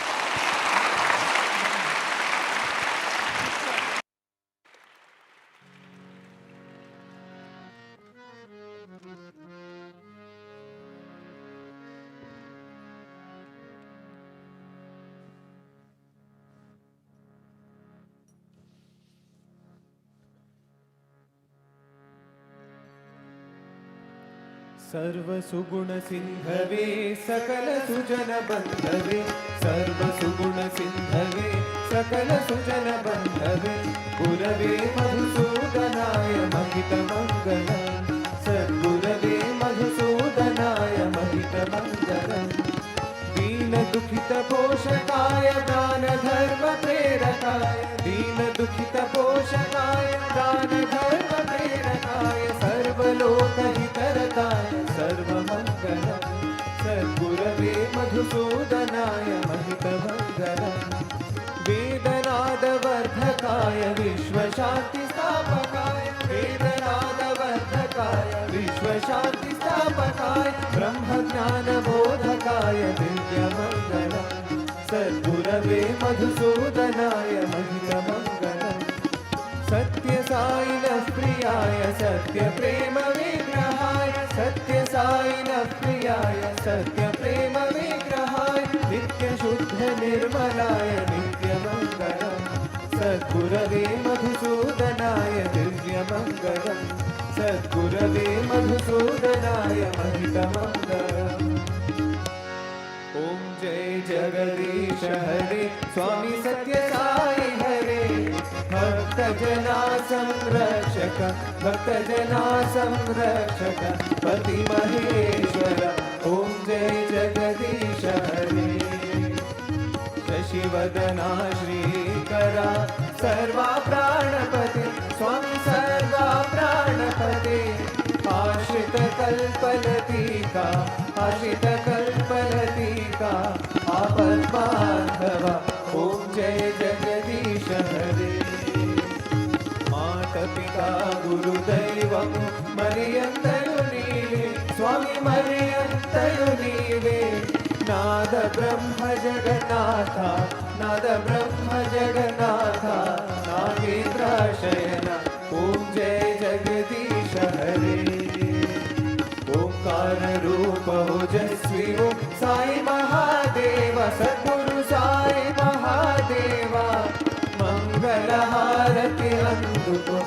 सर्वसुगुण सिंधवे सकल सुजन बंधवे सर्वसुगुण सिंधवे सकल सुजन बंधवे गुरवे मधुसूदनाय महित मंगलम् सद्गुरवे मधुसूदनाय महित मंगलम् दीन दुखित पोषकाय दान धर्म प्रेरकाय दीन दुखित पोषकाय दान धर्म प्रेरकाय सर्वलोक हितरताय सर्वमंगलम् सद्गुरवे मधुसूदनाय महितमंगलम् वेदनादवर्धकाय विश्वशान्तिस्थापकाय वेदनादवर्धकाय विश्वशान्तिस्थापकाय ब्रह्मज्ञानबोधकाय दिव्यमङ्गलम् सद्गुरवे मधुसूदनाय महितमङ्गलम् सत्य साईनः प्रियाय सत्य प्रेम विग्रहाय सत्य साईनः प्रियाय सत्य प्रेम विग्रहाय नित्य शुद्ध निर्मलाय नित्यमङ्गलम् सद्गुरवे मधुसूदनाय दिव्यमङ्गलम् सद्गुरवे मधुसूदनाय महितमङ्गलम् ओम जय जगदीश हरे स्वामी सत्य साई हरे भक्तजना संरक्षक भक्तजना संरक्षक पति महेश्वर ओम जय जगदीश हरे शशिवदना श्रीकरा सर्वा प्राणपते स्वामी सर्वा प्राणपते आश्रित कल्पलतिका आपद्बान्धवा ॐ जय जगदीश हरे मातपिता गुरुदैवं मर्यन्तयो नीवे स्वामी मर्यन्तयो नीवे नाद ब्रह्म जगन्नाथा नागेन्द्रशयन ॐ जय जगदीश हरे ओंकार रूप ओजस्वी वो साई महादेव सद्गुरु साई महादेवा मंगल हारति अंदुको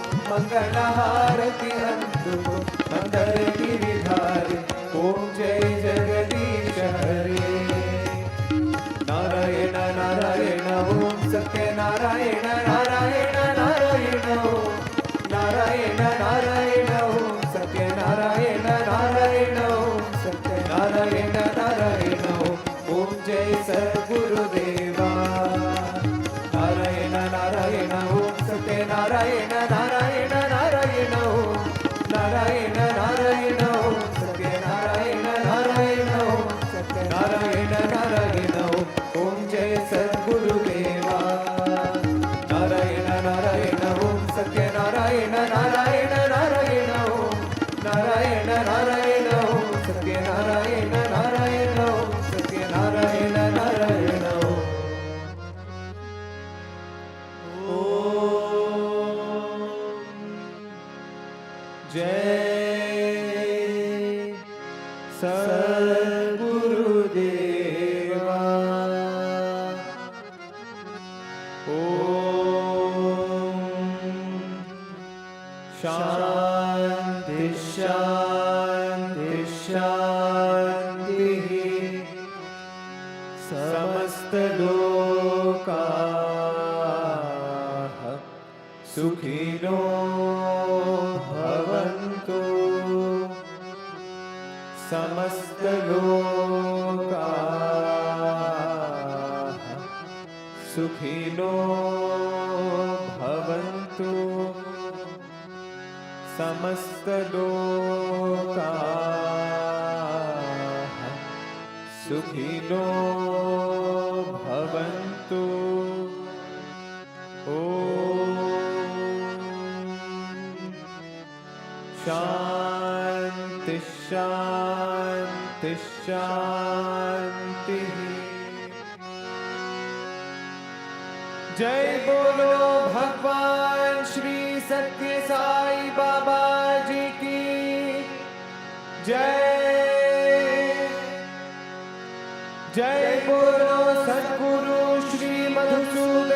मंदर गिरिधारी ओम जय जगदीश हरे नारायण नारायण ओम सत्य नारायण नारायण नारायण ओम नारायण नारायण ओम सत्य नारायण नारायण ओम सत्य नारायण नारायण ओम जय सद्गुरुदेवा नारायण नारायण ओम सत्य नारायण नारायण नारायण ओम नारायण नारायण ओम सत्य नारायण नारायण ओम सत्य नारायण नारायण ओम जय सद्गुरुदेवा नारायण नारायण ओम सत्य नारायण नारायण नारायण ओम नारायण नारायण ओम सत्य नारायण नारायण ओम सत्य नारायण नारायण ओम जय सद्गुरुदेवा शांति शांति शांति समस्त लोकाः सुखिनो भवन्तु समस्त लोकाः सुखिनो भवन्तु समस्त लोकाः सुखिनो भवन्तु शांति शांति शांति जय बोलो भगवान श्री सत्य साई बाबा जी की जय जय बोलो सद्गुरु श्री मधुसूदन